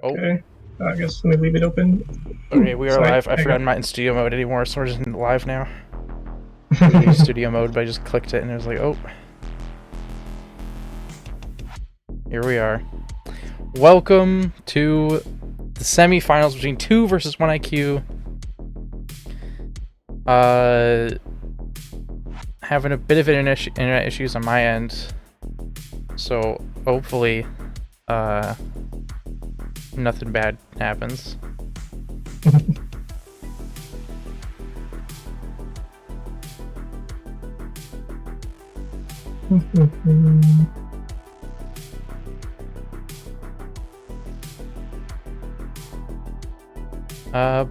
Oh, Okay. I guess let me leave it open. okay, we are Sorry. live. I forgot I'm not in studio mode anymore, so we're just in live now. We use studio mode, but I just clicked it and it was like, oh. Here we are. Welcome to the semifinals between 2 versus 1 IQ. Having a bit of internet issues on my end. So hopefully, nothing bad happens.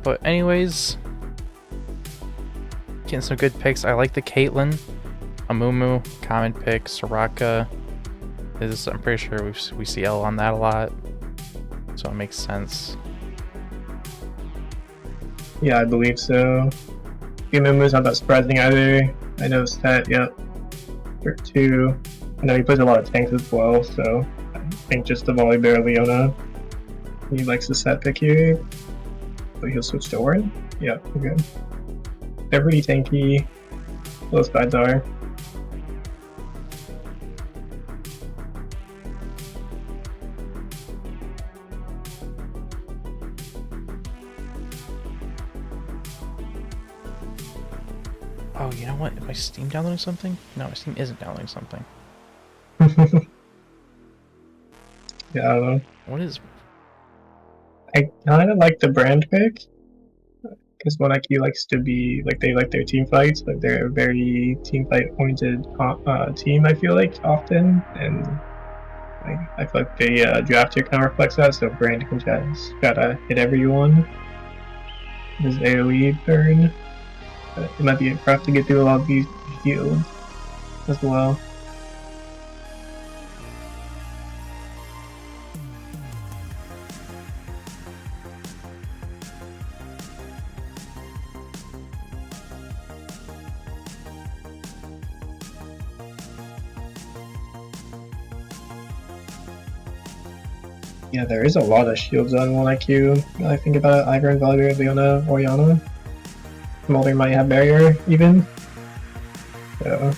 But anyways, getting some good picks. I like the Caitlyn, Amumu, common pick, Soraka. I'm pretty sure we see L on that a lot, so it makes sense. Yeah, I believe so. Amumu's not that surprising either. I noticed that, yep. For 2. I know he plays a lot of tanks as well, so I think just the Volibear Leona. He likes the set pick here. But he'll switch to Orin? Yeah, okay. They're pretty tanky. Those sides are. Oh, you know what? Is my Steam downloading something? No, my Steam isn't downloading something. Yeah, I don't know. What is... I kind of like the brand pick. Because one IQ likes to be, like, they like their team fights. Like, they're a very team fight oriented team, I feel like, often. And I feel like the draft here kind of reflects that, so brand can just gotta hit everyone. This AoE burn. But it might be rough to get through a lot of these shields as well. Yeah, there is a lot of shields on 1IQ. Now I think about it, Ivern, Volibear, Leona, Orianna. Molder might have barrier even. So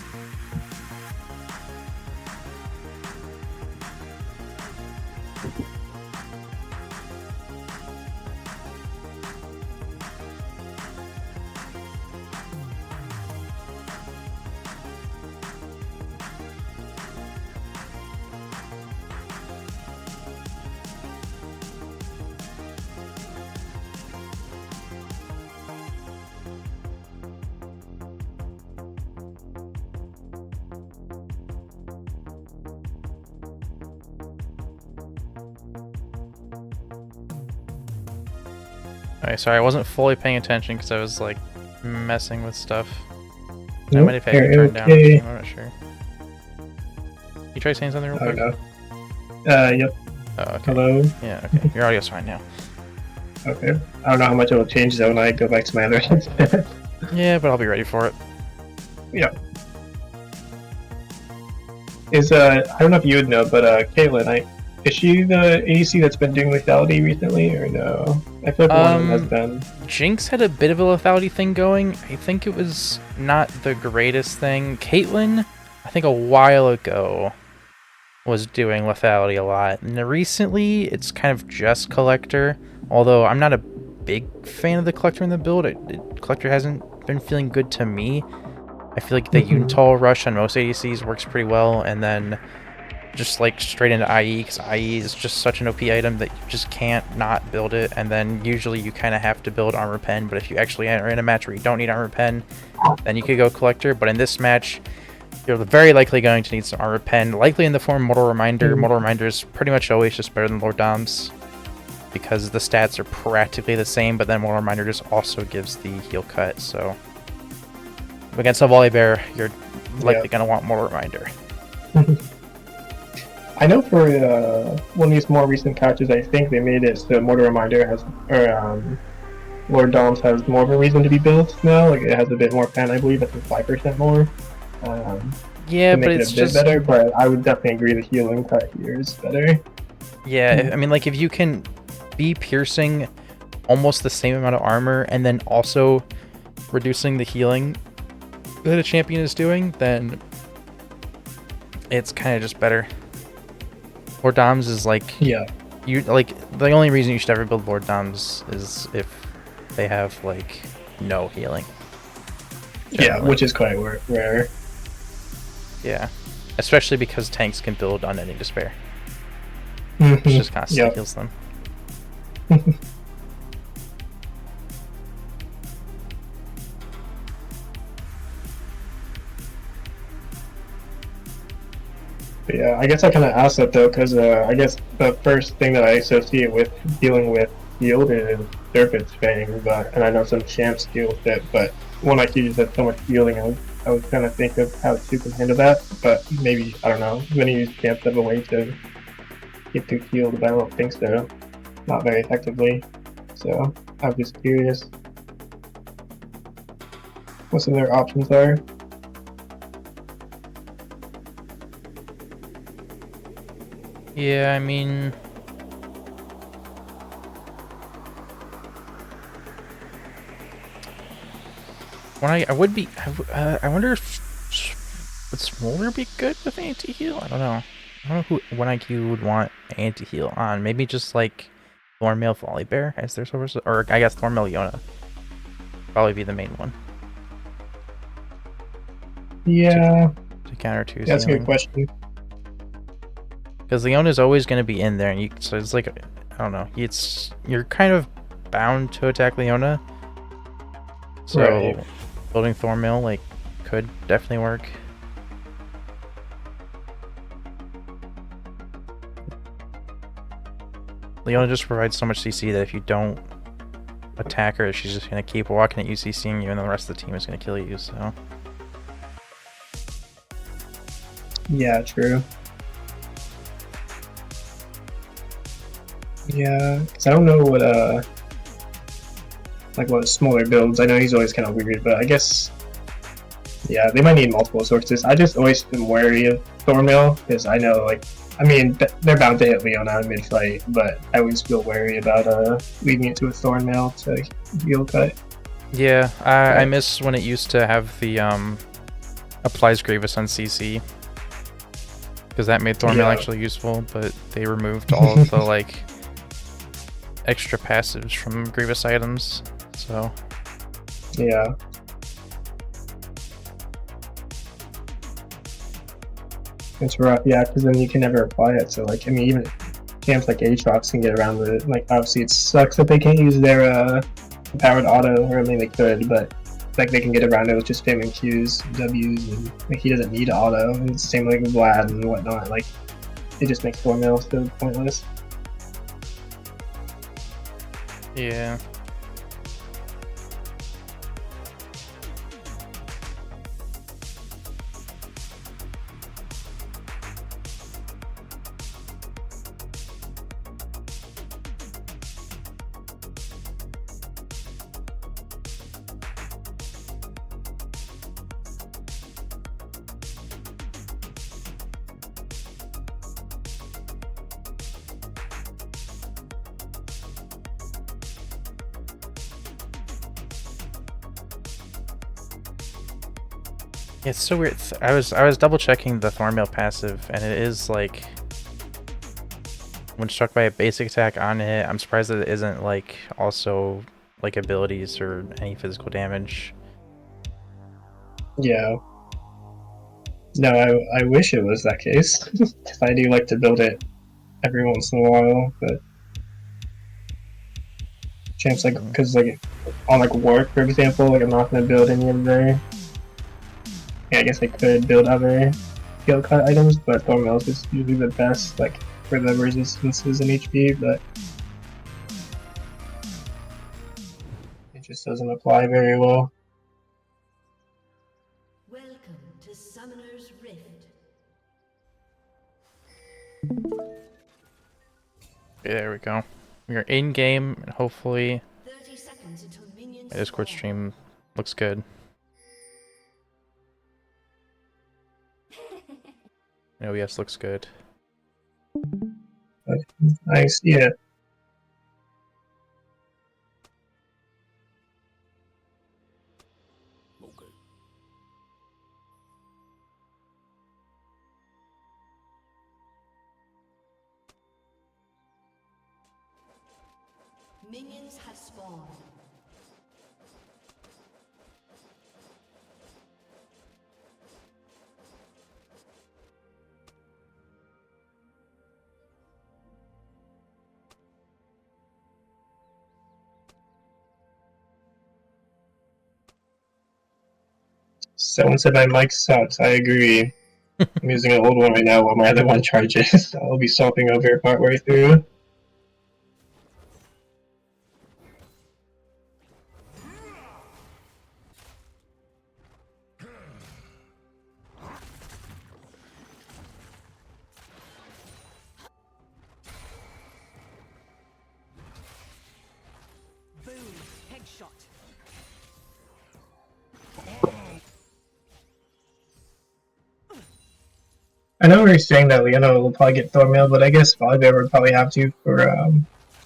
Alright, sorry, I wasn't fully paying attention because I was, like, messing with stuff. I might have had you turned down. I'm not sure. You try saying something real quick? yep. Oh, okay. Hello? Yeah, okay. Your audio's fine now. Okay. I don't know how much it will change though when I go back to my other headset. Yeah, but I'll be ready for it. Yeah. I don't know if you would know, but Caitlyn, is she the ADC that's been doing lethality recently, or no? I feel like one of them has been. Jinx had a bit of a lethality thing going. I think it was not the greatest thing. Caitlyn, I think a while ago, was doing lethality a lot. And recently, it's kind of just Collector. Although I'm not a big fan of the Collector in the build. Collector hasn't been feeling good to me. I feel like the Unitol rush on most ADCs works pretty well, and then just like straight into IE, because IE is just such an OP item that you just can't not build it, and then usually you kind of have to build armor pen, but if you actually are in a match where you don't need armor pen, then you could go Collector. But in this match, you're very likely going to need some armor pen, likely in the form of Mortal Reminder. Mortal Reminder is pretty much always just better than Lord Dom's, because the stats are practically the same, but then Mortal Reminder just also gives the heal cut, so against a Volibear, you're likely going to want Mortal Reminder. I know for one of these more recent patches, I think they made it so Mortal Reminder has, Lord Dom's has more of a reason to be built now. Like, it has a bit more pen, I believe. I think 5% more. Yeah, to make but it it's a bit just better. But I would definitely agree the healing cut here is better. Yeah, I mean, like, if you can be piercing almost the same amount of armor and then also reducing the healing that a champion is doing, then it's kind of just better. Lord Doms is like, Yeah. you like, the only reason you should ever build Lord Doms is if they have like no healing. Yeah, Generally. which is quite rare. Yeah, especially because tanks can build Unending Despair, which Mm-hmm. just constantly heals them. Yeah, I guess I kind of asked that though, because I guess the first thing that I associate with dealing with shield is Serpent's Fang, but and I know some champs deal with it, but one like you just had so much healing, I was trying to think of how two can handle that, but maybe I don't know. Many of these champs have a way to get through shield, but I don't think so. Not very effectively. So I was just curious what some of their options are. Yeah, I mean, when I would be, I wonder if would Smolder be good with anti-heal? I don't know. I don't know who when you would want anti-heal on. Maybe just like Thornmail Volibear as their source, or I guess Thornmail Yona probably be the main one Yeah, to counter two's that's a good healing. question. Because Leona is always going to be in there, and so it's like, I don't know. You're kind of bound to attack Leona. So Right. building Thornmail like could definitely work. Leona just provides so much CC that if you don't attack her, she's just gonna keep walking at you, CCing you, and then the rest of the team is gonna kill you. So Yeah, true. Yeah, because I don't know what like what smaller builds. I know he's always kind of weird, but I guess yeah, they might need multiple sources. I just always been wary of Thornmail because I know like I mean they're bound to hit Leona in mid fight, but I always feel wary about leading it to a Thornmail to heal cut. yeah, I But miss when it used to have the applies Grievous on CC because that made Thornmail yeah, actually useful, but they removed all of the like extra passives from Grievous items. So yeah, it's rough. Yeah, because then you can never apply it. So like I mean even camps like Aatrox can get around it. Like obviously it sucks that they can't use their powered auto, or I mean they could, but like they can get around it with just spamming Qs, Ws, and like he doesn't need auto. And it's the same like with Vlad and whatnot. Like it just makes Thornmail so pointless. yeah. It's so weird. I was double checking the Thornmail passive, and it is like when struck by a basic attack on hit. I'm surprised that it isn't like also like abilities or any physical damage. Yeah. No, I wish it was that case. Because I do like to build it every once in a while, but chance like Mhm. because like on like work for example, like I'm not gonna build any of their. Yeah, I guess I could build other skill cut items, but Thornmail is usually the best like for the resistances in HP, but it just doesn't apply very well. Welcome to Summoner's Rift. Okay, there we go. We are in game, and hopefully 30 seconds until minions my Discord spawn. stream looks good. OBS looks good. But nice, yeah. Minions have spawned. Someone said my mic sucks. I agree. I'm using an old one right now while my other one charges. I'll be swapping over partway through. Boom. Headshot. I know we were saying that Leona will probably get Thornmail, but I guess Volibear would probably have to for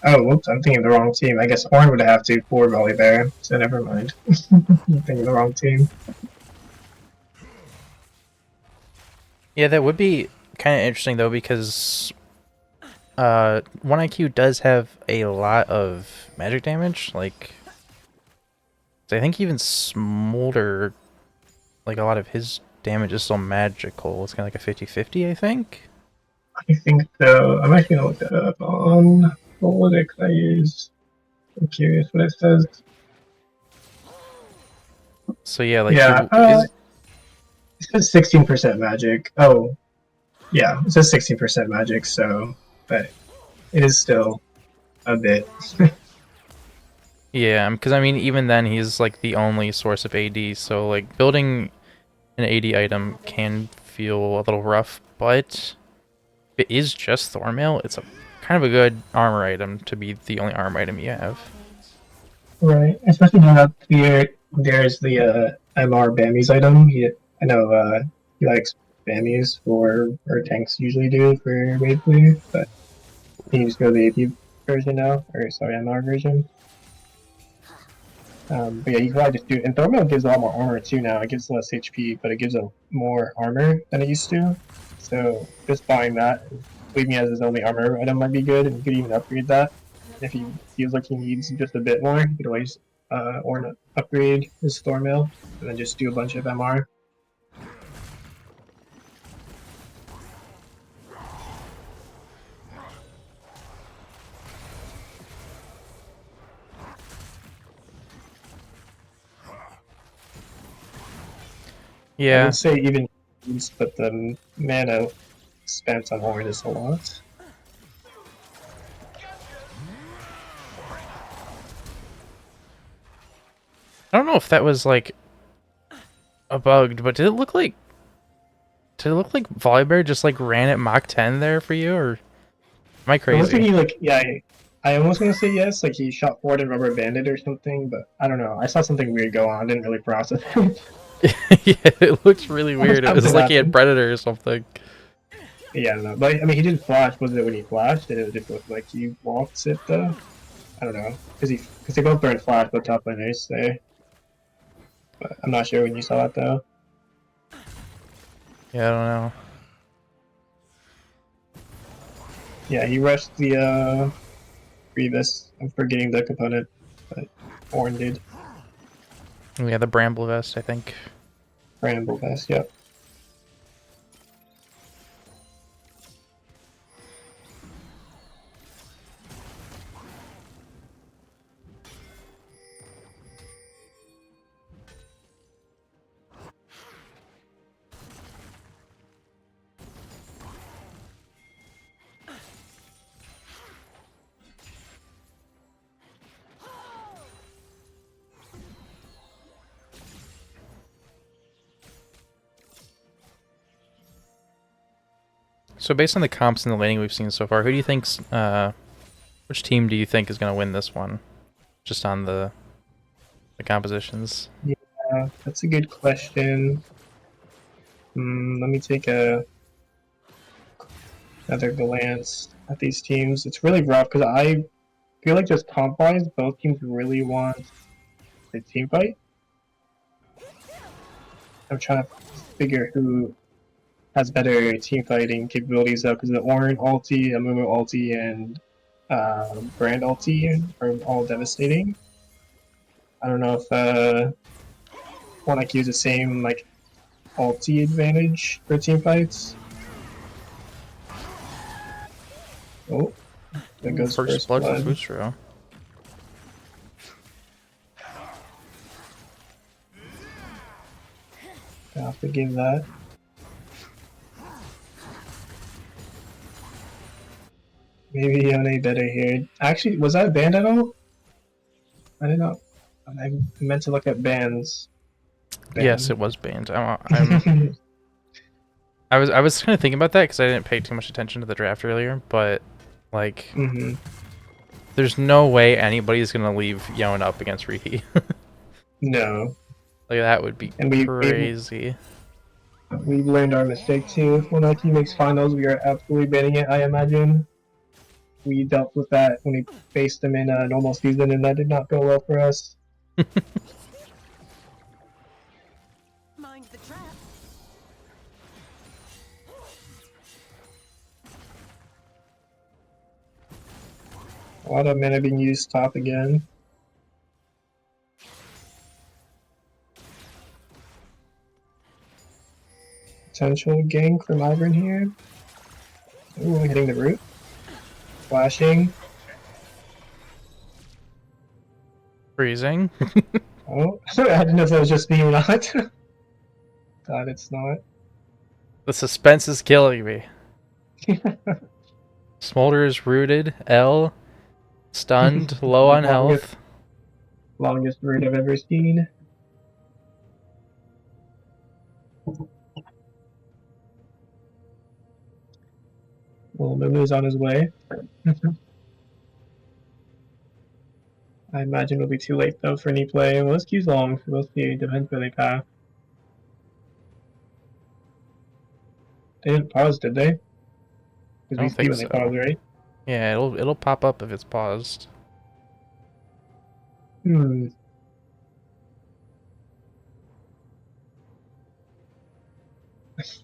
oh, whoops, I'm thinking of the wrong team. I guess Horn would have to for Volibear, so never mind. I'm thinking of the wrong team. Yeah, that would be kind of interesting though, because 1IQ does have a lot of magic damage. Like, I think even Smolder, like a lot of his damage is still magical. It's kind of like a 50-50, I think. I think so. I'm actually gonna look that up on what I use. I'm curious what it says. So yeah, like Yeah, is it says 16% magic. Oh, yeah, it says 16% magic, so, but it is still a bit. yeah, because I mean even then he's like the only source of AD. So like building an AD item can feel a little rough, but if it is just Thornmail, it's a kind of a good armor item to be the only armor item you have. Right, especially now that there's the MR Bammies item. I know he likes Bammies or tanks usually do for wave clear, but he can just go to the AP version now, or sorry, MR version. But yeah, you can probably just do. And Thornmail gives a lot more armor too now. It gives less HP, but it gives a more armor than it used to. So just buying that, leaving it as his only armor item might be good, and you could even upgrade that. If he feels like he needs just a bit more, you could always or upgrade his Thornmail, and then just do a bunch of MR. I Yeah, would say even use, but the mana spent on Horn is a lot. I don't know if that was like a bug, but did it look like Volibear just like ran at Mach 10 there for you, or am I It looks like crazy? he like yeah. I almost want to say yes, like he shot forward and rubber banded or something, but I don't know. I saw something weird go on. I didn't really process it. Yeah, it looks really weird. It was Something like he had happened. Predator or something. Yeah, I don't know. But I mean, he did flash. Was it when he flashed? And it just looked like he walks it though. I don't know because they both burned flash, but top laners there. But I'm not sure when you saw it though. Yeah, I don't know. Yeah, he rushed the Grievous. I'm forgetting the component, but Orn did. Yeah, the Bramble Vest, I think. Bramble Vest. Yep. So based on the comps and the laning we've seen so far, who do you think's which team do you think is gonna win this one? Just on the compositions. Yeah, that's a good question. Let me take another glance at these teams. It's really rough because I feel like just comp wise, both teams really want a team fight. I'm trying to figure who has better team fighting capabilities though, because the Ornn ulti, Amumu ulti, and brand ulti are all devastating. I don't know if one like use the same like ulti advantage for team fights. Oh, there Ooh, goes first first blood for blood. Fusro. I'll forgive that. Maybe Yone better here. Actually, was that banned at all? I did not. I meant to look at bans. Yes, Ban. it was banned. I was kind of thinking about that because I didn't pay too much attention to the draft earlier, but like, Mm-hmm. there's no way anybody's gonna leave Yon up against Rihi. No, Like that would be and crazy. we've learned our mistake too. If one IQ makes finals, we are absolutely banning it. I imagine we dealt with that when we faced them in a normal season, and that did not go well for us. Mind the trap. A lot of mana being used top again. Potential gank from Ivern here. Ooh, hitting the root. Flashing. Freezing. Oh, I didn't know if that was just me or not. God, it's not. The suspense is killing me. Smolder is rooted. L stunned. Low on health. Longest root I've ever seen. Well, Lulu's on his way. I imagine it'll be too late though for any play. Well, this queue's long, so we'll see. Depends where they pass. They didn't pause, did they? I Because we don't see think when they pause, so. right? Yeah, it'll pop up if it's paused. Hmm.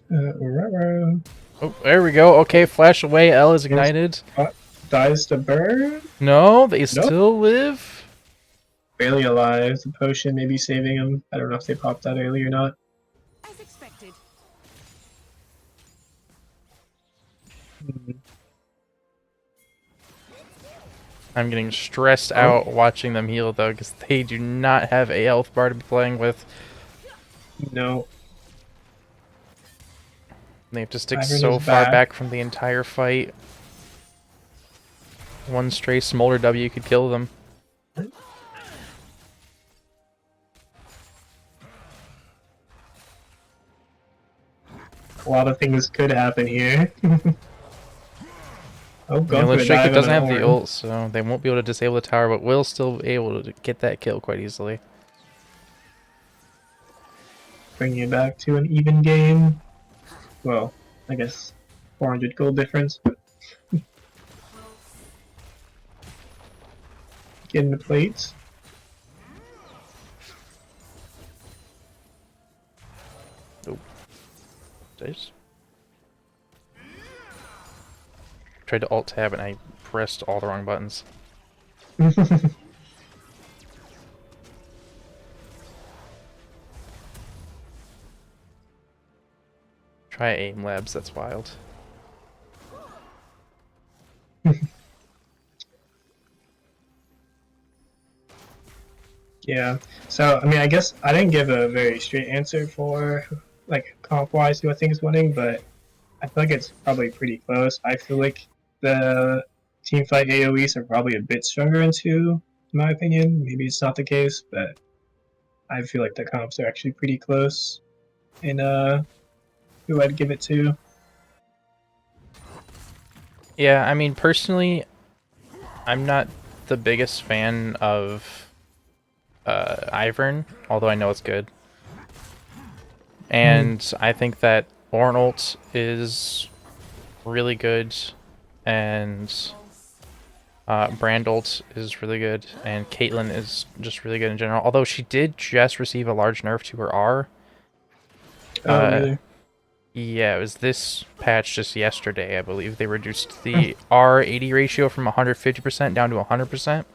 Ruh-roh. Oh, there we go. Okay, flash away. L is ignited. Dies to burn? No, they Nope. still live. Barely alive. The potion may be saving him. I don't know if they popped that early or not. As expected. Hmm. I'm getting stressed Oh. out watching them heal though, because they do not have a health bar to be playing with. No. They have to stick Ivern so is far back. back from the entire fight. One stray Smolder W could kill them. A lot of things could happen here. Oh, I mean, going for Lich a Jacob dive on doesn't an have the Ornn. ult, so they won't be able to disable the tower, but will still be able to get that kill quite easily. Bringing it back to an even game. Well, I guess 400 gold difference, but getting the plates. Oh, dice. Tried to alt tab and I pressed all the wrong buttons. Try aim labs, that's wild. Yeah. So, I mean, I guess I didn't give a very straight answer for, like, comp-wise who I think is winning, but I feel like it's probably pretty close. I feel like the team fight AoEs are probably a bit stronger in 2, in my opinion. Maybe it's not the case, but I feel like the comps are actually pretty close in who I'd give it to. Yeah, I mean, personally, I'm not the biggest fan of Ivern, although I know it's good. And I think that Ornult is really good, and Brandult is really good, and Caitlyn is just really good in general. Although she did just receive a large nerf to her R. Oh, really? Yeah, it was this patch just yesterday, I believe. They reduced the R80 ratio from 150% down to 100%.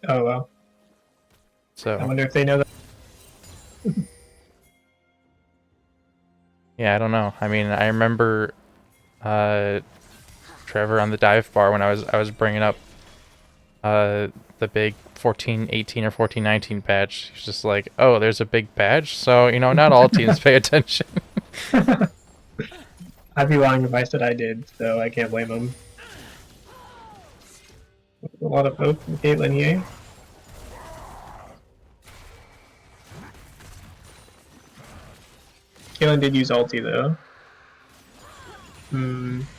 Oh well. I So, wonder if they know that. yeah, I don't know. I mean, I remember Trevor on the dive bar when I was bringing up the big 1418 or 1419 patch. He's just like, "Oh, there's a big patch." So, not all teams pay attention. I'd be lying if I said I did, so I can't blame them. A lot of folks from Caitlyn here. Caitlyn did use ulti though.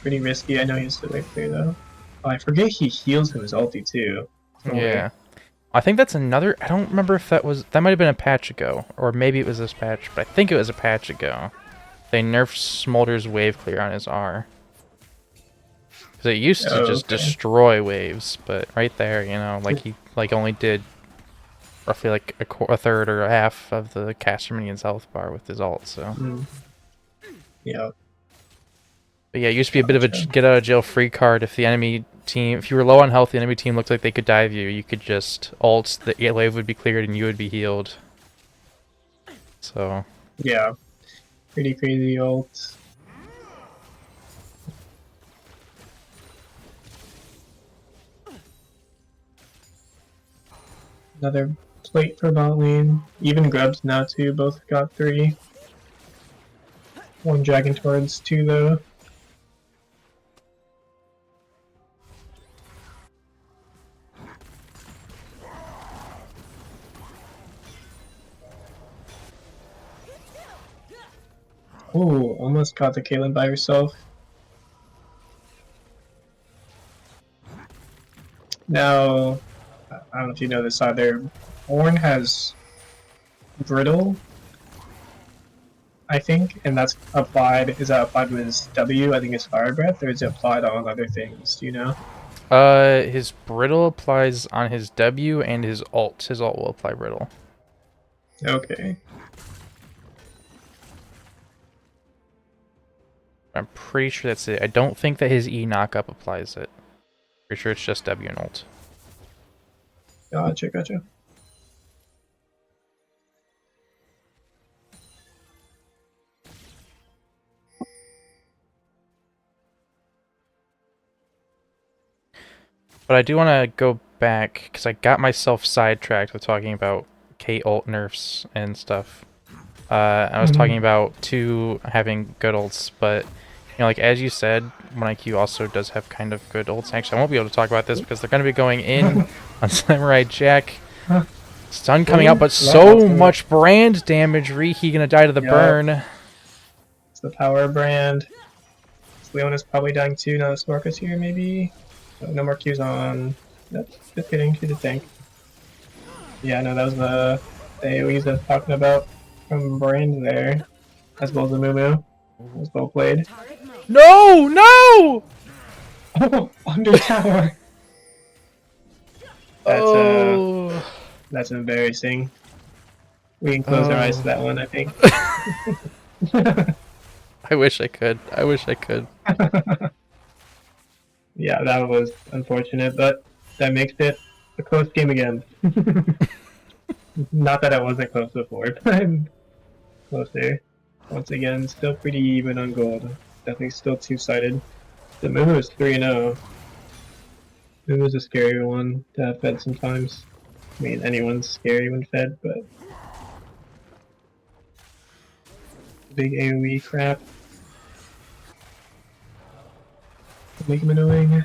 Pretty risky. I know he's the way clear though. Oh, I forget he heals from his ulti too. So Yeah. I think that's another. I don't remember if that might have been a patch ago, or maybe it was this patch, but I think it was a patch ago. They nerfed Smolder's wave clear on his R. Because it used to just okay. destroy waves, but right there, like he only did roughly like a third or a half of the caster minion's health bar with his ult. So. Yeah. But yeah, it used to be a bit of a get out of jail free card if the enemy team, if you were low on health, the enemy team looked like they could dive you. You could just ult, the wave would be cleared, and you would be healed. So. Yeah. Pretty crazy ult. Another plate for bot lane. Even Grubs now too, both got 3. One dragging towards 2 though. Ooh, almost caught the Caitlyn by herself. Now, I don't know if you know this either. Ornn has brittle, I think, and that's applied. Is that applied with his W? I think it's fire breath, or is it applied on other things? Do you know? His brittle applies on his W and his ult. His ult will apply brittle. Okay. I'm pretty sure that's it. I don't think that his E knockup applies it. Pretty sure it's just W and ult. Gotcha. But I do want to go back, because I got myself sidetracked with talking about K ult nerfs and stuff. I was talking about 2 having good ults, but, like as you said, 1IQ also does have kind of good ults. Actually, I won't be able to talk about this because they're going to be going in on Samurai Jack. Stun coming out, but so much brand damage. Riki going to die to the burn. It's the power brand. Leona's probably dying too now that Sparka's here, maybe? No more Qs on. Nope, just kidding, she's a tank. Yeah, no, that was the AoEs I was talking about from Brand there, as well as the Moo. It was well played. No! Oh, under tower! That's embarrassing. We can close our eyes to that one, I think. I wish I could. Yeah, that was unfortunate, but that makes it a close game again. Not that it wasn't close before, but closer. Once again, still pretty even on gold. Definitely still two-sided. The Moo is 3-0. Moo is a scary one to have fed sometimes. I mean, anyone's scary when fed, but big AoE crap. Make him annoying.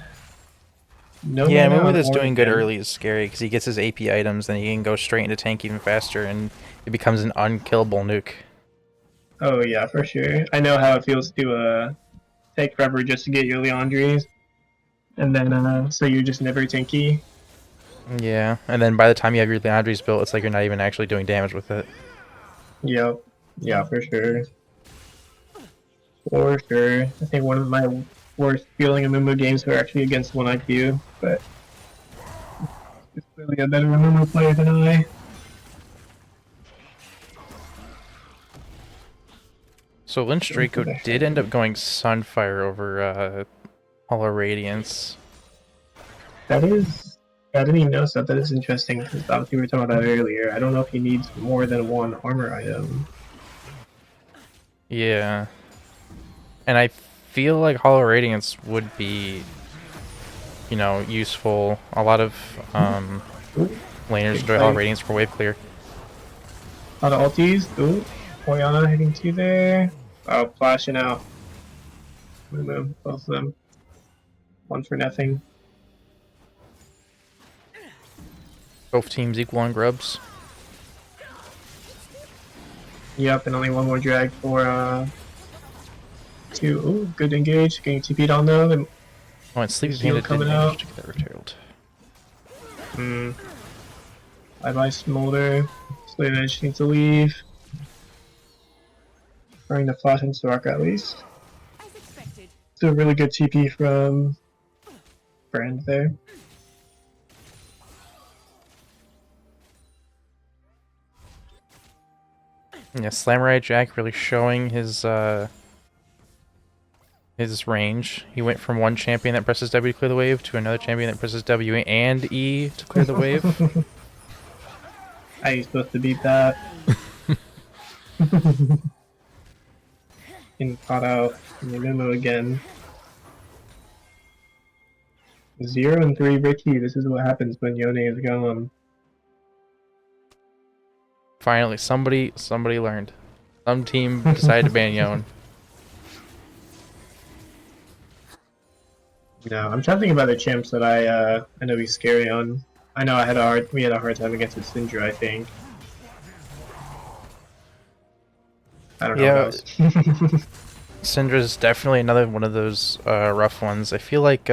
No Yeah, mana Moo on that's doing good Ornn. early is scary because he gets his AP items, then he can go straight into tank even faster, and it becomes an unkillable nuke. Oh yeah, for sure. I know how it feels to take forever just to get your Leandries, and then so you're just never tanky. Yeah, and then by the time you have your Leandries built, it's like you're not even actually doing damage with it. Yep. Yeah, for sure. For sure. I think one of my worst feeling in Mumu games were actually against 1IQ, but it's clearly a better Mumu player than I. So Lynch Draco did end up going Sunfire over Hollow Radiance. That is, I didn't even notice that. That is interesting because obviously we were talking about that earlier. I don't know if he needs more than one armor item. Yeah. And I feel like Hollow Radiance would be, you know, useful. A lot of laners Big do Hollow fight. Radiance for wave clear. A lot of ulties. Ooh, Oriana hitting 2 there. Oh, flashing out. Boom, both of them. One for nothing. Both teams equal on grubs. Yep, and only one more drag for 2. Ooh, good engage. Getting TP'd on though. And Oh, and Sleepy shield Panda did coming manage out. to get that retailed. Bye-bye Smolder. Slave Edge needs to leave. Trying to flash into Soraka at least. As expected. It's a really good TP from Brand there. Yeah, Samurai Jack really showing his range. He went from one champion that presses W to clear the wave to another champion that presses W and E to clear the wave. How are you supposed to beat that? Getting caught out in the memo again. 0 and 3 Ricky. This is what happens when Yone is gone. Finally, somebody learned. Some team decided to ban Yone. No, I'm trying to think of other champs that I know he's scary on. I know we had a hard time against Syndra, I think. I don't know what else. Syndra's definitely another one of those rough ones. I feel like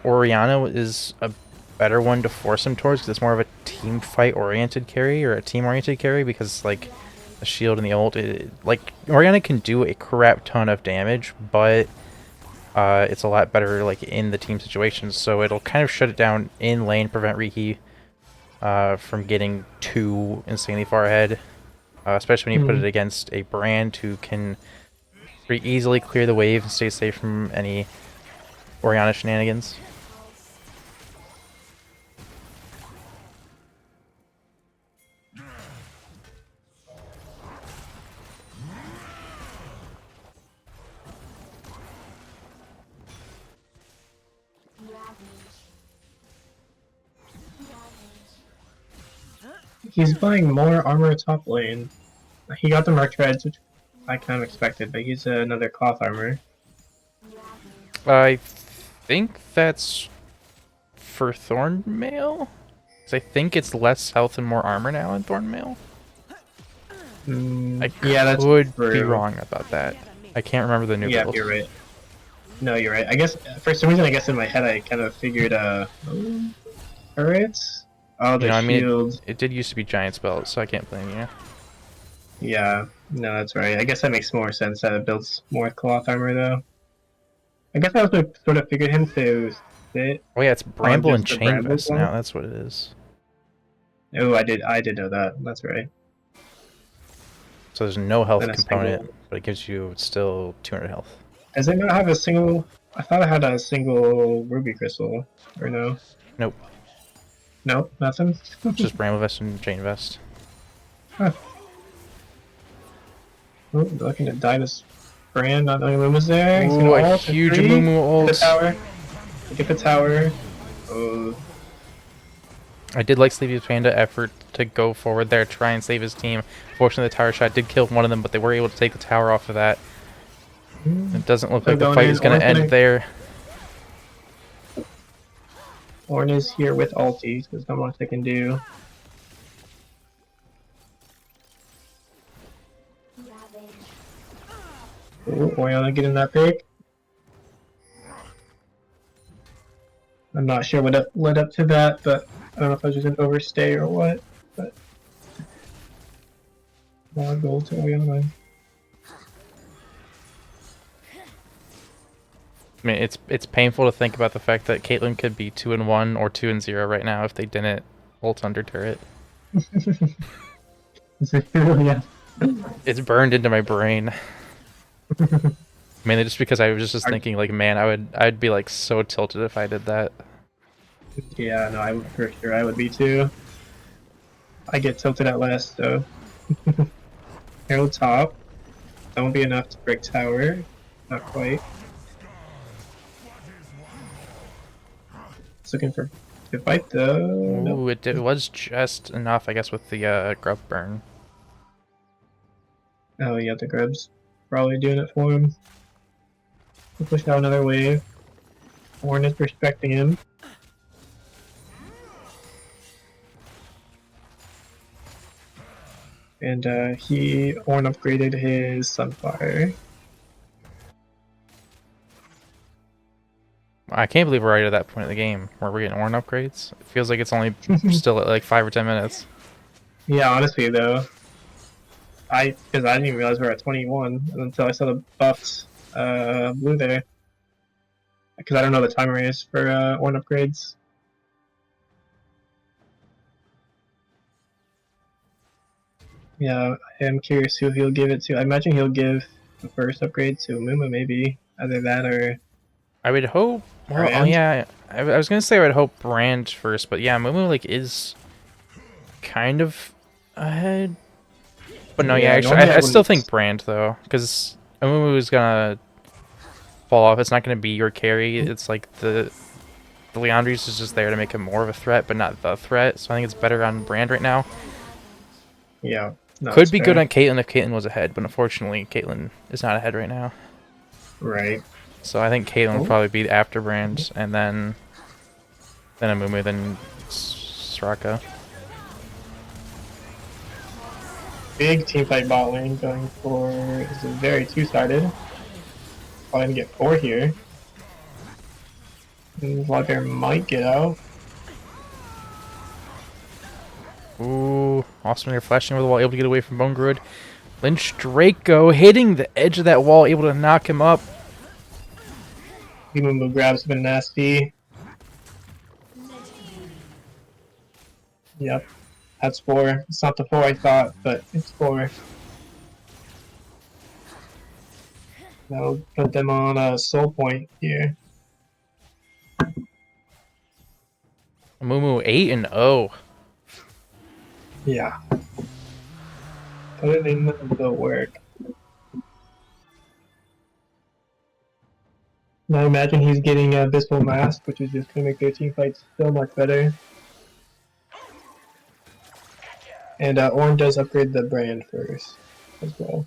Oriana is a better one to force him towards because it's more of a team fight oriented carry or a team oriented carry because like the shield and the ult, like Oriana can do a crap ton of damage, but it's a lot better like in the team situations, so it'll kind of shut it down in lane, prevent Riki from getting too insanely far ahead, especially when you put it against a Brand who can pretty easily clear the wave and stay safe from any Oriana shenanigans. He's buying more armor top lane. He got the Mark Treads, which I kind of expected, but he's another cloth armor. I think that's for Thornmail? Because I think it's less health and more armor now in Thornmail. Yeah, that's could true. be wrong about that. I can't remember the new build. Yeah, you're right. No, you're right. I guess for some reason, in my head, I kind of figured turrets. Oh, the shield. It did used to be giant spells, so I can't blame you. Yeah, no, that's right. I guess that makes more sense that it builds more cloth armor, though. I guess I also sort of figured him to sit. Oh yeah, it's Bramble and just the Chain Bramble Vest one. now. That's what it is. Oh, I did know that. That's right. So there's no health And a component, single- but it gives you still 200 health. Does it not have a single? I thought it had a single ruby crystal, or no? Nope. Nope, nothing. It's just Bramble Vest and Chain Vest. Huh. Oh, they're looking to die this Brand. Not knowing Luma's there. He's Ooh, gonna a ult. huge Three. Amumu Get the ult. tower. Get the tower. Oh. I did like Sleepy Panda effort to go forward there, try and save his team. Fortunately, the tower shot did kill one of them, but they were able to take the tower off of that. It doesn't look like the fight is going to end there. Ornn is here with ulti, so there's not much they can do. Ooh, Oriana getting that pick. I'm not sure what led up to that, but I don't know if I was just an overstay or what. But more gold to Oriana. I mean, it's painful to think about the fact that Caitlyn could be 2-1 or 2-0 right now if they didn't ult under turret. Yeah. It's burned into my brain. Mainly just because I was just thinking, like, man, I'd be like so tilted if I did that. Yeah, no, I would for sure. I would be too. I get tilted at last, so. Arrow top. That won't be enough to break tower. Not quite. Just looking for to fight though. Nope. Ooh, it was just enough, I guess, with the grub burn. Oh yeah, the grubs probably doing it for him. We'll push out another wave. Warren is respecting him. And Orn upgraded his Sunfire. I can't believe we're right at that point of the game where we're getting Ornn upgrades. It feels like it's only still at like 5 or 10 minutes. Yeah, honestly though, because I didn't even realize we were at 21 until I saw the buffs blue there. Because I don't know the timer is for Orn upgrades. Yeah, I'm curious who he'll give it to. I imagine he'll give the first upgrade to Muma, maybe. Either that or I would hope. Well, oh Brand. yeah, I was gonna say I would hope Brand first, but yeah, Mumu like is kind of ahead. But no, yeah, actually, normally I still wouldn't- think Brand though, because Mumu is gonna fall off. It's not gonna be your carry. It's like the Leandri's is just there to make him more of a threat, but not the threat. So I think it's better on Brand right now. Yeah. No, Could that's be fair. good on Caitlyn if Caitlyn was ahead, but unfortunately, Caitlyn is not ahead right now. Right. So I think Caitlyn Oh. will probably be after Brand, and then Amumu, then Soraka. Big team fight bot lane going for is a very two-sided. Probably gonna get 4 here. And Vlogger might get out. Ooh, awesome! You're flashing over the wall, able to get away from Bone Grid. Lynch Draco hitting the edge of that wall, able to knock him up. Mumu grabs been nasty. Yep. That's 4. It's not the 4 I thought, but it's 4. That'll put them on a soul point here. Amumu 8-0. Yeah. Put it in the work. Now imagine he's getting a Abyssal Mask, which is just going to make their team fights so much better. And Orn does upgrade the brand first as well.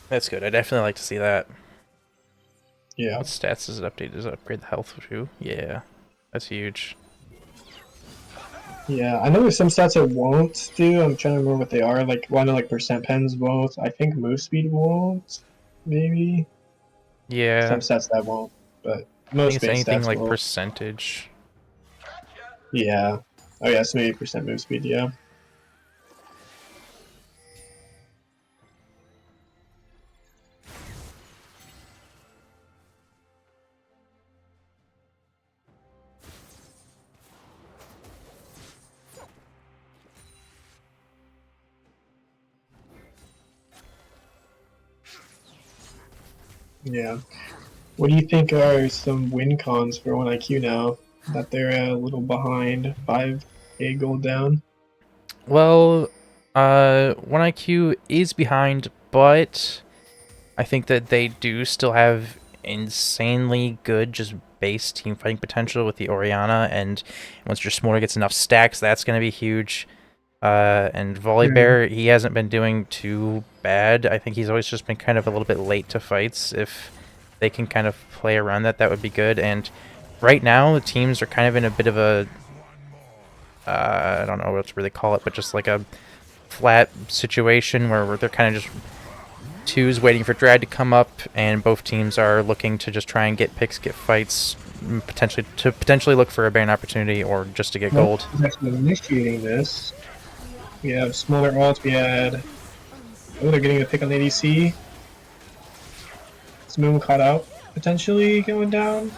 That's good. I definitely like to see that. Yeah. What stats does it update? Does it upgrade the health too? Yeah, that's huge. Yeah, I know there's some stats it won't do. I'm trying to remember what they are. Like, one of like percent pens won't. I think move speed won't. Maybe Yeah, some stats that won't, but I think most it's base anything stats like will. percentage. Yeah. Oh yeah, so maybe percent move speed. Yeah. Yeah. What do you think are some win cons for 1IQ now that they're a little behind, 5k gold down? Well, 1IQ is behind, but I think that they do still have insanely good just base team fighting potential with the Orianna, and once your Smolder gets enough stacks, that's going to be huge. And Volibear, he hasn't been doing too bad. I think he's always just been kind of a little bit late to fights. If they can kind of play around that, that would be good. And right now, the teams are kind of in a bit of a I don't know what to really call it, but just like a flat situation where they're kind of just twos waiting for drag to come up, and both teams are looking to just try and get picks, get fights, potentially look for a ban opportunity or just to get gold. Who's actually initiating this? We have smaller ult. We had Oh, they're getting a pick on the ADC. Moon caught out, potentially going down.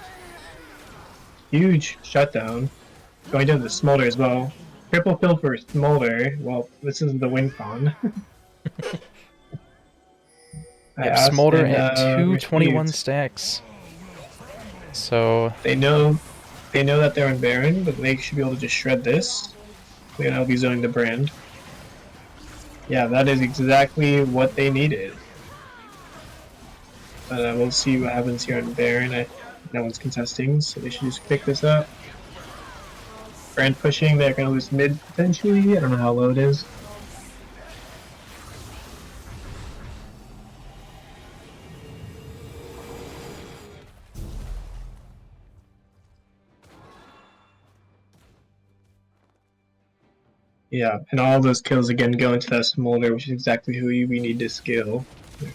Huge shutdown. Going down to Smolder as well. Triple kill for Smolder. Well, this is the win con. I Yep, asked Smolder and at 221 received. stacks. So They know that they're on Baron, but they should be able to just shred this. They're gonna be zoning the brand. Yeah, that is exactly what they needed. But we'll see what happens here on Baron. No one's contesting, so they should just pick this up. Brand pushing, they're gonna lose mid potentially. I don't know how low it is. Yeah, and all those kills again go into that Smolder, which is exactly who we need to scale.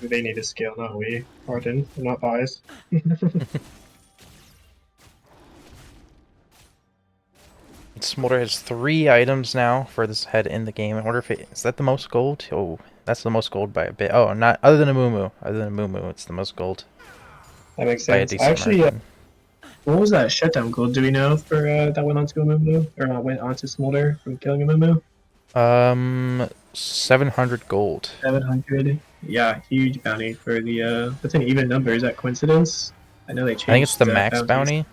Who they need to scale, not we. Pardon, I'm not biased. Smolder has 3 items now for this head in the game. I wonder if is that the most gold? Oh, that's the most gold by a bit. Oh, not other than a Moo. Other than a Moo, it's the most gold That makes by a sense. decent Actually, margin. what was that shutdown gold? Do we know for that went on to a Mumu? Or went on to Smolder from killing a Mumu? 700 gold. 700. Yeah, huge bounty for the that's an even number. Is that coincidence? I know they I think it's changed the max bounties. bounty,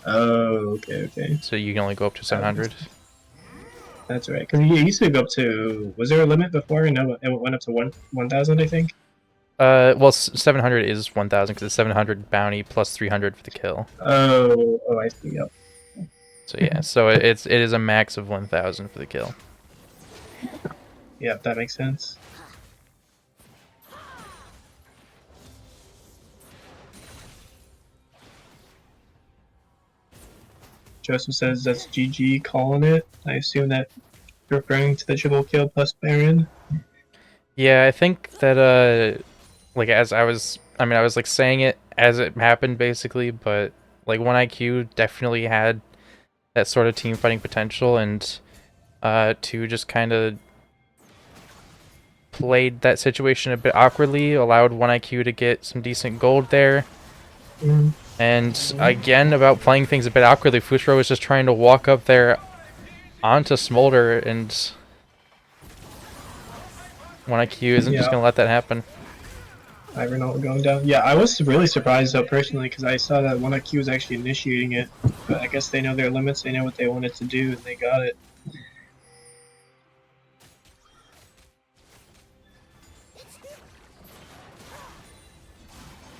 Oh, okay. so you can only go up to 700. That's right. Because you used to go up to. Was there a limit before? No, it went up to 1,000, I think. Well, 700 is 1,000 because it's 700 bounty plus 300 for the kill. Oh, I see. Yep. So yeah, so it is a max of 1,000 for the kill. Yep, that makes sense. Joseph says that's GG calling it. I assume that you're referring to the triple kill plus Baron. Yeah, I think that like as I was like saying it as it happened basically, but like 1IQ definitely had that sort of team fighting potential, and 2 just kind of played that situation a bit awkwardly, allowed 1IQ to get some decent gold there. And again, about playing things a bit awkwardly, Fusro was just trying to walk up there onto Smolder, and 1IQ isn't just Yeah, going to let that happen. Renault going down. Yeah, I was really surprised though personally because I saw that 1IQ was actually initiating it, but I guess they know their limits. They know what they wanted to do, and they got it.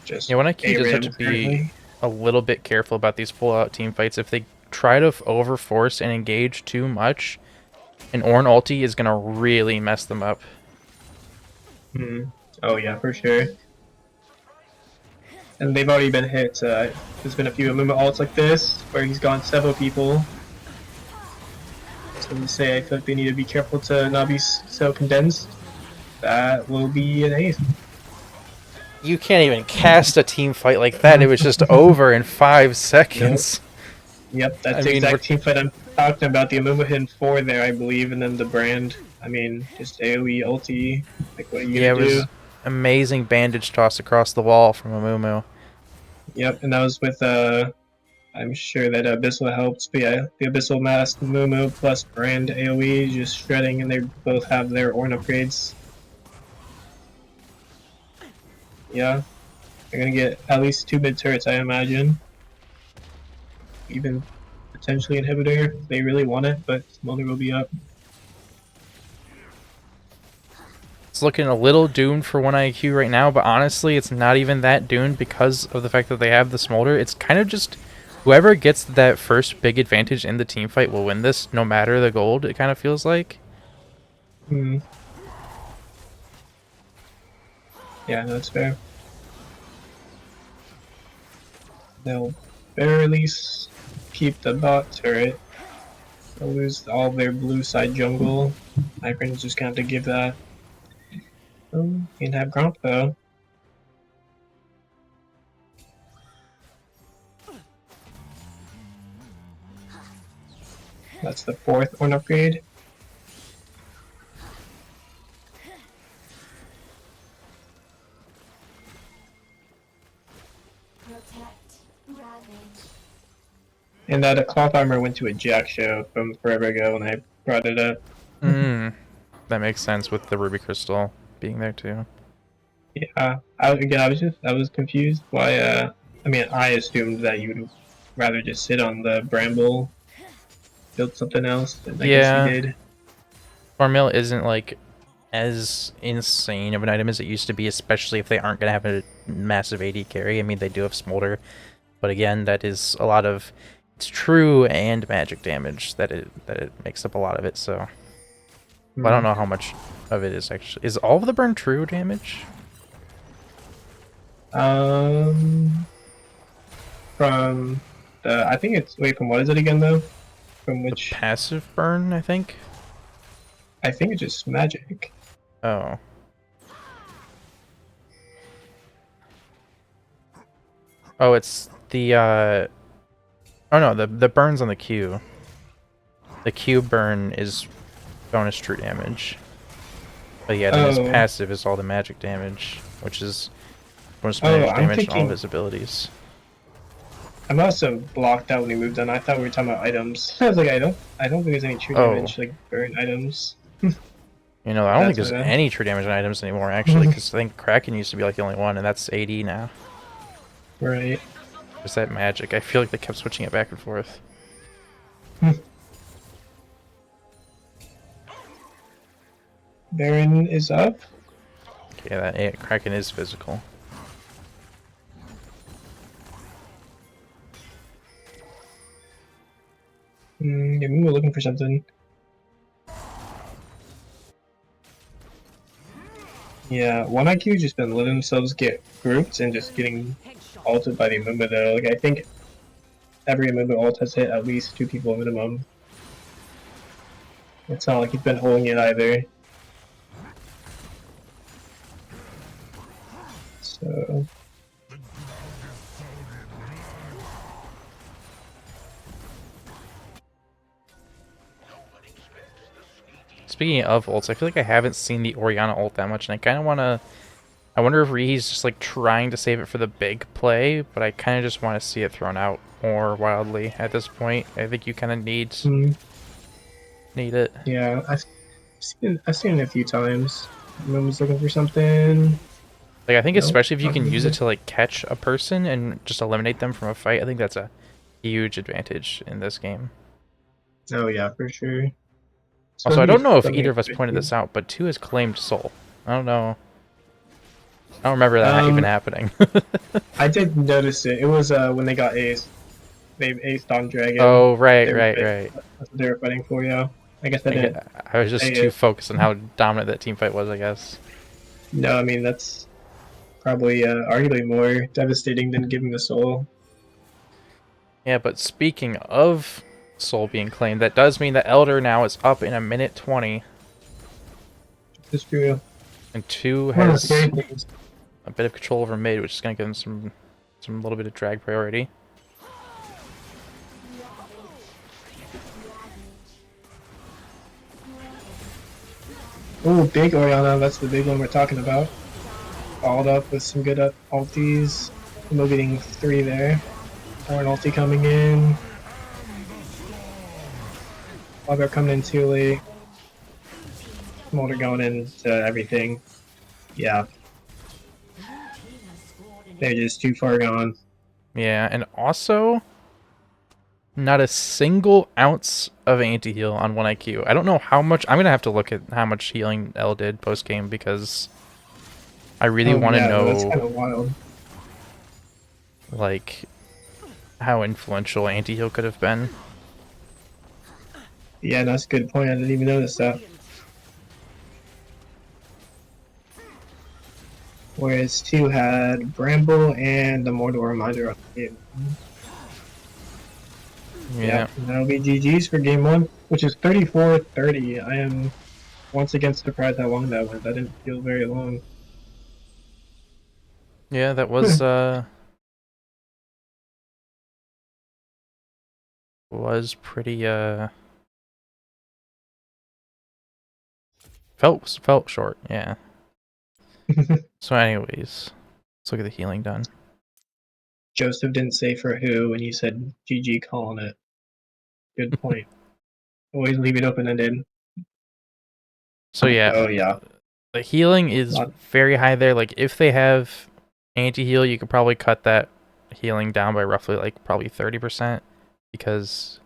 Just Yeah, 1IQ does have A-Ram to be currently. a little bit careful about these full-out team fights. If they try to overforce and engage too much, an Ornn ulti is going to really mess them up. Oh yeah, for sure. And they've already been hit. There's been a few Amuma ults like this where he's gone several people. So to say, I feel like they need to be careful to not be so condensed. That will be an ace. You can't even cast a team fight like that. It was just over in 5 seconds. Yep, that's I the mean, exact team fight I'm talking about. The Amuma hit 4 there, I believe, and then the brand. I mean, just AoE ulti. Like, what are you yeah, it gonna do? was amazing bandage toss across the wall from Amumu. Yep, and that was with I'm sure that Abyssal helps, but yeah, the Abyssal Mask, Mumu plus Brand AoE, just shredding, and they both have their Ornn upgrades. Yeah, they're gonna get at least 2 mid turrets, I imagine. Even potentially Inhibitor if they really want it, but Smolder will be up. It's looking a little doomed for 1IQ right now, but honestly, it's not even that doomed because of the fact that they have the Smolder. It's kind of just whoever gets that first big advantage in the team fight will win this, no matter the gold, it kind of feels like. Hmm. Yeah, that's fair. They'll barely keep the bot turret. They'll lose all their blue side jungle. Micron's just gonna have to give that. Oh, you can have Gromp though. That's the 4th one upgrade. And that cloth armor went to a Jack show from forever ago when I brought it up. That makes sense with the ruby crystal being there too. Yeah, I was confused why. I mean, I assumed that you would rather just sit on the bramble, build something else, and I guess you Yeah, did. Farmill isn't like as insane of an item as it used to be, especially if they aren't going to have a massive AD carry. I mean, they do have Smolder, but again, that is a lot of it's true and magic damage that it makes up a lot of it. So I don't know how much of it is actually. Is all of the burn true damage? From the I think it's wait from what is it again though? From which Passive burn, I think. I think it's just magic. Oh. Oh, it's the oh no, the burns on the Q. The Q burn is bonus true damage. But yeah, then his Oh, passive is all the magic damage, which is bonus oh, magic I'm damage and all of thinking his abilities. I must have blocked out when we moved on. I thought we were talking about items. I was like, I don't think there's any true Oh. damage like burn items. You know, I don't think That's there's what I. any true damage on items anymore, actually, because I think Kraken used to be like the only one, and that's AD now. Right. Is that magic? I feel like they kept switching it back and forth. Baron is up. Okay, that Kraken is physical. Yeah, we were looking for something. Yeah, one IQ just been letting themselves get grouped and just getting Headshot. ulted by the Amoeba though. Like I think every Amoeba ult has hit at least 2 people minimum. It's not like he's been holding it either. So Speaking of ults, I feel like I haven't seen the Orianna ult that much, and I kind of want to... I wonder if Rihi's just like trying to save it for the big play, but I kind of just want to see it thrown out more wildly at this point. I think you kind of need it. yeah, I've seen it a few times. Everyone's looking for something. Like I think Nope, especially if you not can use it really. to like catch a person and just eliminate them from a fight, I think that's a huge advantage in this game. Oh yeah, for sure. Also, I Especially don't know if from either the of us pointed this out, but 2 has claimed Soul. I don't know. I don't remember that even um, happening. I did notice it. It was when they got aced. They aced on Dragon. Oh, right, They were right, fit. right. That's what they were fighting for. Yeah. I guess I didn't I was just say too it. focused on how dominant that team fight was, I guess. No, I mean that's probably arguably more devastating than giving the soul. Yeah, but speaking of Soul being claimed, that does mean that Elder now is up in a minute 20, It's true. and 2 One of the scary has things. a bit of control over mid, which is going to give him some little bit of drag priority. Oh, big Oriana. That's the big one we're talking about. Followed up with some good ultis. We're getting 3 there. Or an ulti coming in. Logger coming in too late. Smolder going into everything. Yeah, they're just too far gone. Yeah, and also not a single ounce of anti-heal on 1 IQ. I don't know how much... I'm going to have to look at how much healing L did post-game because I really Oh want to yeah, no, that's know kind of wild. like how influential anti-heal could have been. Yeah, that's a good point. I didn't even notice that. Whereas 2 had Bramble and the Mordor Reminder on the game. Yeah. And that'll be GG's for game 1, which is 34-30. I am once again surprised how long that went. That didn't feel very long. Yeah, that was pretty felt short, yeah. So anyways, let's look at the healing done. Joseph didn't say for who, and you said GG calling it. Good point. Always leave it open-ended. So yeah, Oh, yeah. the healing is very high there. Like if they have anti-heal, you could probably cut that healing down by roughly like probably 30% because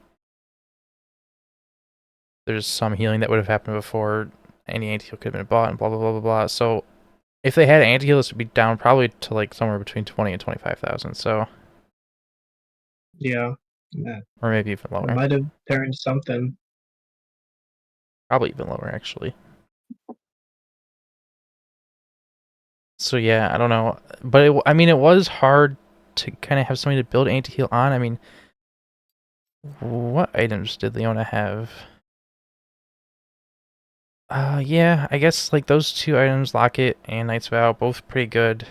there's some healing that would have happened before any anti-heal could have been bought and blah blah blah blah blah. So if they had anti-heal, this would be down probably to like somewhere between 20 and 25,000. So Yeah. or maybe even I lower. might have turned something. Probably even lower actually. So yeah, I don't know, but I mean, it was hard to kind of have somebody to build anti-heal on. I mean, what items did Leona have? Yeah, I guess like those two items, Locket and Knight's Vow, both pretty good.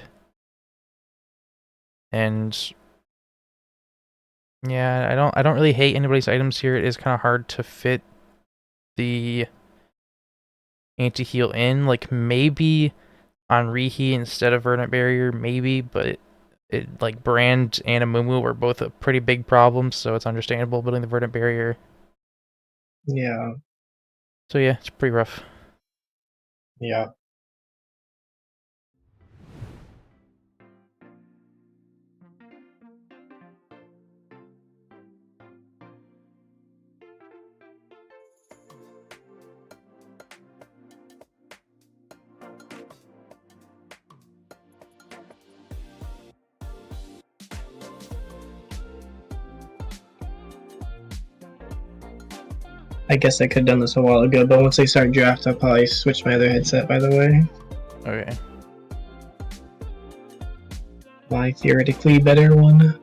And yeah, I don't really hate anybody's items here. It is kind of hard to fit the anti-heal in. Like maybe on Rihi instead of Verdant Barrier, maybe, but it like Brand and Amumu were both a pretty big problem, so it's understandable building the Verdant Barrier. Yeah. So yeah, it's pretty rough. Yeah. I guess I could have done this a while ago, but once I start draft, I'll probably switch my other headset, by the way. Okay. My theoretically better one.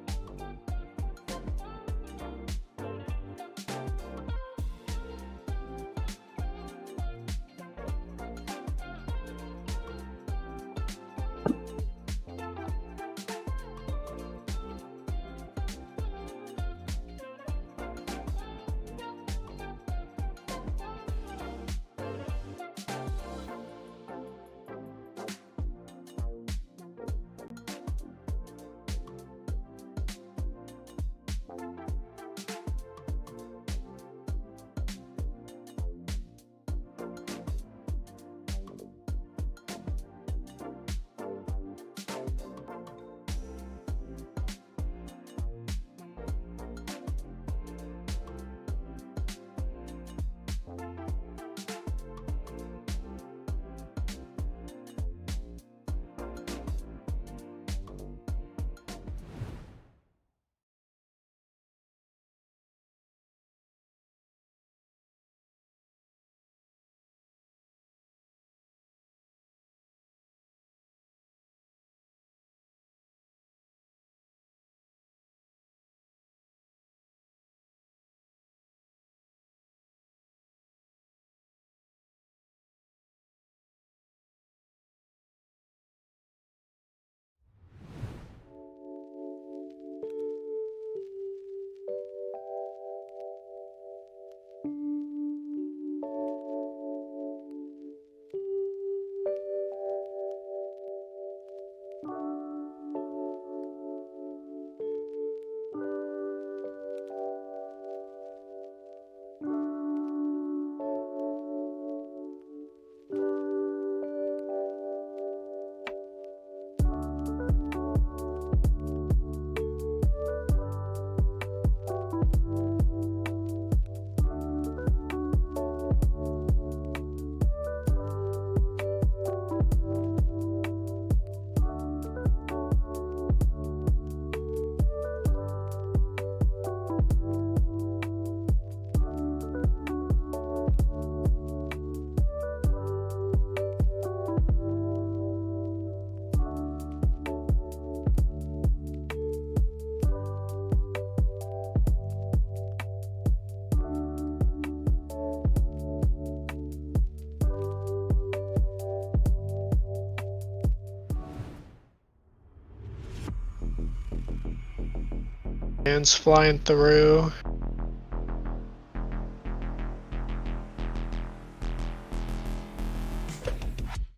Hands flying through.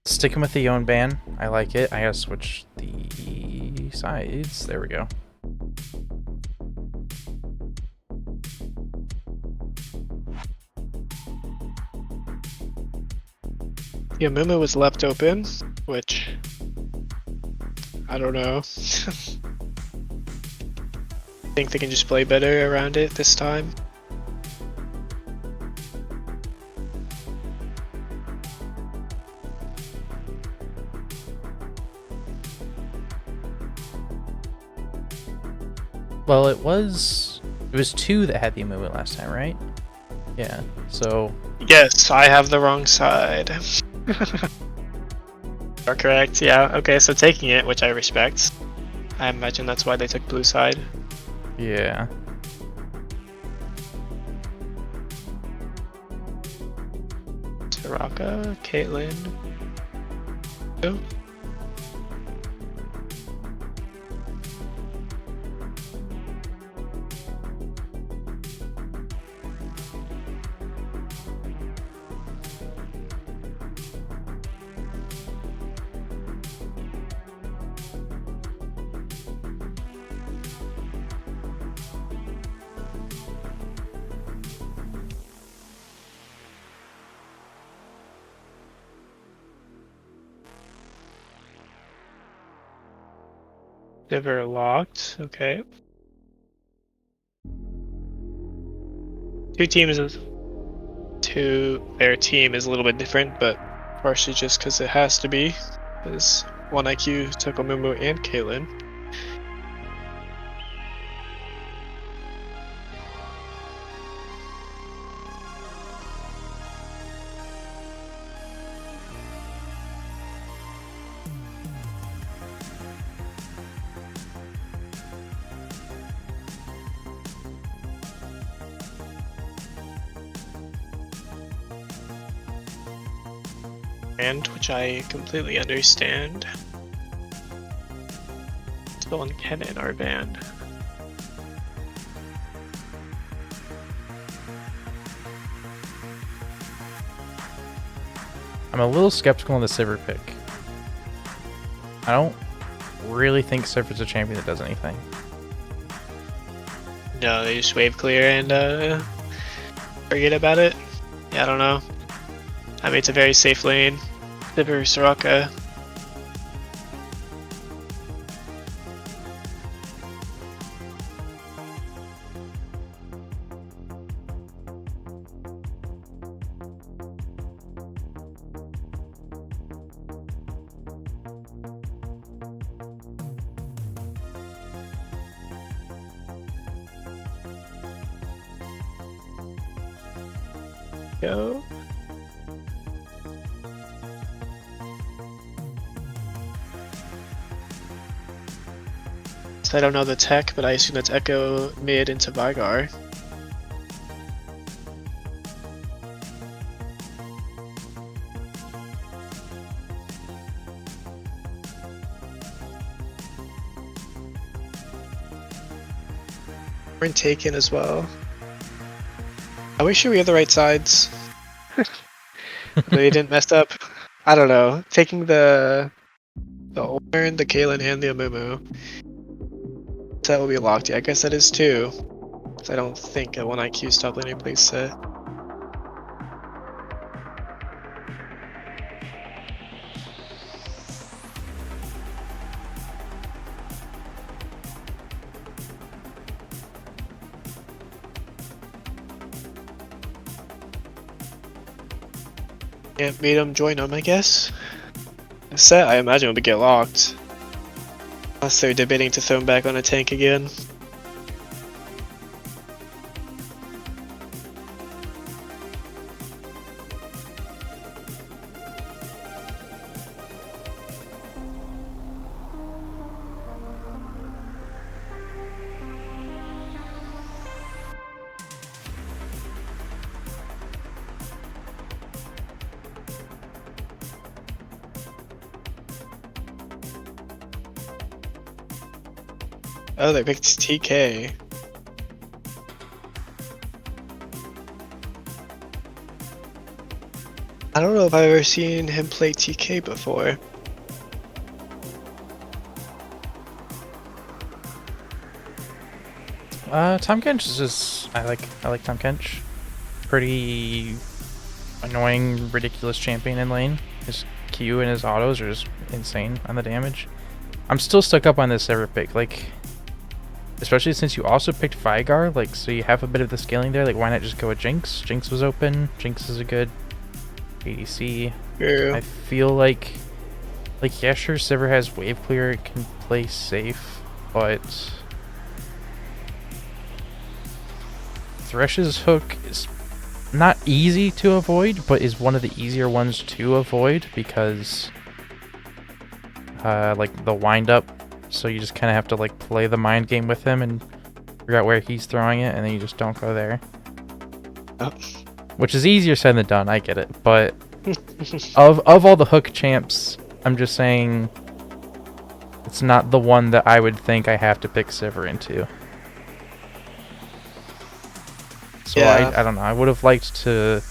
Sticking with the Yon ban. I like it. I gotta switch the sides. There we go. The Amumu was left open, which I don't know. Think they can just play better around it this time. Well, it was 2 that had the Amumu last time, right? Yeah. So Yes, I have the wrong side. Are correct, yeah. Okay, so taking it, which I respect. I imagine that's why they took blue side. yeah. Taraka, Caitlyn. Oh. Never locked, okay. Their team is a little bit different, but partially just because it has to be. Because 1IQ took Amumu and Caitlyn. And which I completely understand. Still and Kennen are banned. I'm a little skeptical on the Sivir pick. I don't really think Sivir's a champion that does anything. No, they just wave clear and forget about it. Yeah, I don't know. I mean, it's a very safe lane. Sivir, Soraka. Go. So I don't know the tech, but I assume that's Echo mid into Vygar. We're taken as well. Are we sure we have the right sides? They didn't mess up. I don't know. Taking the Ornn, the Kaylin, and the Amumu. That will be locked. Yeah, I guess that is too. Because I don't think a 1IQ stop laning plays set. Can't beat them, join them, I guess. The set, I imagine, will get locked. Unless they're debating to throw him back on a tank again. Oh, they picked TK. I don't know if I've ever seen him play TK before. Tom Kench is just I like Tom Kench. Pretty annoying, ridiculous champion in lane. His Q and his autos are just insane on the damage. I'm still stuck up on this Sivir pick, like, especially since you also picked Vigar, like, so you have a bit of the scaling there. Like, why not just go with Jinx? Jinx was open. Jinx is a good ADC. True. I feel like yeah, sure, Sivir has wave clear, it can play safe, but Thresh's hook is not easy to avoid, but is one of the easier ones to avoid because like the wind up, so you just kind of have to like play the mind game with him and figure out where he's throwing it, and then you just don't go there. Oh. Which is easier said than done, I get it, but of all the hook champs, I'm just saying it's not the one that I would think I have to pick Sivir into. So Yeah. I don't know. I would have liked to.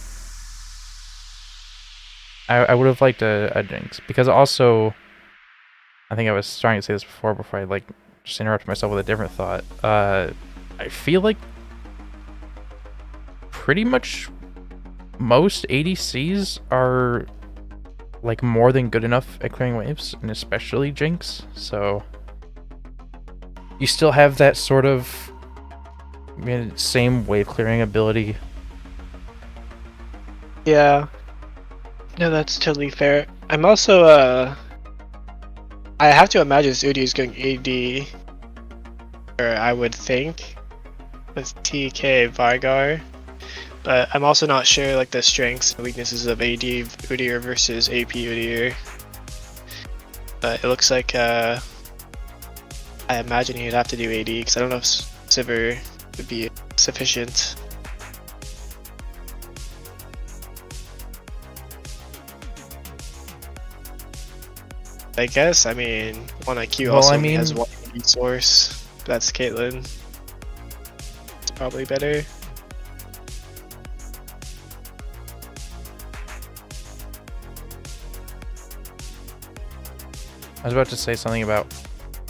I would have liked a Jinx, because also, I think I was trying to say this before I like just interrupted myself with a different thought. I feel like pretty much most ADCs are like more than good enough at clearing waves, and especially Jinx. So you still have that sort of same wave clearing ability. Yeah. No, that's totally fair. I'm also I have to imagine Udi is going AD, or I would think, with TK Vigar. But I'm also not sure like the strengths and weaknesses of AD Udyr versus AP Udyr. But it looks like I imagine he'd have to do AD because I don't know if Sivir would be sufficient. I guess, I mean, 1IQ Well, also I only mean- has one AD source. That's Caitlyn. It's probably better. I was about to say something about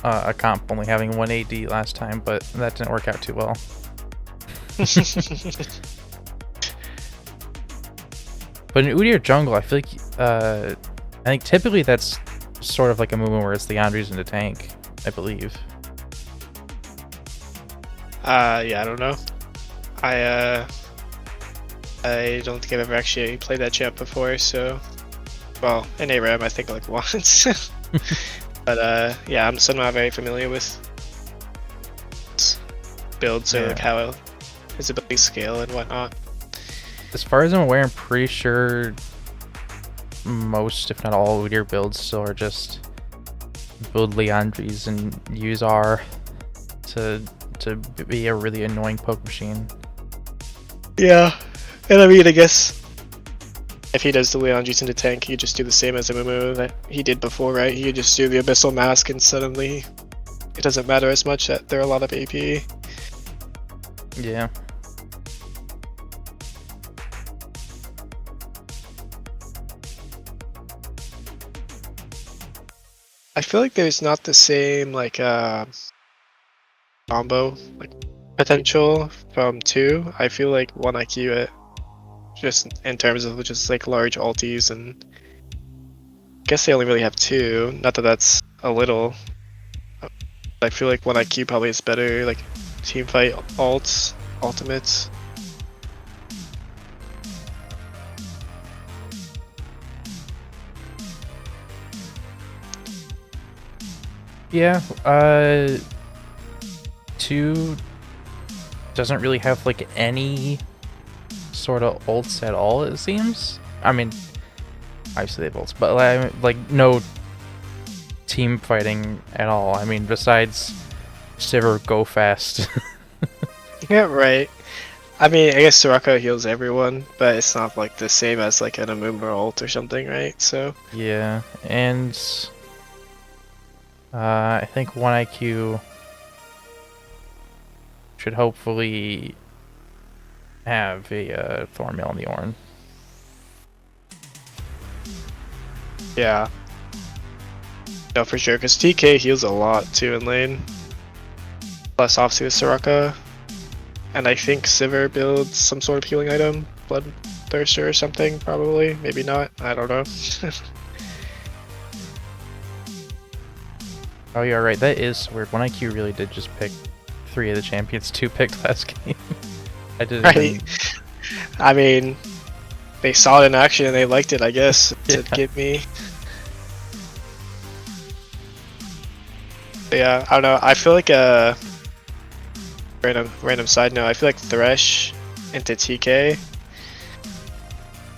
a comp only having one AD last time, but that didn't work out too well. But in Udyr jungle, I feel like I think typically that's sort of like a movement where it's the Andres in the tank, I believe. Yeah, I don't know. I don't think I've ever actually played that champ before, so well, in ARAM I think like once. But yeah, I'm still not very familiar with builds or like how his abilities scale and whatnot. As far as I'm aware, I'm pretty sure most, if not all, Udyr builds still are just build Leandries and use R to be a really annoying poke machine. Yeah, and I mean, I guess if he does the Leandries into tank, he just do the same as Amumu that he did before, right? He could just do the Abyssal Mask and suddenly it doesn't matter as much that there are a lot of AP. Yeah. I feel like there's not the same like combo like potential from 2. I feel like 1IQ it just in terms of just like large ultis, and I guess they only really have 2. Not that that's a little. I feel like 1IQ probably is better like team fight ultimates. Yeah, 2 doesn't really have like any sort of ults at all, it seems. I mean, obviously they have ults, but like no team fighting at all. I mean, besides Sivir go fast. Yeah, right. I mean, I guess Soraka heals everyone, but it's not like the same as like an Amumu ult or something, right? So Yeah, and I think 1IQ should hopefully have a Thornmail on the Ornn. yeah. No, for sure, because TK heals a lot too in lane. Plus, obviously, with Soraka. And I think Sivir builds some sort of healing item, Blood Thirster or something, probably. Maybe not. I don't know. Oh, you're right. That is weird. 1IQ really did just pick 3 of the champions 2 picked last game. I didn't Right. even... I mean, they saw it in action and they liked it, I guess, to Yeah. get me. But yeah, I don't know. I feel like random side note. I feel like Thresh into TK.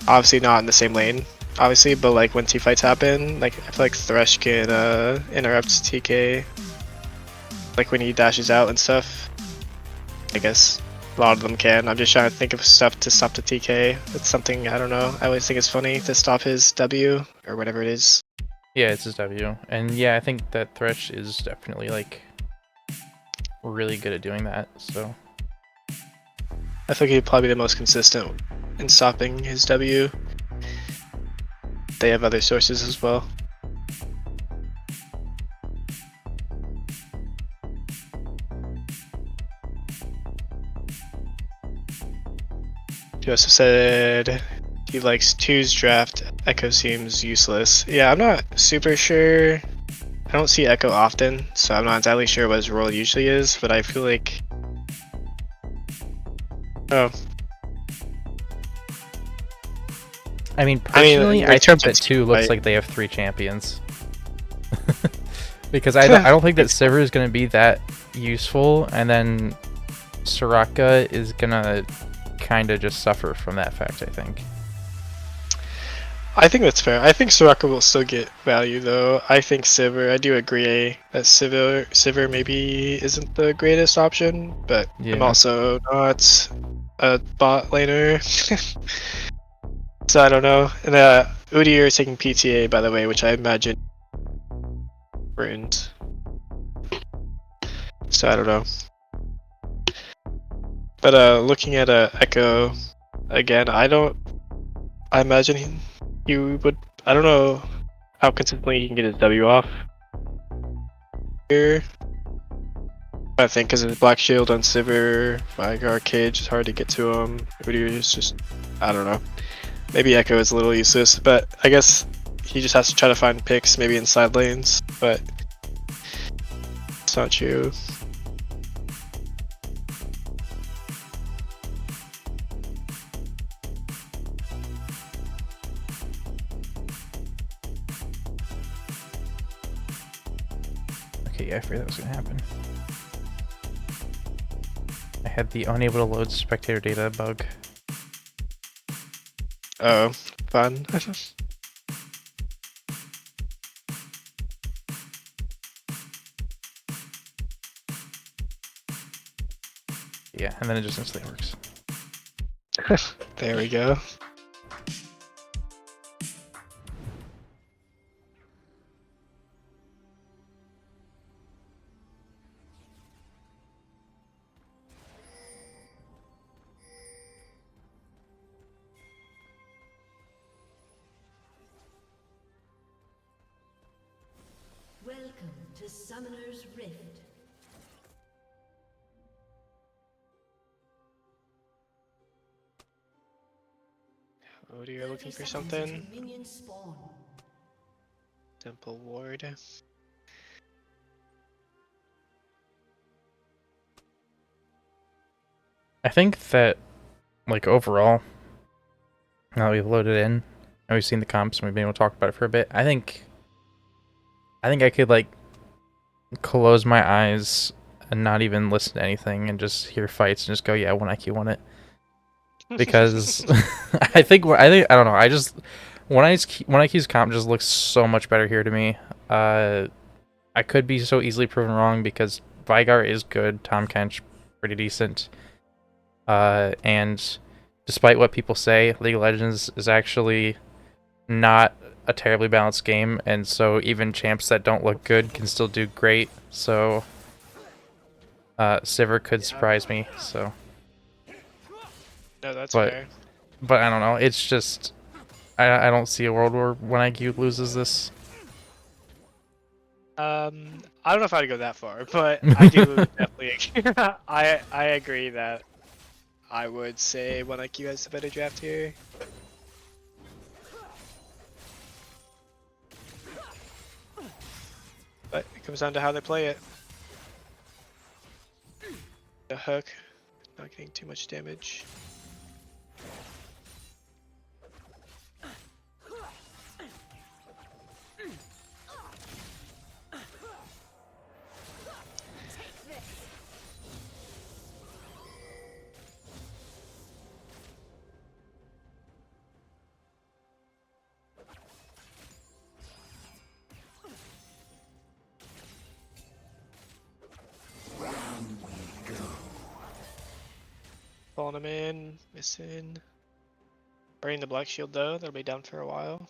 Obviously not in the same lane, obviously, but like when T fights happen, like I feel like Thresh can interrupt TK, like when he dashes out and stuff. I guess a lot of them can. I'm just trying to think of stuff to stop the TK. It's something I don't know. I always think it's funny to stop his W or whatever it is. Yeah, it's his W. And yeah, I think that Thresh is definitely like really good at doing that, so I think he'd probably be the most consistent in stopping his W. They have other sources as well. Joseph said he likes 2's draft. Echo seems useless. Yeah, I'm not super sure. I don't see Echo often, so I'm not entirely sure what his role usually is, but I feel like... Oh. I mean, personally, I think that it's 2 looks right. like they have 3 champions. Because I don't think that Sivir is going to be that useful, and then Soraka is going to kind of just suffer from that fact, I think. I think that's fair. I think Soraka will still get value though. I think Sivir, I do agree that Sivir maybe isn't the greatest option, but I'm Yeah. also not a bot laner. So I don't know. And Udyr is taking PTA by the way, which I imagine ruined. So I don't know. But looking at Echo again, I imagine he would. I don't know how consistently he can get his W off here. I think because his Black Shield on Sivir, Vigar, Cage is hard to get to him. Udyr is just, I don't know. Maybe Echo is a little useless, but I guess he just has to try to find picks, maybe in side lanes, but it's not true. Okay, yeah, I figured that was going to happen. I had the unable to load spectator data bug. Oh, fun. Yeah, and then it just instantly works. There we go. Welcome to Summoner's Rift. Udyr looking 30 for seconds something. until minions spawn. Temple Ward. I think that, like, overall, now that we've loaded in, and we've seen the comps, and we've been able to talk about it for a bit, I think I could, like, close my eyes and not even listen to anything and just hear fights and just go, yeah, 1IQ won it. Because I don't know, I just 1IQ's comp just looks so much better here to me. I could be so easily proven wrong because Vigar is good, Tom Kench pretty decent. And despite what people say, League of Legends is actually not a terribly balanced game, and so even champs that don't look good can still do great. So Sivir could surprise me. So, No, that's but fair. I don't know. It's just I don't see a world where 1IQ loses this. I don't know if I'd go that far, but I do definitely. I agree that I would say 1IQ has a better draft here. But it comes down to how they play it. The hook, not getting too much damage. Pulling him in, missing. Burning the black shield though, that'll be down for a while.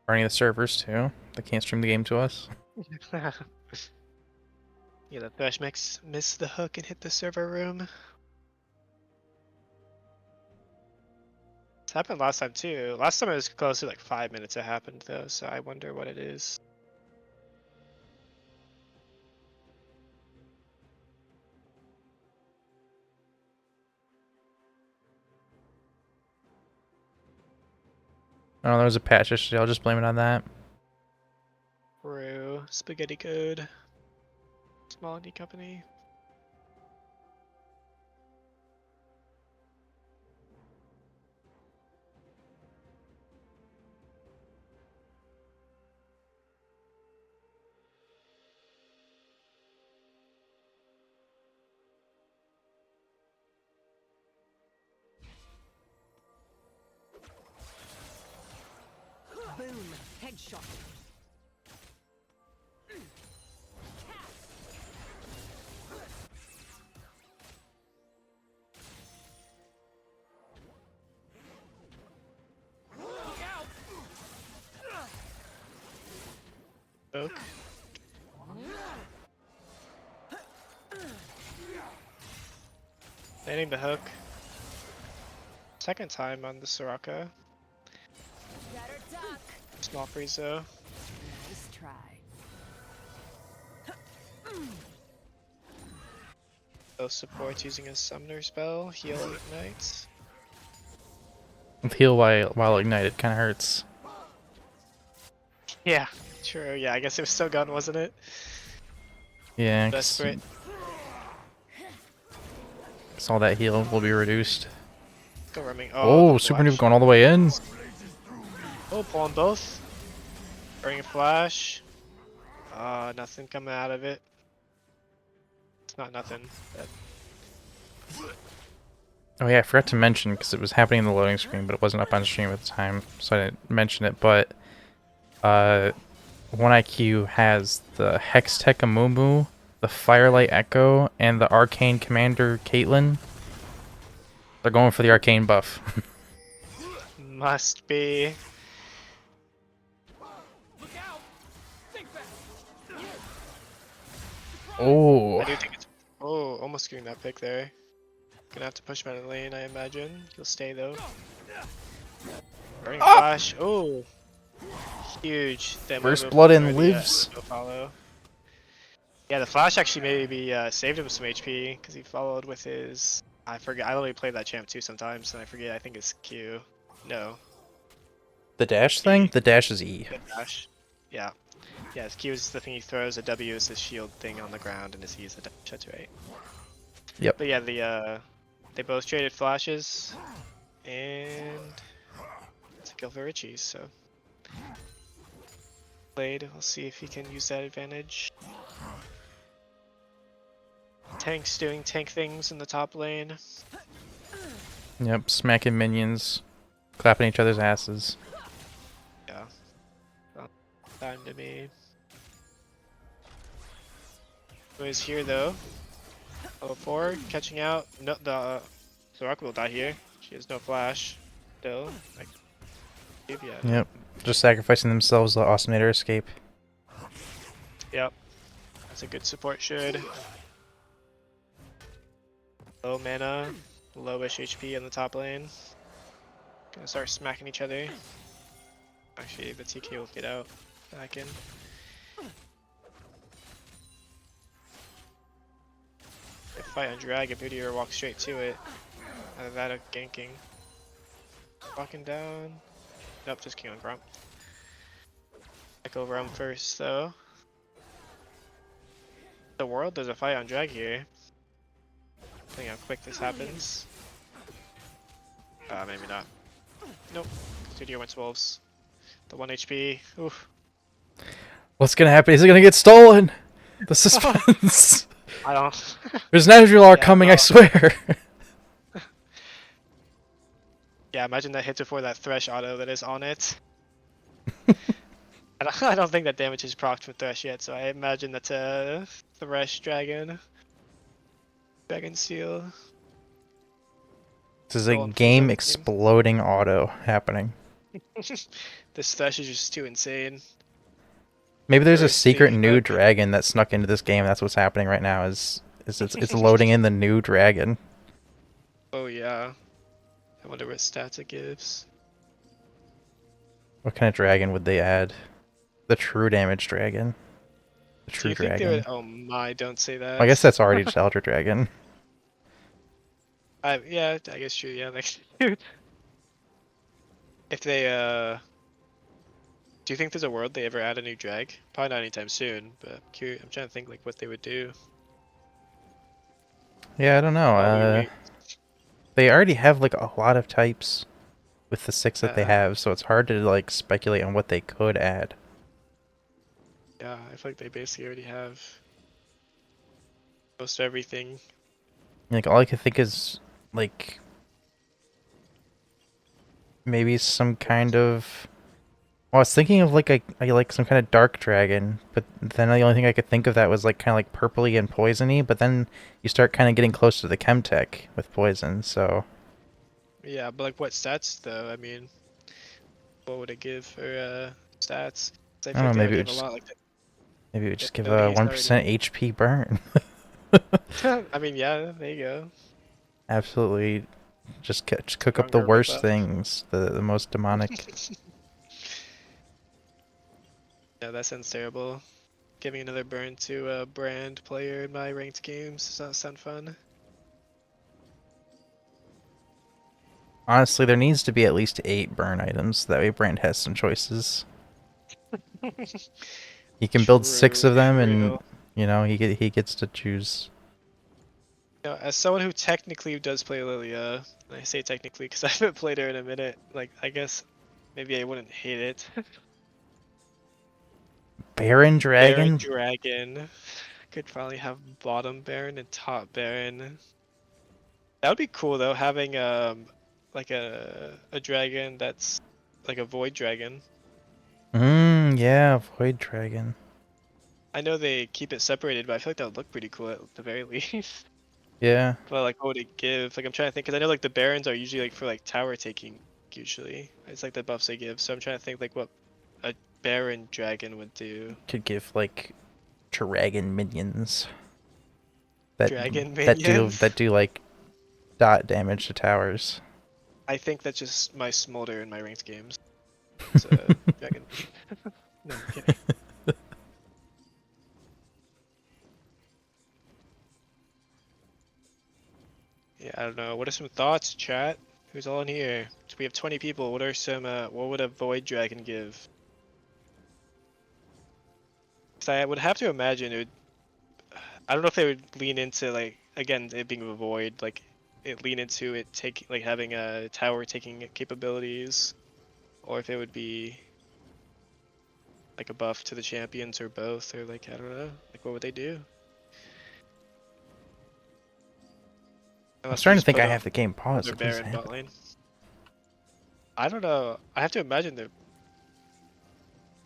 Burning the servers too. They can't stream the game to us. Yeah, the Thresh missed the hook and hit the server room. It's happened last time too. Last time it was close to like 5 minutes it happened though, so I wonder what it is. Oh, there was a patch issue. I'll just blame it on that. Brew, spaghetti code, small indie company. Boom. Headshot. Oak. Landing the hook. Second time on the Soraka. Better duck. Small freeze though. Nice try. Both supports using a summoner spell, heal ignites. With heal while ignited kind of hurts. Yeah, true. Yeah, I guess it was still gun, wasn't it? Yeah, Desperate. because all that heal will be reduced. Go roaming. Oh, the super noob flash. going all the way in. Oh, pulling both. Burning a flash. Nothing coming out of it. It's not nothing. Oh yeah, I forgot to mention because it was happening in the loading screen, but it wasn't up on stream at the time, so I didn't mention it. But 1IQ has the Hextech Amumu, the Firelight Echo, and the Arcane Commander Caitlyn. They're going for the arcane buff. Must be. Oh, I do think it's. Oh, almost getting that pick there. Gonna have to push him out of the lane, I imagine. He'll stay though. Burning flash. Oh, huge. That First move blood or and the, lives. no follow. Yeah, the flash actually maybe saved him some HP because he followed with his. I forget. I only play that champ too sometimes, and I forget. I think it's Q. No, The dash thing? The dash is E. the dash. Yeah. Yeah, his Q is the thing he throws. A W is his shield thing on the ground, and his E is the dash. That's right. Yep. But yeah, they both traded flashes, and it's a kill for Richie. So played. We'll see if he can use that advantage. Tank's doing tank things in the top lane. Yep, smacking minions, clapping each other's asses. Yeah. Well, time to me. Who's here though? Level 4, catching out. No, the Soraka will die here. She has no flash. Still, like, yeah. Yep, just sacrificing themselves to Awesomenator escape. Yep. That's a good support should. Low mana, lowish HP in the top lane. Gonna start smacking each other. Actually, the TK will get out. Back in. They fight on Dragon, Meteor walk straight to it. Either that or ganking. Walking down. Nope, just King on Grump. Back over him first, though. The world, there's a fight on drag here. Depending how quick this happens. Maybe not. Nope. Studio went wolves. The 1 HP. Oof. What's gonna happen? Is it gonna get stolen? The suspense. I don't. There's an Azular Yeah, coming, I no. swear. Yeah, imagine that hits before that Thresh auto that is on it. I don't think that damage is procced from Thresh yet, so I imagine that's a Thresh Dragon. Dragon Steel. This is a Stolen from his game own team. exploding auto happening. This Thresh is just too insane. Maybe there's a First secret thing, new but- dragon that snuck into this game. That's what's happening right now. Is it's loading in the new dragon. Oh yeah. I wonder what stats it gives. What kind of dragon would they add? The true damage dragon. The Do true you think they dragon. would? Oh my! Don't say that. I guess that's already just Elder Dragon. Yeah, I guess true. Yeah, like if they do you think there's a world they ever add a new drag? Probably not anytime soon, but I'm trying to think like what they would do. Yeah, I don't know. While we wait. They already have like a lot of types with the 6 that they Uh, have, so it's hard to like speculate on what they could add. Yeah, I feel like they basically already have most everything. Like all I could think is like maybe some kind of. Well, I was thinking of like like some kind of dark dragon, but then the only thing I could think of that was like kind of like purpley and poisony. But then you start kind of getting close to the Chemtech with poison, so Yeah, but like what stats though? I mean, what would it give for stats? 'Cause I I feel don't know. like they Maybe already it have would a just lot. Like give a abilities 1% HP burn. I mean, yeah, there you go. Absolutely, just cook up the Stronger worst rebuff. things, the most demonic. Yeah, that sounds terrible. Giving another burn to a brand player in my ranked games does not sound fun. Honestly, there needs to be at least 8 burn items. That way, Brand has some choices. He can build 6 True, of them, true. and he gets to choose. You know, as someone who technically does play Lilia, and I say technically because I haven't played her in a minute, like, I guess maybe I wouldn't hate it. Baron Baron Dragon. Dragon. Could probably have bottom Baron and top Baron. That would be cool though, having like a dragon that's like a void dragon. Yeah, Void Dragon. I know they keep it separated, but I feel like that would look pretty cool at the very least. Yeah. But like, what would it give? Like, I'm trying to think, because I know like the barons are usually like for like tower taking. Usually, it's like the buffs they give. So I'm trying to think like what a baron dragon would do. Could give like dragon minions that Dragon that do minions. that do like dot damage to towers. I think that's just my smolder in my ranked games. It's a dragon. No, I'm kidding. Yeah, I don't know. What are some thoughts, chat? Who's all in here? So we have 20 people. What are some? What would a void dragon give? 'Cause I would have to imagine it would. I don't know if they would lean into like again it being a void, like it lean into it take like having a tower taking capabilities, or if it would be like a buff to the champions or both, or like I don't know, like what would they do? I was Unless they trying to just think. put I up have the game paused. another What is Baron bot happening? lane. I don't know. I have to imagine they're.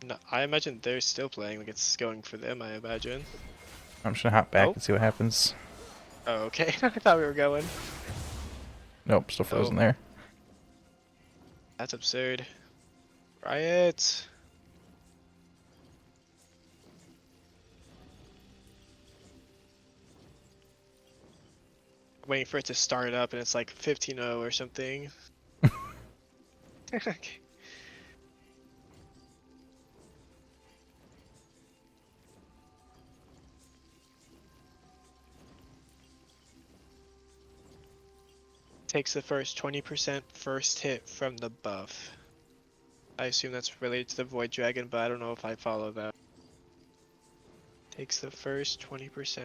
No, I imagine they're still playing. Like it's going for them. I imagine. I'm just gonna hop back Oh. and see what happens. Oh, okay. I thought we were going. Nope, still frozen there. That's absurd. Riot. Waiting for it to start up and it's like 15-0 or something. Okay. Takes the first 20% first hit from the buff. I assume that's related to the Void Dragon, but I don't know if I follow that. Takes the first 20%.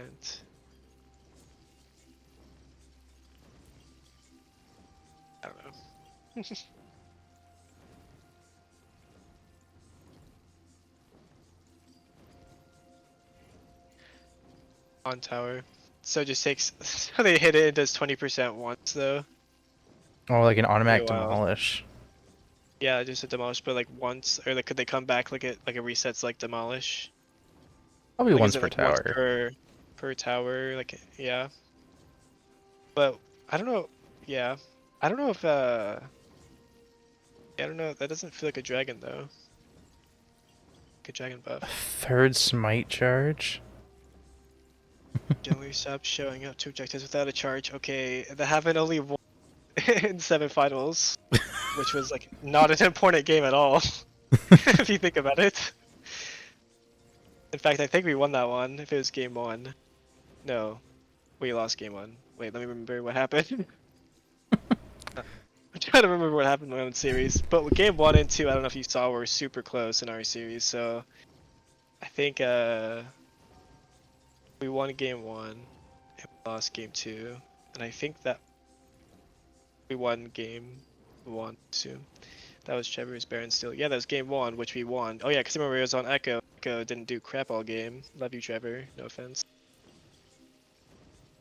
I don't know. On tower. So it just takes. So they hit it, it does 20% once though. Oh, like an Pretty automatic wild. demolish. Yeah, just a demolish, but like once, or like could they come back like it resets like demolish? Probably Like once is it per like once tower. per tower? Like yeah. But I don't know. Yeah, I don't know if I don't know. That doesn't feel like a dragon though. Like a dragon buff. Third smite charge. Generally stop showing up to objectives without a charge. Okay, that happened only once in semifinals, which was like not an important game at all. If you think about it. In fact, I think we won that one. If it was game one. No, we lost game one. Wait, let me remember what happened. I'm trying to remember what happened in my own series. But with game one and two, I don't know if you saw, were super close in our series. So I think we won game one and we lost game two, and I think that we won game one too. That was Trevor's Baron Steel. Yeah, that was game one, which we won. Oh yeah, because remember it was on Echo. Echo didn't do crap all game. Love you, Trevor. No offense.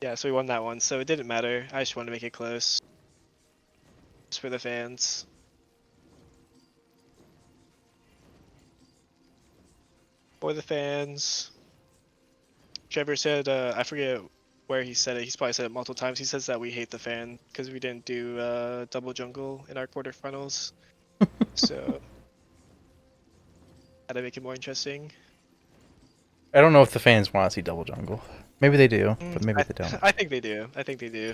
Yeah, so we won that one. So it didn't matter. I just wanted to make it close. Just for the fans. For the fans. Trevor said, I forget where he said it. He's probably said it multiple times. He says that we hate the fan because we didn't do double jungle in our quarterfinals. So had to make it more interesting. I don't know if the fans want to see double jungle. Maybe they do, but maybe I, they don't. I think they do. I think they do.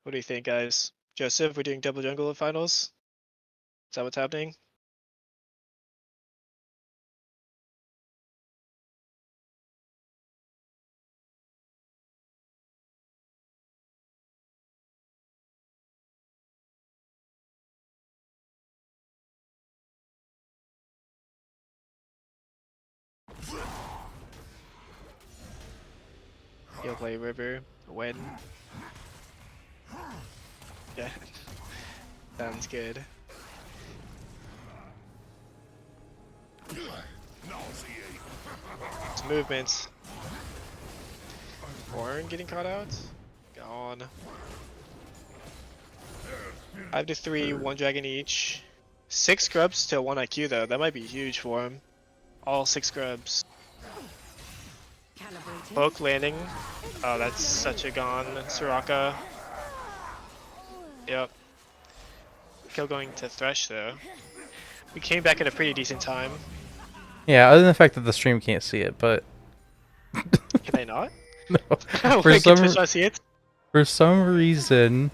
What do you think, guys? Joseph, we're doing double jungle in finals? Is that what's happening? You'll play River when? Yeah. Sounds good. It's movements. Warren getting caught out? Gone. 5 to 3, 1 dragon each. 6 scrubs to 1 IQ though, that might be huge for him. All 6 scrubs. Calibrated. Poke landing. Oh, that's such a gone. Soraka. Yep. Kill going to Thresh though. We came back at a pretty decent time. Yeah, other than the fact that the stream can't see it, but Can I not? no. Wait, can Twitch not see it? For some reason,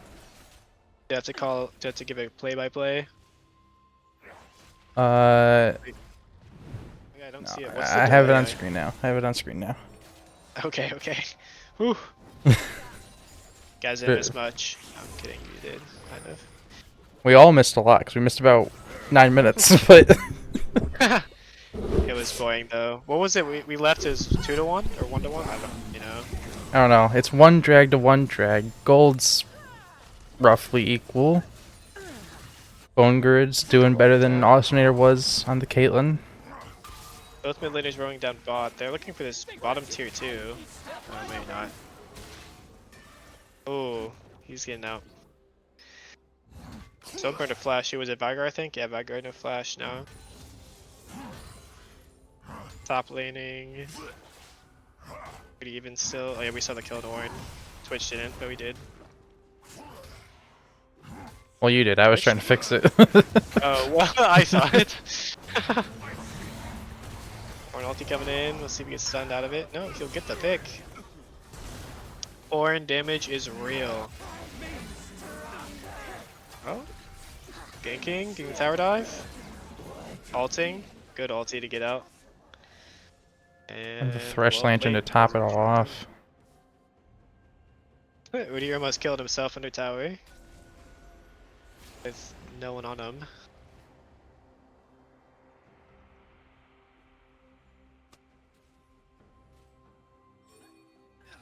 Do you have to give a play-by-play? uh, Yeah, I don't no, see it. What's the I have it delay? on screen now. I have it on screen now. Okay, okay. Whew. Guys didn't miss much. I'm kidding, you did, kind of. We all missed a lot because we missed about 9 minutes, but It was boring though. What was it? We left as 2 to 1 or 1 to 1? I don't, you know. I don't know. It's 1 drag to 1 drag. Gold's roughly equal. Bone Grid's doing better than Alternator was on the Caitlyn. Both mid laners rolling down bot. They're looking for this bottom tier too. Oh, maybe not. Oh, he's getting out. So burn a flash. Was it Vigar, I think? Yeah, Vigar no flash now. Top laning. Pretty even still. Oh yeah, we saw the kill in Orin. Twitch didn't, but we did. Well, you did. I was trying to fix it. Oh, well, I saw it. Orin ulti coming in. Let's see if he gets stunned out of it. No, he'll get the pick. Orin damage is real. Oh. Ganking, getting the tower dive. Alting. Good ulti to get out. And the Thresh well Lantern to played. top it all off. Udyr almost killed himself under tower. With no one on him.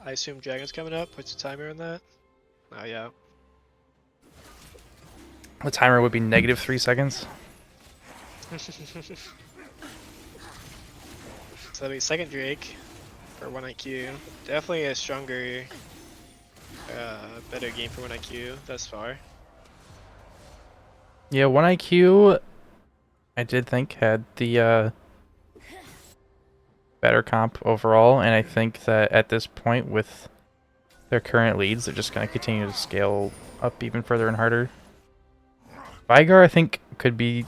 I assume Dragon's coming up. Puts a timer on that. Oh yeah. The timer would be -3 seconds. So that'll be second Drake for 1 IQ. Definitely a stronger, better game for 1 IQ thus far. Yeah, 1 IQ, I did think had the better comp overall, and I think that at this point, with their current leads, they're just going to continue to scale up even further and harder. Vigar, I think, could be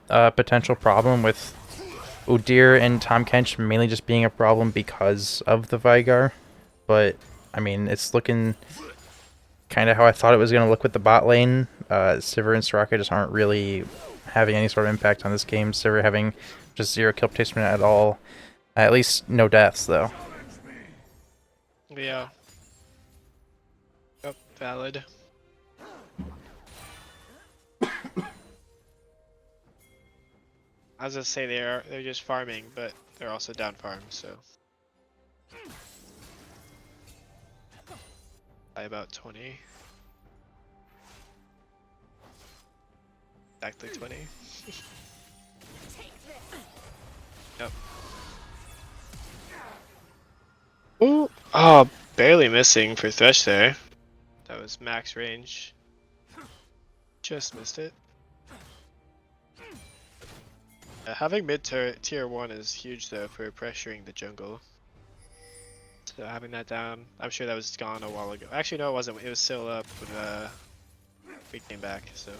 a potential problem with Udyr and Tahm Kench mainly just being a problem because of the Vigar. But, I mean, it's looking kind of how I thought it was going to look with the bot lane. Sivir and Soraka just aren't really having any sort of impact on this game. Sivir having just 0 kill placement at all. At least no deaths, though. Yeah. Oh, valid. I was gonna say they're just farming, but they're also down farm, so by about 20. Exactly 20. Yep. Ooh! Oh, barely missing for Thresh there. That was max range. Just missed it. Having mid tier 1 is huge though for pressuring the jungle. So having that down, I'm sure that was gone a while ago. Actually no, it wasn't. It was still up when we came back, so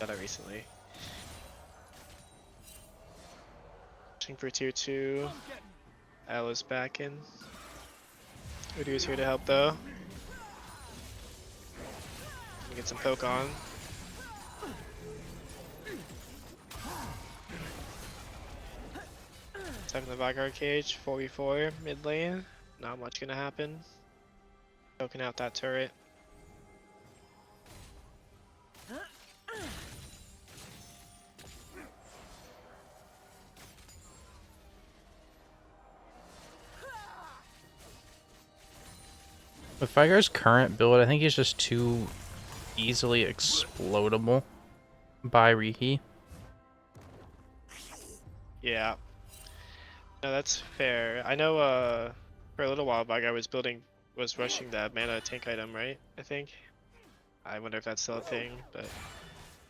got it recently. Pushing for tier 2. Ella's back in. Udyr's here to help though. Get some poke on. Time in the Vigar cage, 4v4 mid lane. Not much gonna happen. Poking out that turret. With Vigar's current build, I think he's just too easily explodable by Rihi. Yeah. No, that's fair. I know for a little while Vigar was rushing that mana tank item, right? I think. I wonder if that's still a thing, but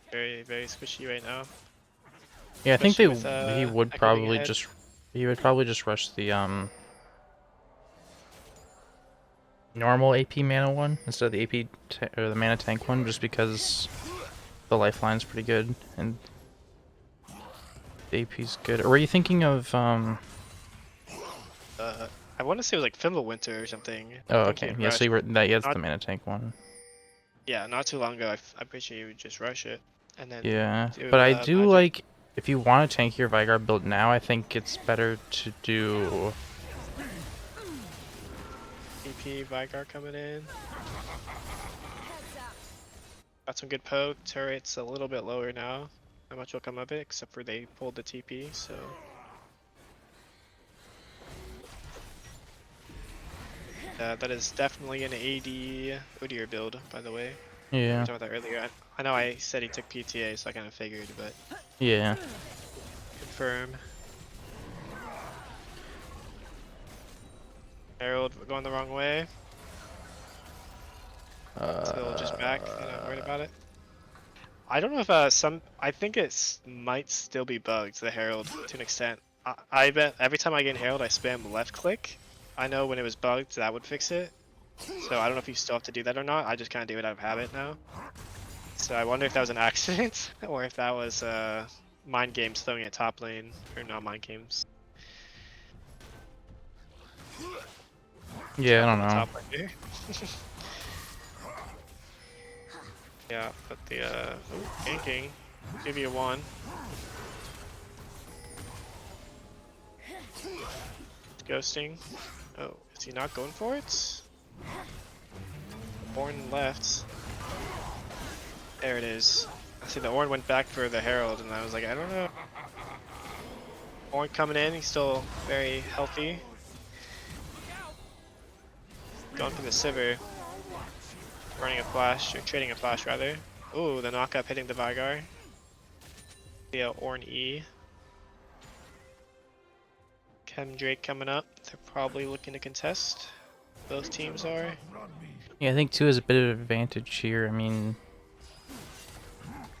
very, very squishy right now. Yeah, I think Especially with, he would Echo being probably ahead. just rush the normal AP mana one instead of the or the mana tank one, just because the lifeline's pretty good and the AP's good. Or were you thinking of I want to say it was like Fimbulwinter or something. Oh, I think okay. he'd Yeah, rush. so you were that. Yeah, it's Not, the mana tank one. yeah, not too long ago. I'm pretty sure you would just rush it and then Yeah, do but I do magic. like, if you want to tank your Vigar build now, I think it's better to do. EP Vigar coming in. Got some good poke. Turret's a little bit lower now. Not much will come of it, except for they pulled the TP, so. That is definitely an AD Udyr build, by the way. We Yeah, talked about that earlier. I know I said he took PTA, so I kind of figured, but yeah. confirm. Herald going the wrong way. Still just back, not worried about it. I don't know if I think it might still be bugged, the Herald, to an extent. I bet every time I get Herald, I spam left click. I know when it was bugged, that would fix it. So I don't know if you still have to do that or not. I just kind of do it out of habit now. So I wonder if that was an accident, or if that was mind games throwing at top lane, or not mind games. Yeah, I don't know. Top lane here. Yeah, but the ganking, give you one. Ghosting. Oh, is he not going for it? Ornn left. There it is. I see the Ornn went back for the Herald, and I was like, I don't know. Ornn coming in, he's still very healthy. going for the Sivir. Running a flash, or trading a flash rather. Ooh, the knock up hitting the Vigar. Yeah, Ornn E. Chem Drake coming up. They're probably looking to contest. Both teams are. Yeah, I think 2 is a bit of an advantage here. I mean,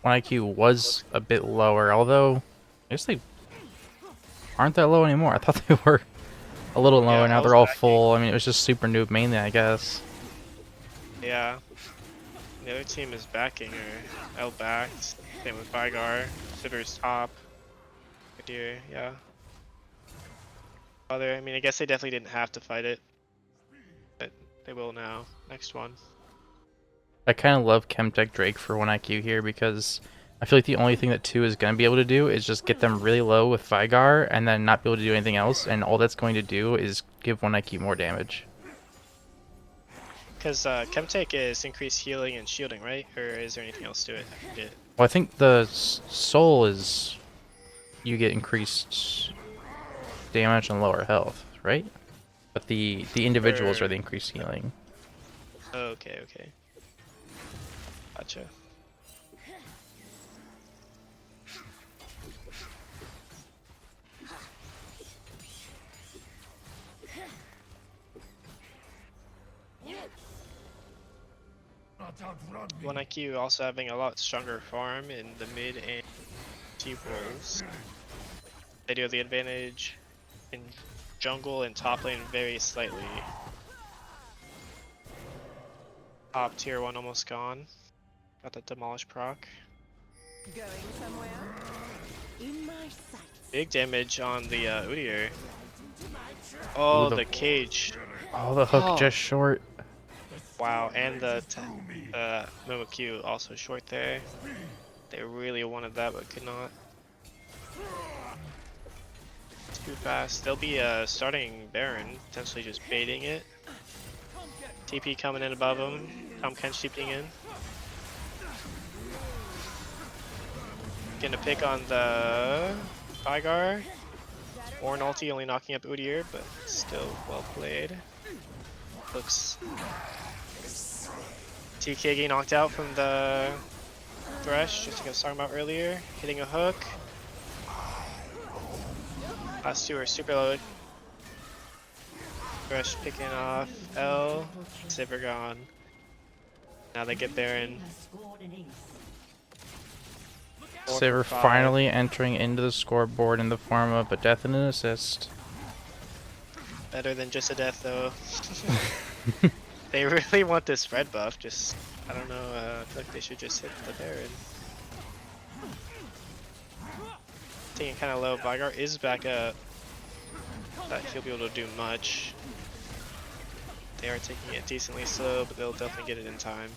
1IQ was a bit lower, although I guess they aren't that low anymore. I thought they were a little lower. Yeah, Now L's they're all backing. full. I mean, it was just super noob mainly, I guess. Yeah. The other team is backing or L backed. Same with Vigar. Sivir's top. Good here, yeah. Other, I mean, I guess they definitely didn't have to fight it, but they will now. Next one. I kind of love Chemtech Drake for 1IQ here because I feel like the only thing that 2 is going to be able to do is just get them really low with Vigar and then not be able to do anything else, and all that's going to do is give 1IQ more damage. Because Chemtech is increased healing and shielding, right? Or is there anything else to it? I forget. Well, I think the Soul is you get increased damage and lower health, right? But the individuals are the increased healing. Okay, okay. Gotcha. One IQ also having a lot stronger farm in the mid and T roles. They do have the advantage in jungle and top lane very slightly. Top tier 1 almost gone. Got the demolish proc. Going somewhere? In my sights. Big damage on the Udyr. Oh, Ooh, the cage. Oh, the hook Oh. just short. Wow, and the Momo Q also short there. They really wanted that but could not. Too fast. They'll be starting Baron, potentially just baiting it. TP coming in above him. Tom Kench TPing in. Getting a pick on the Vigar. Ornn ulti only knocking up Udyr, but still well played. Looks TK getting knocked out from the Thresh, just like I was talking about earlier. Hitting a hook. Last 2 are super low. Thresh picking off L. Sivir gone. Now they get Baron. Has scored an ace. 4 Sivir for 5. finally entering into the scoreboard in the form of a death and an assist. Better than just a death though. They really want this red buff, just, I don't know, I feel like they should just hit the Baron. Taking kind of low, Vigar is back up. But he'll be able to do much. They are taking it decently slow, but they'll definitely get it in time.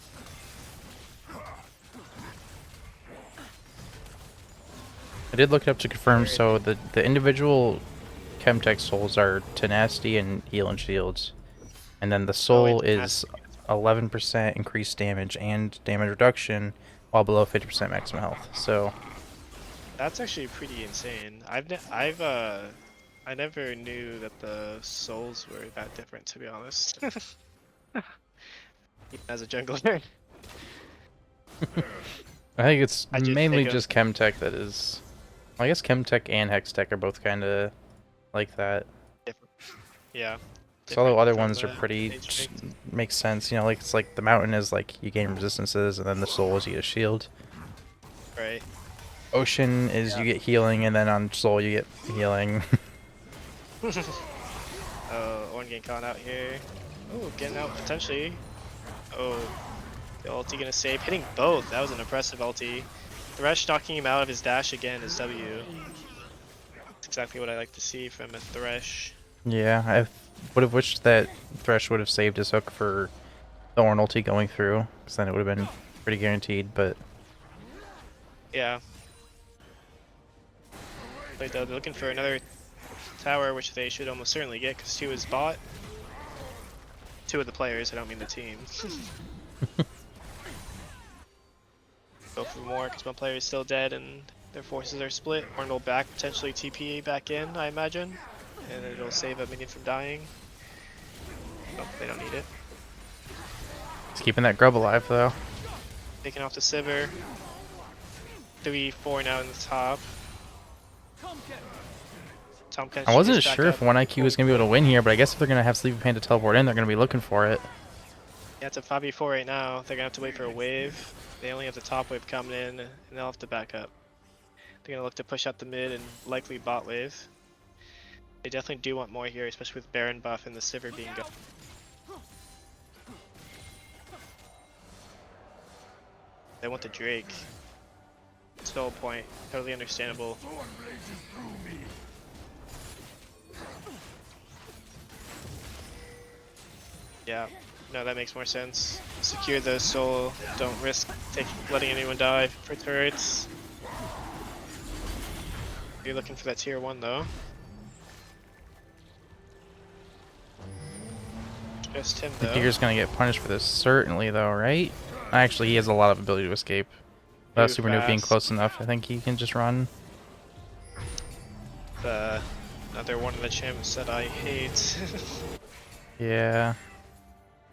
I did look it up to confirm, so the individual Chemtech souls are tenacity and heal and shields. And then the soul is 11% increased damage and damage reduction while below 50% maximum health. So That's actually pretty insane. I never knew that the souls were that different, to be honest. Even as a jungler. I think it's I just mainly think of- just Chemtech that is. Well, I guess Chemtech and Hextech are both kind of like that. Yeah. So all the different other from ones are the pretty stage picks. makes sense. You know, like it's like the mountain is like you gain resistances, and then the soul is you get a shield. Right. Ocean is you get healing, and then on soul you get healing. Oh, Ornn getting caught out here. Oh, getting out potentially. Oh, the ulti gonna save. Hitting both. That was an impressive ulti. Thresh knocking him out of his dash again is W. That's exactly what I like to see from a Thresh. Yeah, I would have wished that Thresh would have saved his hook for the Ornn ulti going through, because then it would have been pretty guaranteed, but Yeah. But they're looking for another tower, which they should almost certainly get, because 2 is bought. 2 of the players, I don't mean the team. Go for more, because one player is still dead and their forces are split. Ornn will back, potentially TP back in, I imagine. And it'll save a minion from dying. Nope, they don't need it. It's keeping that grub alive though. Taking off the Sivir. 3-4 now in the top. Tomcat I should wasn't get back sure up if 1IQ was going to be able to win here, but I guess if they're going to have Sleepy Panda teleport in, they're going to be looking for it. Yeah, it's a 5v4 right now. They're gonna have to wait for a wave. They only have the top wave coming in, and they'll have to back up. They're gonna look to push out the mid and likely bot wave. They definitely do want more here, especially with Baron buff and the Sivir being gone. They want the Drake. It's the whole point. Totally understandable. Yeah, no, that makes more sense. Secure the soul. Don't risk letting anyone die for turrets. You're looking for that tier 1 though. Just him I think though. Digger's going to get punished for this, certainly though, right? Actually, he has a lot of ability to escape. Without Too Super Noob being fast. close enough, I think he can just run. Another one of the champs that I hate. Yeah.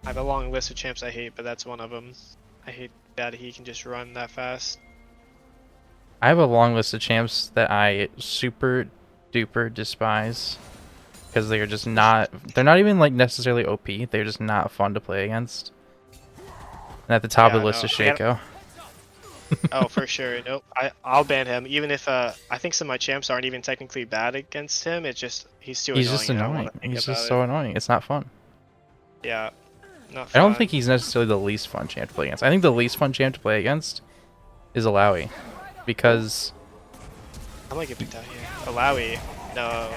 I have a long list of champs I hate, but that's one of them. I hate that he can just run that fast. I have a long list of champs that I super duper despise. Because they're just not, they're not even like necessarily OP, they're just not fun to play against. And at the top of Yeah, the list no, is Shaco. oh, for sure. Nope. I'll ban him. Even if I think some of my champs aren't even technically bad against him. It's just he's too He's annoying just and I don't want annoying. to think He's just about it. so annoying. It's not fun. Yeah, not I don't fun. think he's necessarily the least fun champ to play against. I think the least fun champ to play against is Alawi. Because I might get picked out here. Alawi. No,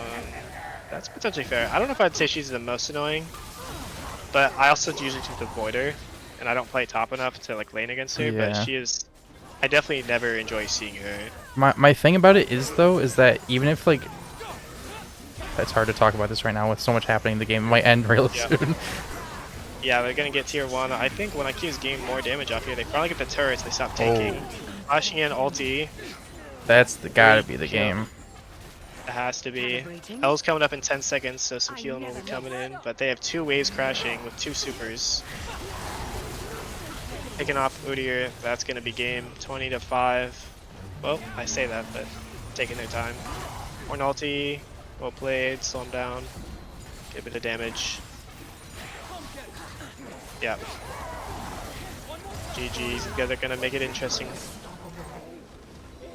that's potentially fair. I don't know if I'd say she's the most annoying, but I also usually just avoid her, and I don't play top enough to like lane against her. But yeah. she is. I definitely never enjoy seeing her. My thing about it is though, is that even if like, it's hard to talk about this right now with so much happening in the game, it might end real Yeah. soon. Yeah, they're gonna get tier 1. I think when IQ's gain more damage off here, they finally get the turrets, they stop tanking. Flashing in ulti, That's gotta Great be the kill. game. it has to be. Calibrating. L's coming up in 10 seconds, so some I healing will be never coming miss. in, but they have 2 waves crashing with 2 supers. Picking off Udyr, that's gonna be game 20 to 5. Well, I say that, but taking their time. Horn ulti, well played, slow him down, get a bit of damage. Yeah. GG's, you guys are gonna make it interesting.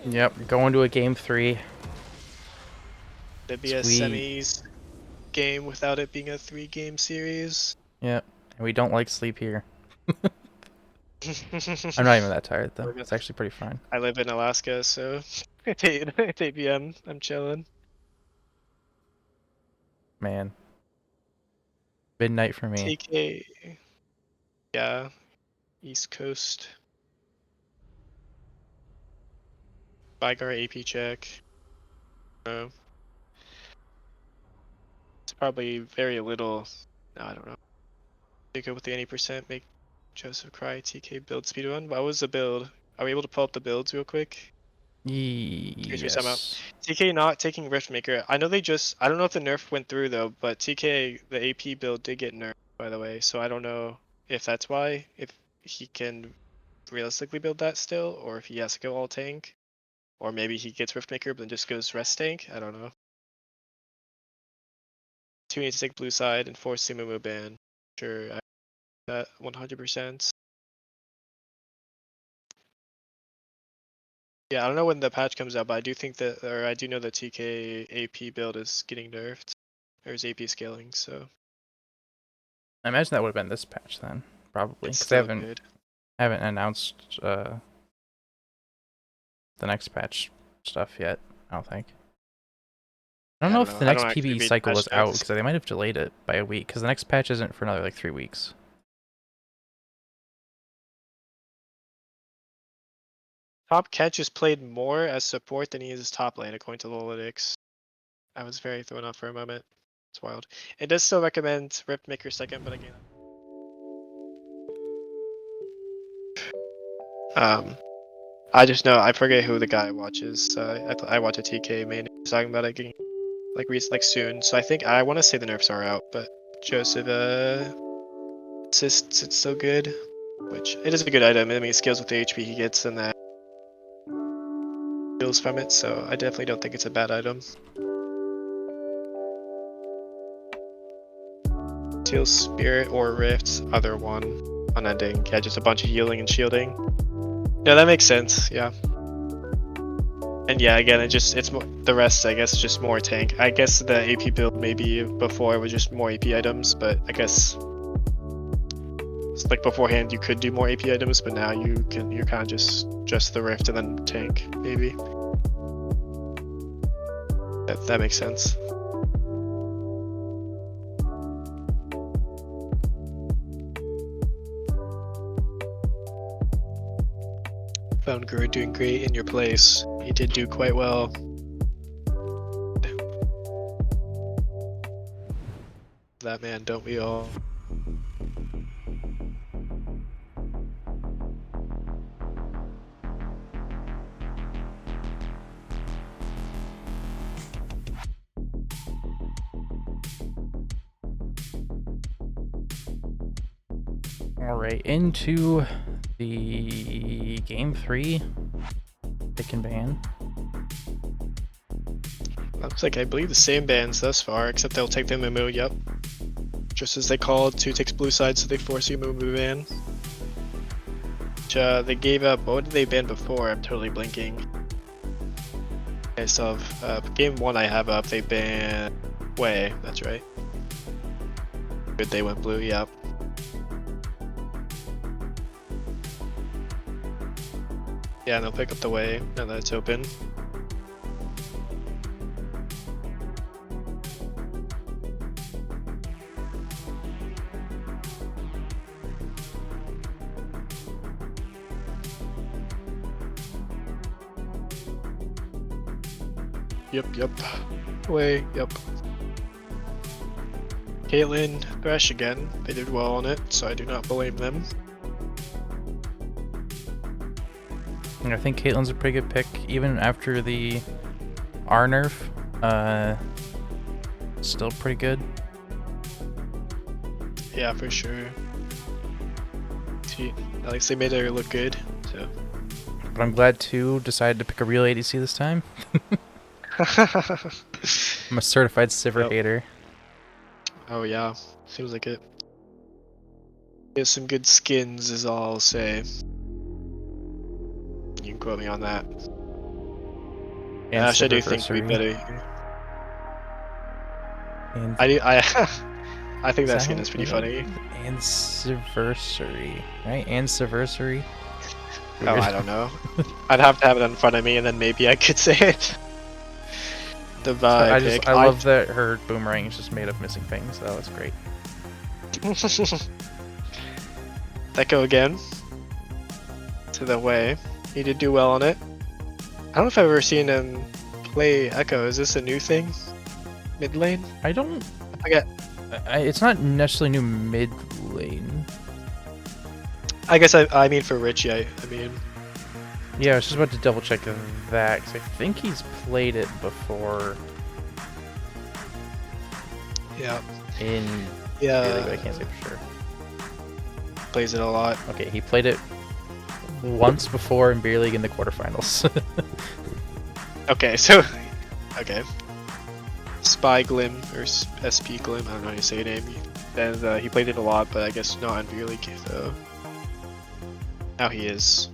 Yep, going to a game 3. It'd be a Sweet. semis game without it being a 3-game series. Yep, and we don't like sleep here. I'm not even that tired though. It's actually pretty fine. I live in Alaska, so it's 8 p.m. I'm chilling. Man. Midnight for me. TK. Yeah. East Coast. Bygar AP check. Uh, it's probably very little. No, I don't know. You go with the 80%, make Joseph cry. TK build speed run. What was the build? Are we able to pull up the builds real quick? Here's what I'm Yes. TK not taking Riftmaker. I know they just. I don't know if the nerf went through though, but TK, the AP build did get nerfed, by the way. So I don't know if that's why. If he can realistically build that still, or if he has to go all tank. Or maybe he gets Riftmaker but then just goes rest tank. I don't know. 2 needs to take blue side and 4 Sumumu ban. Sure, I that 100%. Yeah, I don't know when the patch comes out, but I do think that, or I do know that TK AP build is getting nerfed, or is AP scaling, so I imagine that would have been this patch then, probably, it's because they still haven't good. announced the next patch stuff yet. I don't think. I don't Yeah, know I if don't the know. I next don't actually PvE read cycle patch is out, notes. because they might have delayed it by a week, because the next patch isn't for another like 3 weeks. Top Catch is played more as support than he is as top lane, according to Lolitics. I was very thrown off for a moment. It's wild. It does still recommend Riftmaker second, but again. I just know I forget who the guy watches. I watch a TK main. He's talking about it getting like soon. So I think I want to say the nerfs are out, but Joseph insists it's so good. which it is a good item. I mean, it scales with the HP he gets and that feels from it, so I definitely don't think it's a bad item. Seal Spirit or Rift, other one. Unending. Yeah, just a bunch of healing and shielding. Yeah, that makes sense. Yeah. And yeah, again, it's the rest. I guess just more tank. I guess the AP build maybe before was just more AP items, but I guess it's like beforehand you could do more AP items, but now you're kind of just the Rift and then tank maybe. That makes sense. Found Guru doing great in your place. He did do quite well. That man, don't we all? All right, into the game 3 pick and ban. Looks like I believe the same bans thus far, except they'll take the Mumu, yep. Just as they called, 2 takes blue side, so they force you Mumu ban. Which, they gave up, what did they ban before? I'm totally blinking. Okay, so game 1 I have up, they banned Way, that's right. Good, they went blue, yep. Yeah, and they'll pick up the Way now that it's open. Yep. Way, yep. Caitlyn, Thresh again. They did well on it, so I do not blame them. And I think Caitlyn's a pretty good pick, even after the R nerf. Still pretty good. Yeah, for sure. At least they made her look good, so. But I'm glad to decided to pick a real ADC this time. I'm a certified Sivir Yep. hater. Oh yeah, seems like it. He has some good skins is all I'll say. You can quote me on that. And Ash, I do think we Sivir-versary. better. And I think that is skin how- is pretty funny. And Anniversary, right? Anniversary. Oh, I don't know. I'd have to have it in front of me and then maybe I could say it. The vibe pick. I love that her boomerang is just made of missing things, so it's great. Echo again. To the Way. He did do well on it. I don't know if I've ever seen him play Echo. Is this a new thing? Mid lane? I don't. I forget. It's not necessarily new mid lane. I guess I mean for Richie. I mean. Yeah, I was just about to double check that because I think he's played it before Yeah. in. Yeah. But I can't say for sure. Plays it a lot. Okay, he played it once before in Beer League in the quarterfinals. Okay, so. Okay. Spy Glim, or SP Glim, I don't know how you say your name. And he played it a lot, but I guess not in Beer League, so. Now he is.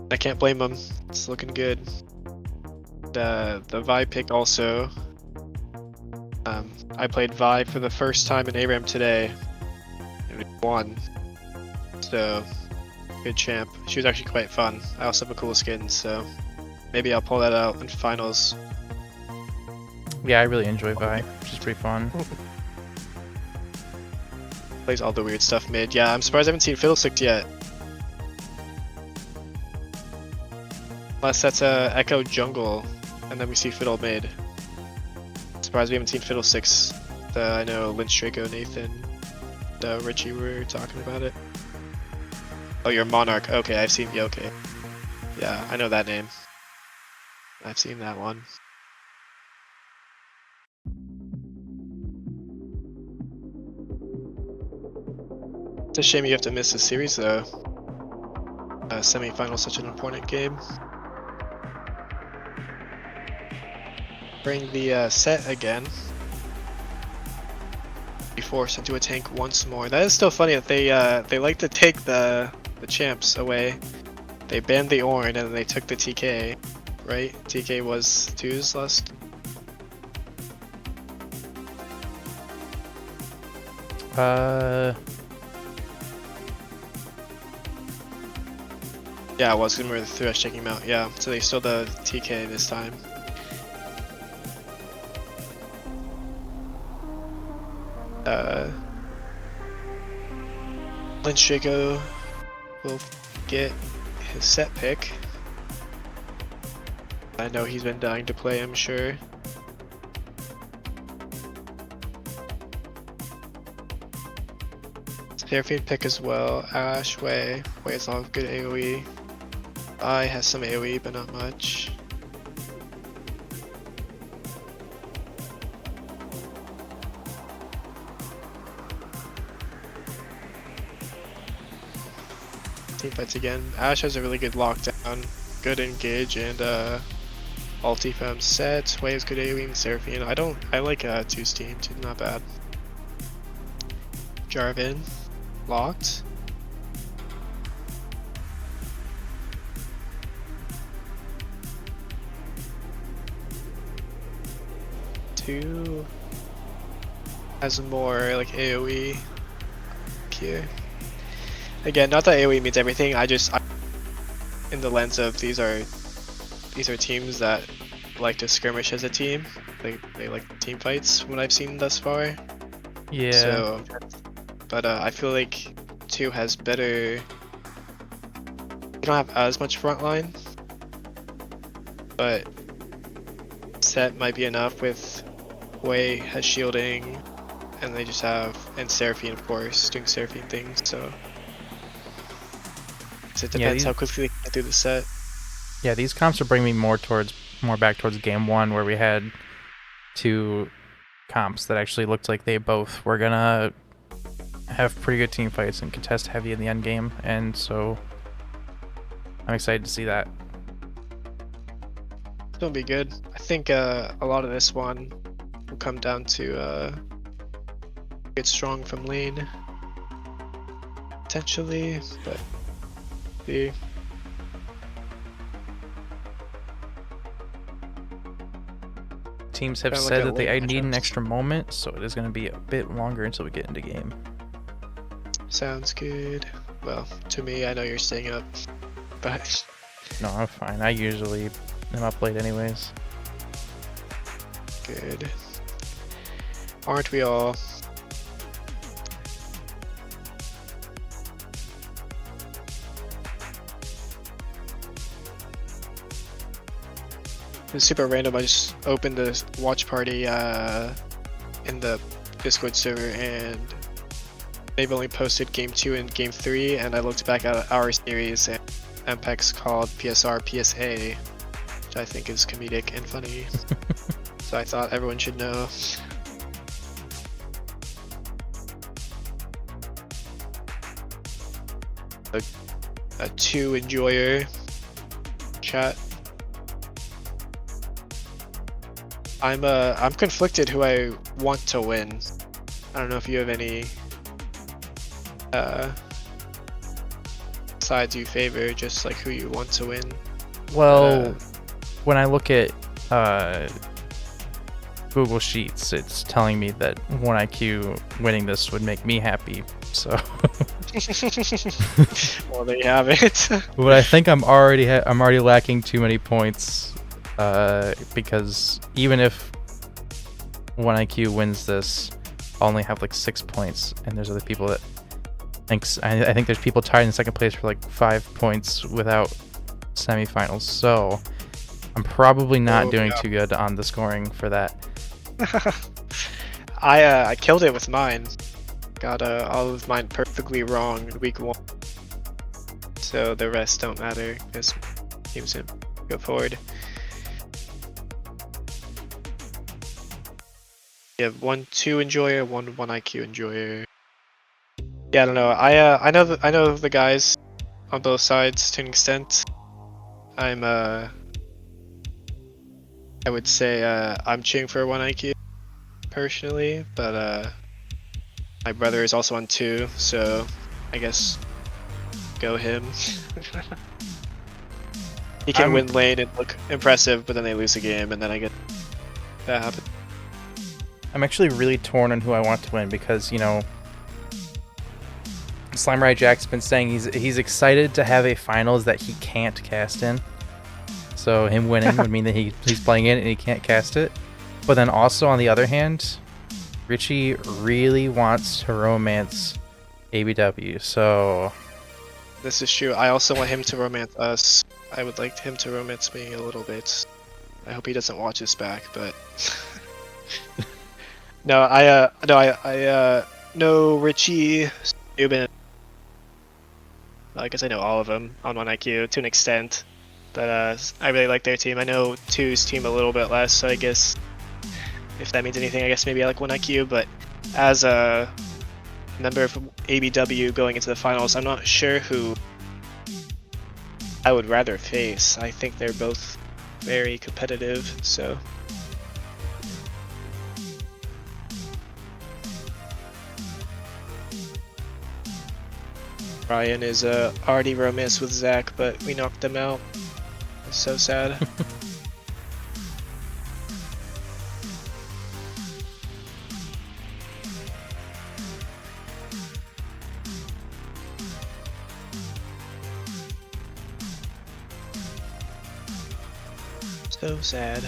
I can't blame him. It's looking good. The Vi pick also. I played Vi for the first time in ARAM today. And we won. So, good champ. She was actually quite fun. I also have a cool skin, so maybe I'll pull that out in finals. Yeah, I really enjoy Vi. She's pretty fun. Plays all the weird stuff mid. Yeah, I'm surprised I haven't seen Fiddlesticks yet. Unless that's a Echo jungle, and then we see Fiddle mid. Surprised we haven't seen Fiddlesticks. I know Lynch, Draco, Nathan, Richie were talking about it. Oh, you're Monarch. Okay, I've seen. Yeah, okay. Yeah, I know that name. I've seen that one. It's a shame you have to miss the series though. Semifinal, such an important game. Bring the set again. Be forced into a tank once more. That is still funny that they like to take the champs away. They banned the Ornn and then they took the TK, right? TK was 2's last. Yeah, it was because we were the Thresh taking him out. Yeah, so they stole the TK this time. Lynch Draco will get his set pick. I know he's been dying to play, I'm sure. Seraphine pick as well. Ash, Wei. Wei has a lot of good AoE. I has some AoE, but not much. Team fights again. Ash has a really good lockdown, good engage, and ulti from set. Wei has good AoE and Seraphine. I like 2's team. 2's not bad. Jarvan locked. Two has more like AoE here. Again, not that AoE means everything. In the lens of these are teams that like to skirmish as a team. They like team fights from what I've seen thus far. Yeah. So, but I feel like 2 has better. They don't have as much frontline, but set might be enough with Wei has shielding, and they just have Seraphine of course doing Seraphine things. So it depends how quickly they can get through the set. Yeah, these comps are bringing me more back towards game 1, where we had 2 comps that actually looked like they both were gonna have pretty good team fights and contest heavy in the end game, and so I'm excited to see that. It's gonna be good. I think a lot of this one will come down to get strong from lane potentially, but see. Teams have Kinda said look that at they lane need an matchups. extra moment, so it is going to be a bit longer until we get into game. Sounds good. Well, to me, I know you're staying up, but No, I'm fine. I usually am up late anyways. good. Aren't we all? It was super random. I just opened the watch party in the Discord server, and they've only posted game 2 and game 3, and I looked back at our series, and MPEX called PSR PSA, which I think is comedic and funny. So I thought everyone should know. A 2 enjoyer chat. I'm conflicted who I want to win. I don't know if you have any sides you favor, just like who you want to win. Well, when I look at Google Sheets, it's telling me that 1IQ winning this would make me happy. So, well, there you have it. but I think I'm already lacking too many points, because even if 1IQ wins this, I'll only have like 6 points, and there's other people that I think there's people tied in second place for like 5 points without semifinals. So I'm probably not doing too good on the scoring for that. I killed it with mine. Got all of mine perfectly wrong in week 1. So the rest don't matter because teams didn't go forward. You have 1 2 enjoyer, 1 1IQ enjoyer. Yeah, I don't know. I know the guys on both sides to an extent. I'm I would say I'm cheering for 1IQ personally, but my brother is also on 2, so I guess go him. He can I'm win lane and look impressive, but then they lose a game, and then I get that happen. I'm actually really torn on who I want to win because, you know, Slimer Jack's been saying he's excited to have a finals that he can't cast in. So him winning would mean that he's playing it and he can't cast it. But then also on the other hand, Richie really wants to romance ABW. So This is true. I also want him to romance us. I would like him to romance me a little bit. I hope he doesn't watch this back, but no, I know Richie, Steuben. I guess I know all of them on 1IQ to an extent, but I really like their team. I know 2's team a little bit less, so I guess if that means anything, I guess maybe I like 1IQ. But as a member of ABW going into the finals, I'm not sure who I would rather face. I think they're both very competitive, so. Ryan is already romance with Zach, but we knocked them out. It's so sad. So sad.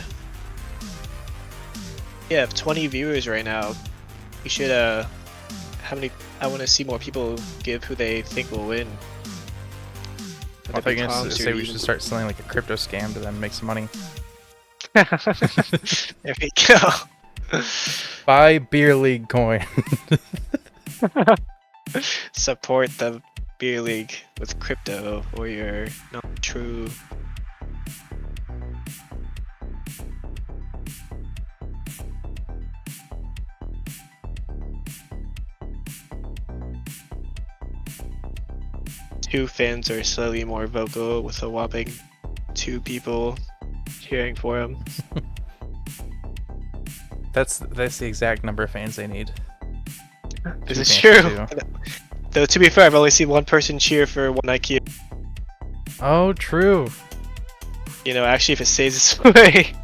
Yeah, 20 viewers right now. We should how many? I want to see more people give who they think will win. I thought you were going to say we should start selling like a crypto scam to then make some money. There we go. Buy beer league coin. Support the beer league with crypto, or you're not true. Two fans are slightly more vocal, with a whopping 2 people cheering for him. That's the exact number of fans they need. This Two is fans, true. too. Though to be fair, I've only seen one person cheer for 1IQ. Oh, true. You know, actually, if it stays this way,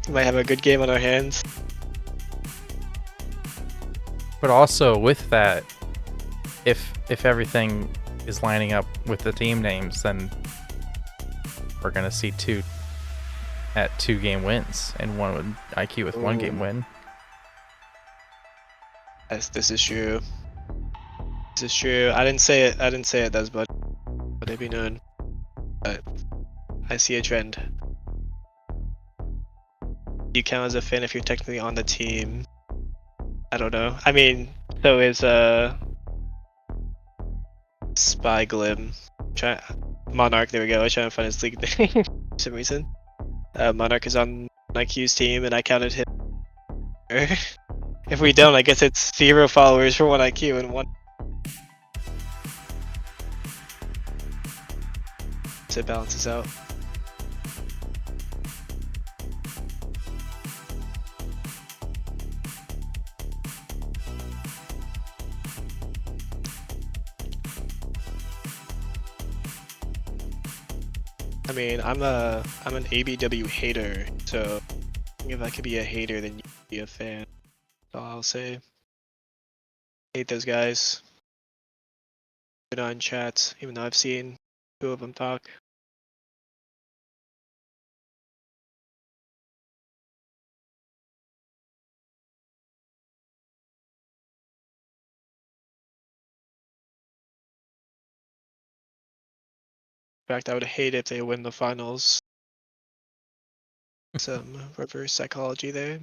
we might have a good game on our hands. But also with that, if everything is lining up with the team names, then we're gonna see 2 game wins and one with IQ with 1 game win. Yes, this is true. This is true. I didn't say it. I didn't say it. That's but it be known. But I see a trend. You count as a fan if you're technically on the team. I don't know. I mean, so is Spy Glim. Monarch. There we go. I was trying to find his league name for some reason. Monarch is on IQ's team, and I counted him. If we don't, I guess it's 0 followers for 1IQ and 1. So it balances out. I mean, I'm an ABW hater, so if I could be a hater, then you could be a fan. That's all I'll say. Hate those guys. Good on chats, even though I've seen 2 of them talk. In fact, I would hate if they win the finals. Some reverse psychology there.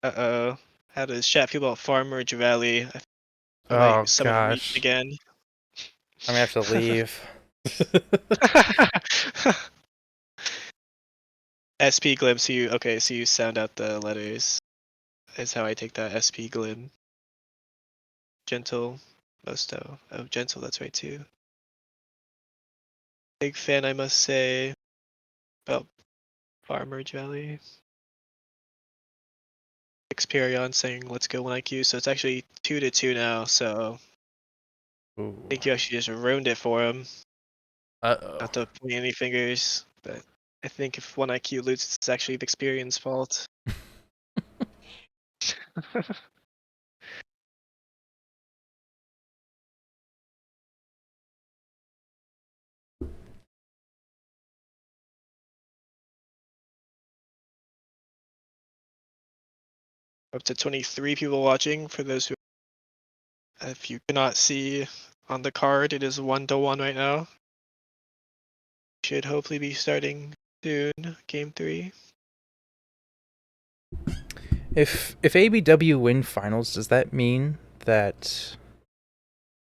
Uh-oh. How does chat feel about Farmer Valley? I Oh might someone reach gosh, again. I'm gonna have to leave. SP Glim, so you sound out the letters. Is how I take that. SP Glim. Gentle. Mosto. Oh, Gentle, that's right too. Big fan, I must say, about Farmer Jelly. Experion saying let's go 1IQ, so it's actually 2-2 now, so Ooh. I think you actually just ruined it for him. Uh-oh. Not to point any fingers, but I think if 1IQ loses, it's actually the Experion's fault. Up to 23 people watching. For those who, if you cannot see on the card, it is 1-1 right now. Should hopefully be starting soon. Game 3. If ABW win finals, does that mean that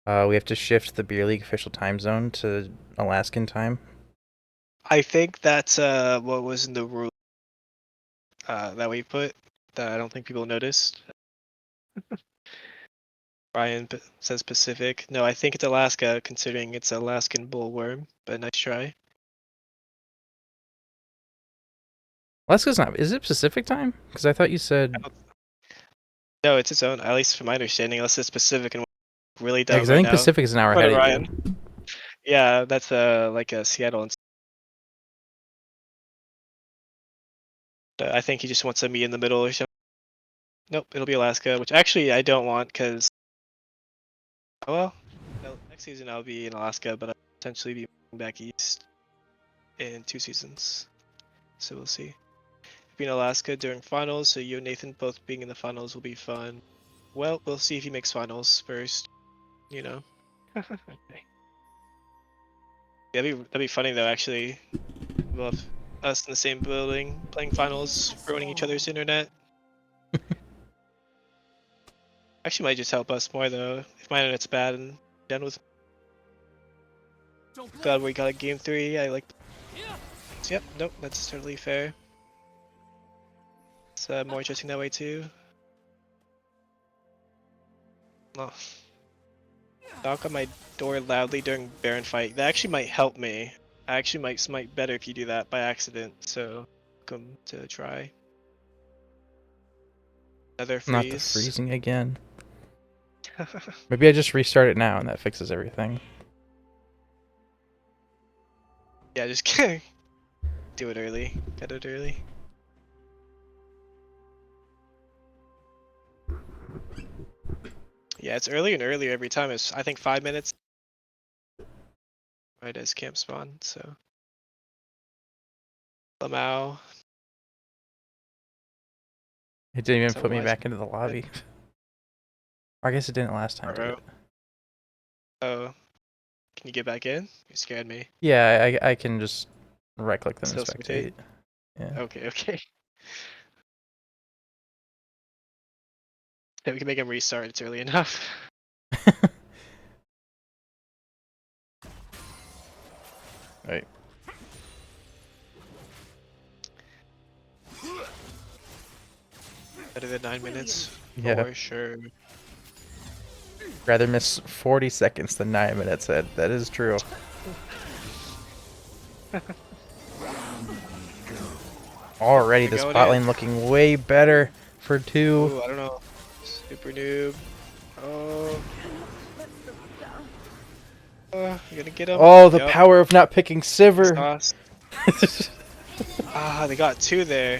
we have to shift the beer league official time zone to Alaskan time? I think that's what was in the rule that we put that I don't think people noticed. Brian says Pacific. No, I think it's Alaska, considering it's Alaskan bullworm. But nice try. Alaska's not. Is it Pacific time? Because I thought you said. No, it's its own. At least from my understanding, unless it's Pacific and we're really Yeah, dumb because I right think now. Pacific is an hour What ahead a of Ryan. you. Yeah, that's like a Seattle. And I think he just wants to meet in the middle or something. Nope, it'll be Alaska, which actually I don't want because, well, no, next season I'll be in Alaska, but I'll potentially be moving back east in 2 seasons. So we'll see. Being in Alaska during finals, so you and Nathan both being in the finals will be fun. Well, we'll see if he makes finals first. You know. Okay. Yeah, that'd be funny though. Actually, we'll have us in the same building playing finals, ruining each other's internet. Actually, might just help us more though. If my internet's bad and done with. Glad we got a game 3. I like. Yep. Nope. That's totally fair. It's more interesting that way too. Oh. Knock on my door loudly during Baron fight. That actually might help me. I actually might smite better if you do that by accident. So, welcome to try. Another Not the freeze. freezing again. Maybe I just restart it now and that fixes everything. Yeah, just do it early. Get it early. Yeah, it's earlier and earlier every time. It's I think 5 minutes. Right as camp spawn. So. Lamau. It didn't even So put me wise- back into the lobby. Or I guess it didn't last time, did Uh-oh. it? Oh. Can you get back in? You scared me. Yeah, I can just right-click them and Still spectate? spectate. Yeah. Okay. Yeah, we can make him restart. It's early enough. Right. Better than 9 minutes. Yeah. For sure. Rather miss 40 seconds than 9 minutes. That is true. Already, this Going bot in. lane looking way better for 2. Ooh, I don't know. Super noob. Oh. You gonna get him? Oh, the Yep. power of not picking Sivir. Sauce. They got 2 there.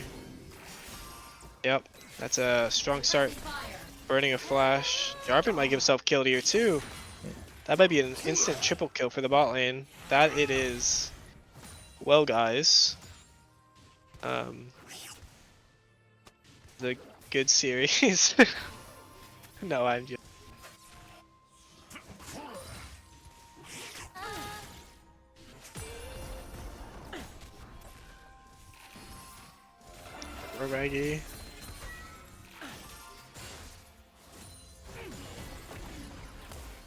Yep, that's a strong start. Burning a flash. Jarvan might get himself killed here too. That might be an instant triple kill for the bot lane. That it is. Well, guys. The good series. No, I'm just. Raggy.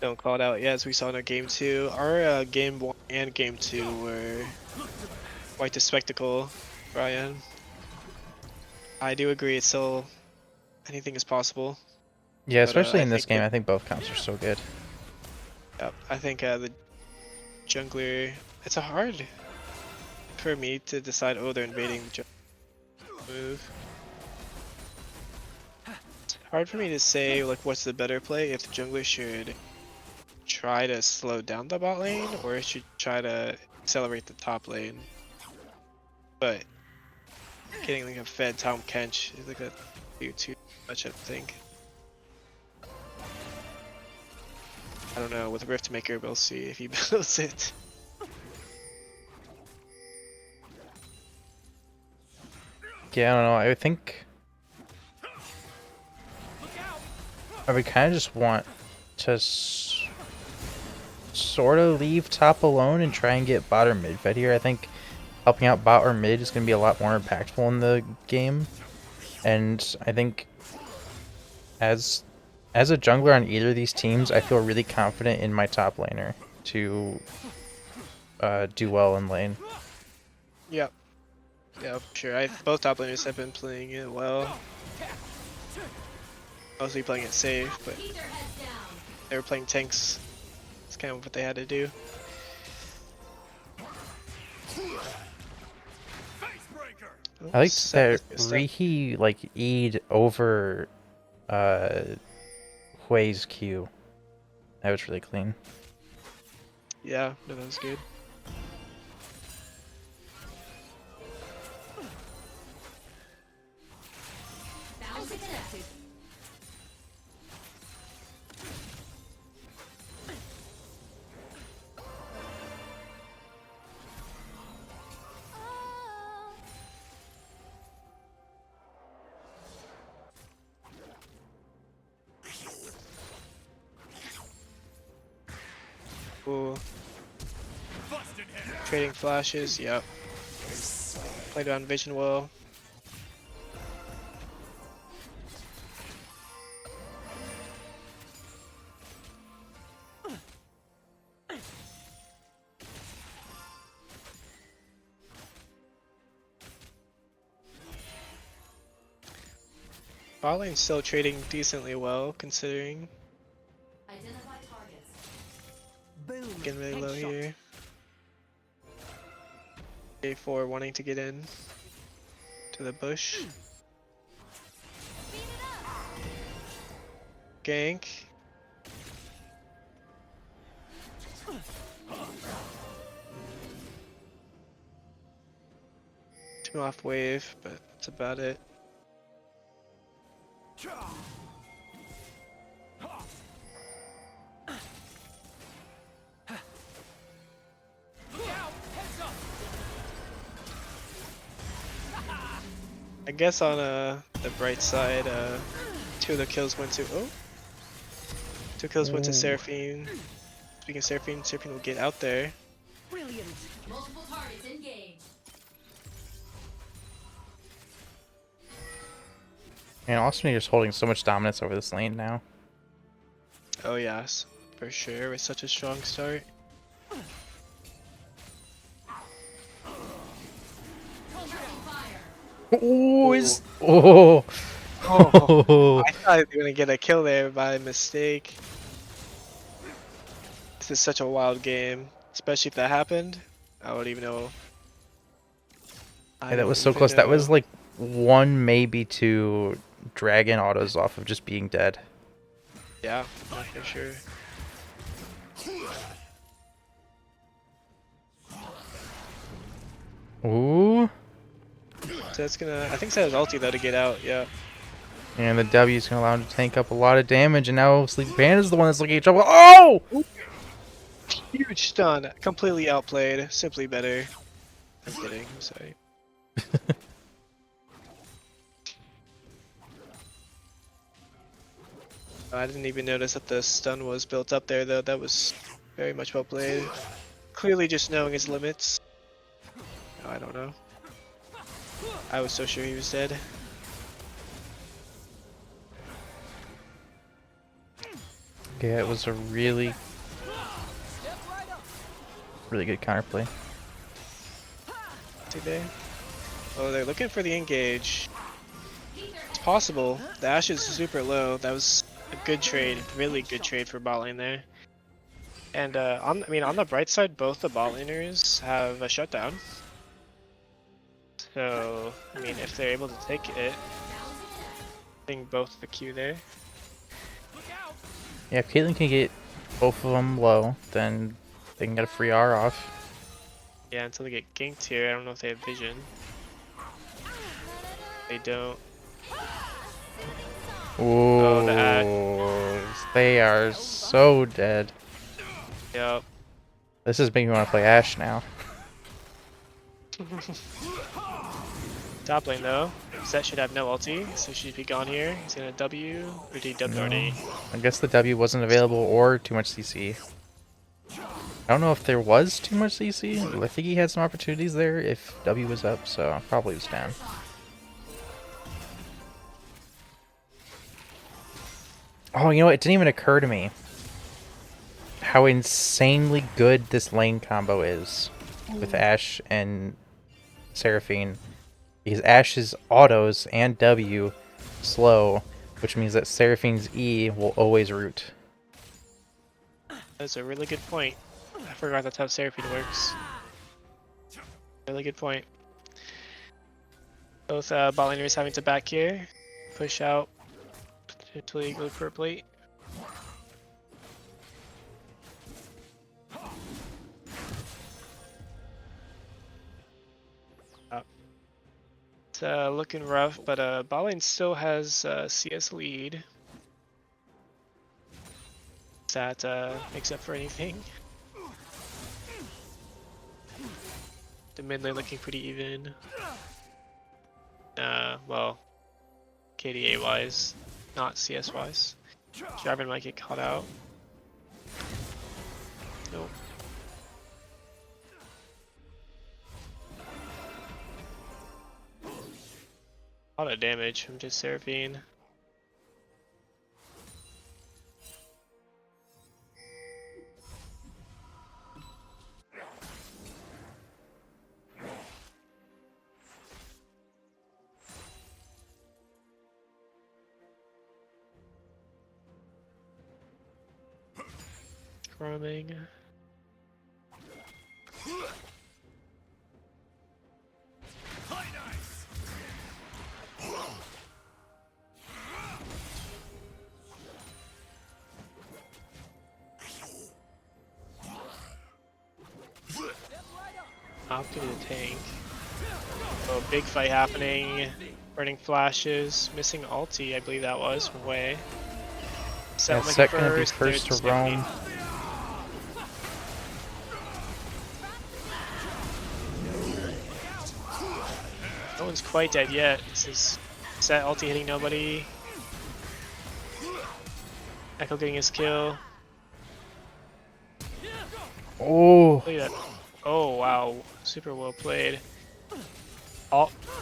Don't call it out yet, as we saw in our game 2. Our game 1 and game 2 were quite a spectacle, Brian. I do agree. It's still anything is possible. Yeah, But especially I in this think game, I think both comps are so good. I think the jungler. It's a hard for me to decide. Oh, they're invading the jungle move. It's hard for me to say like what's the better play if the jungler should try to slow down the bot lane or it should try to accelerate the top lane. But getting like a fed Tom Kench is like a too much, I think. I don't know, with Riftmaker we'll see if he builds it. Yeah, I don't know. I think I would kind of just want to sort of leave top alone and try and get bot or mid fed here. I think helping out bot or mid is going to be a lot more impactful in the game. And I think as a jungler on either of these teams, I feel really confident in my top laner to do well in lane. Yep. Yeah, sure. Both top laners have been playing it well. Mostly playing it safe, but they were playing tanks. It's kind of what they had to do. I like Oops, that good stuff. Rihi like E'd over Hui's Q. That was really clean. Yeah, no, that was good. Ooh. Trading flashes, yep. Played on vision well. Bot lane's still trading decently well, considering. Identify targets. Boom. Getting really low Headshot. here. A4 wanting to get in to the bush. Gank. Two off wave, but that's about it. I guess on the bright side, two of the kills went to Seraphine. Speaking of Seraphine, Seraphine will get out there. Brilliant. Multiple targets engaged. And Austin just holding so much dominance over this lane now. Oh yes, for sure. With such a strong start. Oh, is oh. Oh, I thought they were gonna get a kill there by mistake. This is such a wild game, especially if that happened. I don't even know. Yeah, that was so close. That was like one, maybe two dragon autos off of just being dead. Yeah, for sure. Ooh. So that's gonna. I think Zed's ulti though to get out. Yeah. And the W is going to allow him to tank up a lot of damage, and now Sleep Panda's the one that's looking at trouble. Oh! Huge stun. Completely outplayed. Simply better. I'm kidding. I'm sorry. I didn't even notice that the stun was built up there though. That was very much well played. Clearly just knowing his limits. No, I don't know. I was so sure he was dead. Yeah, it was a really good counterplay. Today. Oh, they're looking for the engage. possible. The Ashe is super low. That was a good trade, really good trade for bot lane there. And on the bright side, both the bot laners have a shutdown. So I mean, if they're able to take it, I think both the Q there. Yeah, if Caitlyn can get both of them low, then they can get a free R off. Yeah, until they get ganked here. I don't know if they have vision. They don't. Ooh, the Ashe. they are so dead. Yep. This is making me want to play Ashe now. Top lane though. Set should have no ulti, so she should be gone here. He's gonna W, or did he W already? I guess the W wasn't available or too much CC. I don't know if there was too much CC. I think he had some opportunities there if W was up, so probably was down. Oh, you know what? It didn't even occur to me how insanely good this lane combo is with Ashe and Seraphine. Because Ashe's autos and W slow, which means that Seraphine's E will always root. That's a really good point. I forgot that's how Seraphine works. Really good point. Both bot laners having to back here, push out, potentially go for a plate. It's looking rough, but bot lane still has CS lead. Does that makes up for anything? The mid lane looking pretty even. Well, KDA wise, not CS wise. Jarvan might get caught out. Nope. A lot of damage from just Seraphine. Drumming. Off to the tank. Oh, big fight happening. Burning flashes. Missing ulti, I believe that was from Wei. Yeah, Set gonna be first to roam. No one's quite dead yet. This is Set ulti hitting nobody. Echo getting his kill. Oh, Look at that. Oh wow, super well played.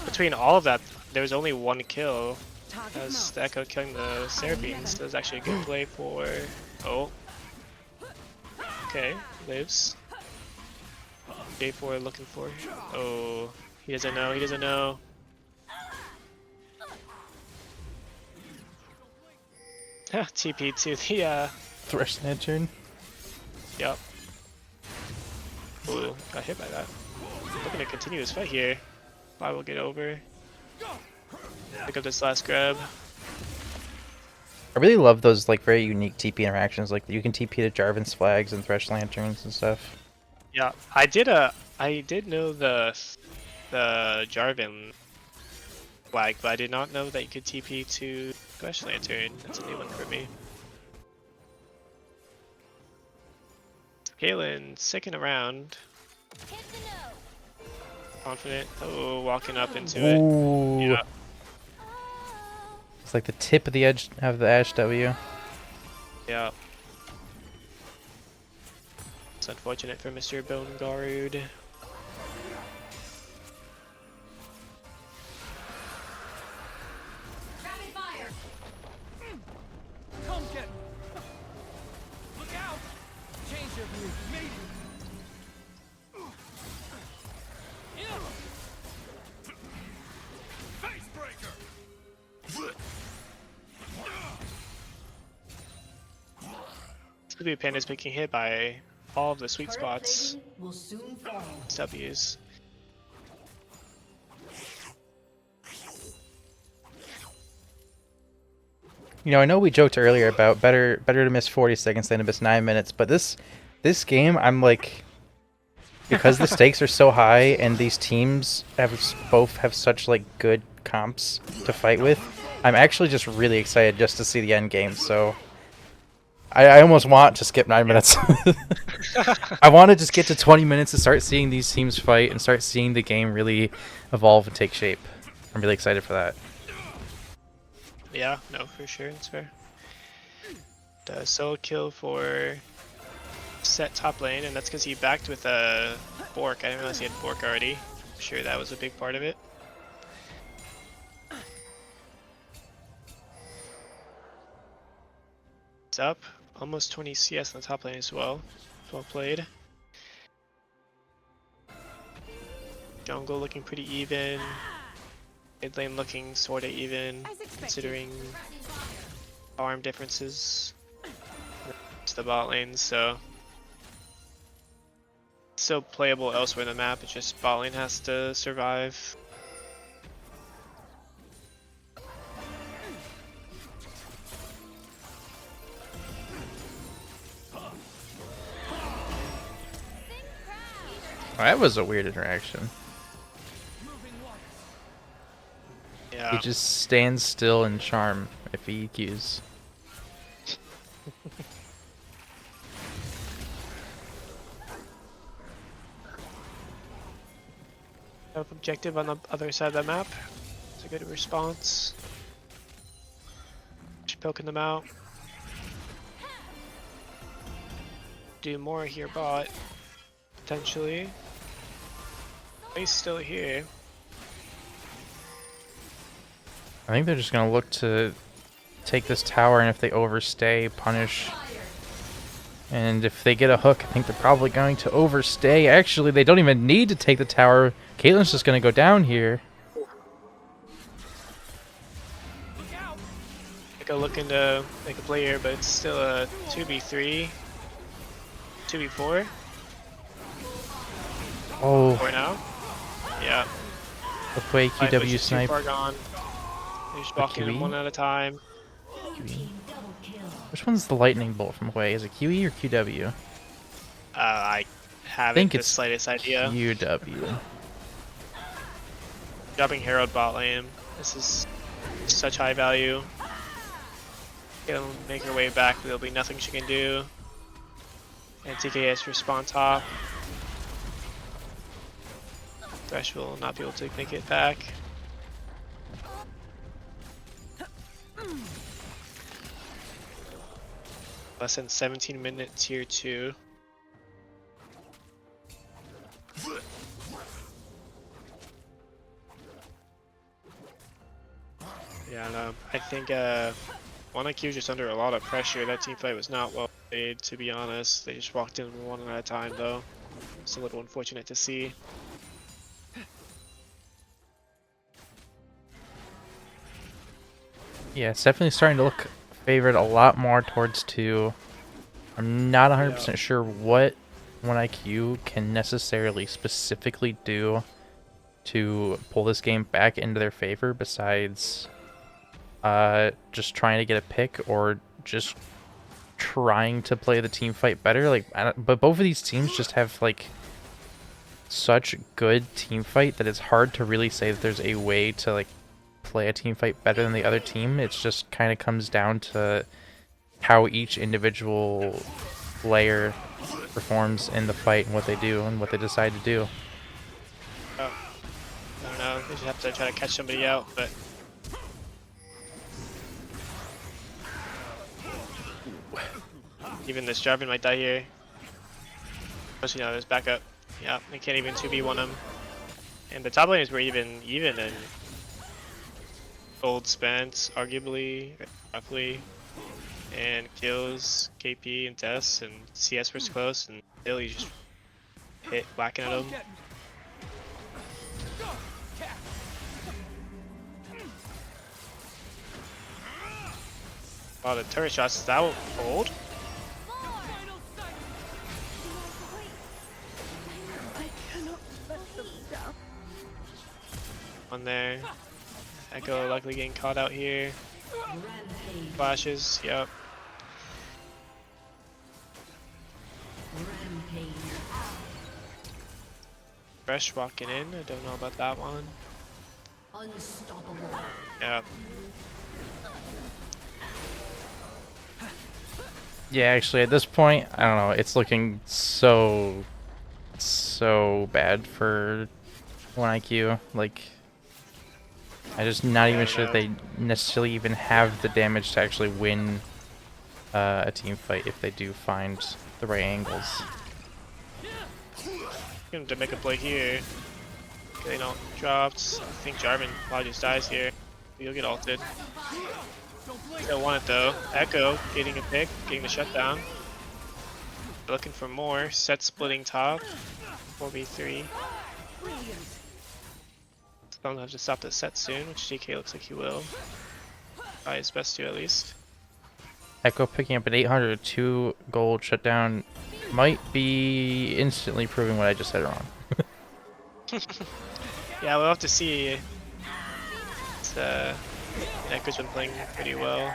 Between all of that, there was only one kill. That was the Echo killing the Seraphines. That was actually a good play for... Oh. Okay, lives. J4 looking for... Oh, he doesn't know, he doesn't know. TP to the... Thresh Lantern. Yup. Ooh, got hit by that. Looking to continue this fight here. I will get over. Pick up this last grab. I really love those like very unique TP interactions. Like you can TP to Jarvan's flags and Thresh Lanterns and stuff. Yeah, I did know the Jarvan flag, but I did not know that you could TP to Thresh Lantern. That's a new one for me. Galen second around. Confident. Oh, walking up into it. Ooh. Yeah. It's like the tip of the edge of the Ashe W. Yeah. It's unfortunate for Mr. Boneguard. Rapid fire. Come get me. Look out! Change your view. Maybe. Face breaker. Blue Panda's being hit by all of the sweet Turret spots. plating will soon fall. W's. You know, I know we joked earlier about better to miss 40 seconds than to miss 9 minutes, but this game, I'm like, because the stakes are so high and these teams both have such like good comps to fight with, I'm actually just really excited just to see the end game. So I almost want to skip 9 minutes. I want to just get to 20 minutes to start seeing these teams fight and start seeing the game really evolve and take shape. I'm really excited for that. Yeah, no, for sure, it's fair. The solo kill for set top lane, and that's because he backed with a Bork. I didn't realize he had Bork already. I'm sure that was a big part of it. It's up. Almost 20 CS on the top lane as well. Well played. Jungle looking pretty even. Mid lane looking sorta even, considering farm differences. It's the bot lane, so it's still playable elsewhere in the map. It's just bot lane has to survive. Oh, that was a weird interaction. Yeah. He just stands still and charm if he EQs. Objective on the other side of the map. It's a good response. Just poking them out. Do more here, bot. Potentially. He's still here. I think they're just gonna look to take this tower, and if they overstay, punish. And if they get a hook, I think they're probably going to overstay. Actually, they don't even need to take the tower. Caitlyn's just gonna go down here. Like a looking to make a play here, but it's still a 2v3. 2v4 Oh, for now. Yeah. look way Fight was QW just too snipe. far gone. They're just walking them QE? one at a time. Which one's the lightning bolt from Hwei? Is it QE or QW? I haven't think the it's slightest idea. QW. Dropping Herald bot lane. This is such high value. Gonna make her way back, but there'll be nothing she can do. And TKS respawn top. Thresh will not be able to make it back. Less than 17 minutes tier 2. Yeah, no, I think one IQ just under a lot of pressure. That team fight was not well played, to be honest. They just walked in one at a time, though. It's a little unfortunate to see. Yeah, it's definitely starting to look favored a lot more towards 2. I'm not 100% sure what 1IQ can necessarily specifically do to pull this game back into their favor besides just trying to get a pick or just trying to play the team fight better. Like, but both of these teams just have like such good team fight that it's hard to really say that there's a way to like play a team fight better than the other team. It's just kind of comes down to how each individual player performs in the fight and what they do and what they decide to do. Oh, I don't know. They just have to try to catch somebody out, but even this Jarvan might die here. Especially now there's backup. Yeah, they can't even 2v1 him. And the top laners were even in gold spent, arguably, roughly. And kills, KP and Tess, and CS was close, and Billy just hit whacking at him. Oh, the turret shots, that will hold? on there. Echo luckily getting caught out here. Flashes, yep. Fresh walking in, I don't know about that one. Unstoppable. Yep. Yeah, actually, at this point, I don't know. It's looking so bad for 1IQ. Like, I'm just not Yeah, I even don't sure know. they necessarily even have the damage to actually win a team fight if they do find the right angles. Going to make a play here. Okay, no, dropped. I think Jarvan probably just dies here. He'll get ulted. Still want it though. Echo getting a pick, getting the shutdown. Looking for more. Set splitting top. 4v3. Still have to stop the set soon, which DK looks like he will. Try his best to at least. Echo picking up an 802 gold shutdown might be instantly proving what I just said wrong. Yeah, we'll have to see. It's, Echo's been playing pretty well.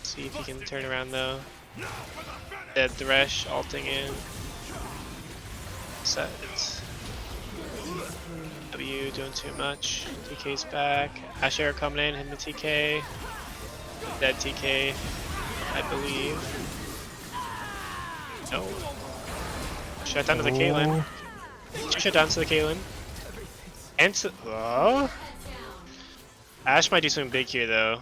See if he can turn around though. Dead Thresh ulting in. Set. W doing too much. TK's back. Asher coming in, hitting the TK. Dead TK, I believe. No. Shut down to the Caitlyn. Shut down to the Caitlyn. And to, oh. Ash might do something big here though.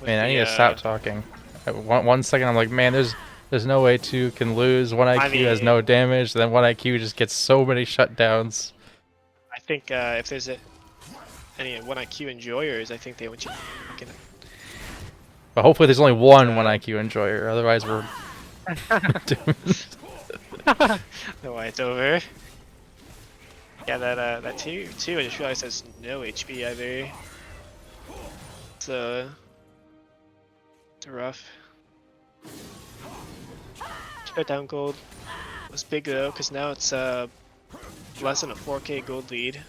With Man, I the, need to stop talking. One second, I'm like, man, there's no way 2 can lose. 1IQ has no damage. Then 1IQ just gets so many shutdowns. I think if there's any 1IQ enjoyers, I think they would fucking. But hopefully there's only one 1IQ enjoyer. Otherwise, we're doomed. No, it's over. Yeah, that two I just realized has no HP either. So it's rough. Shut down gold was big though, because now it's less than a 4K gold lead,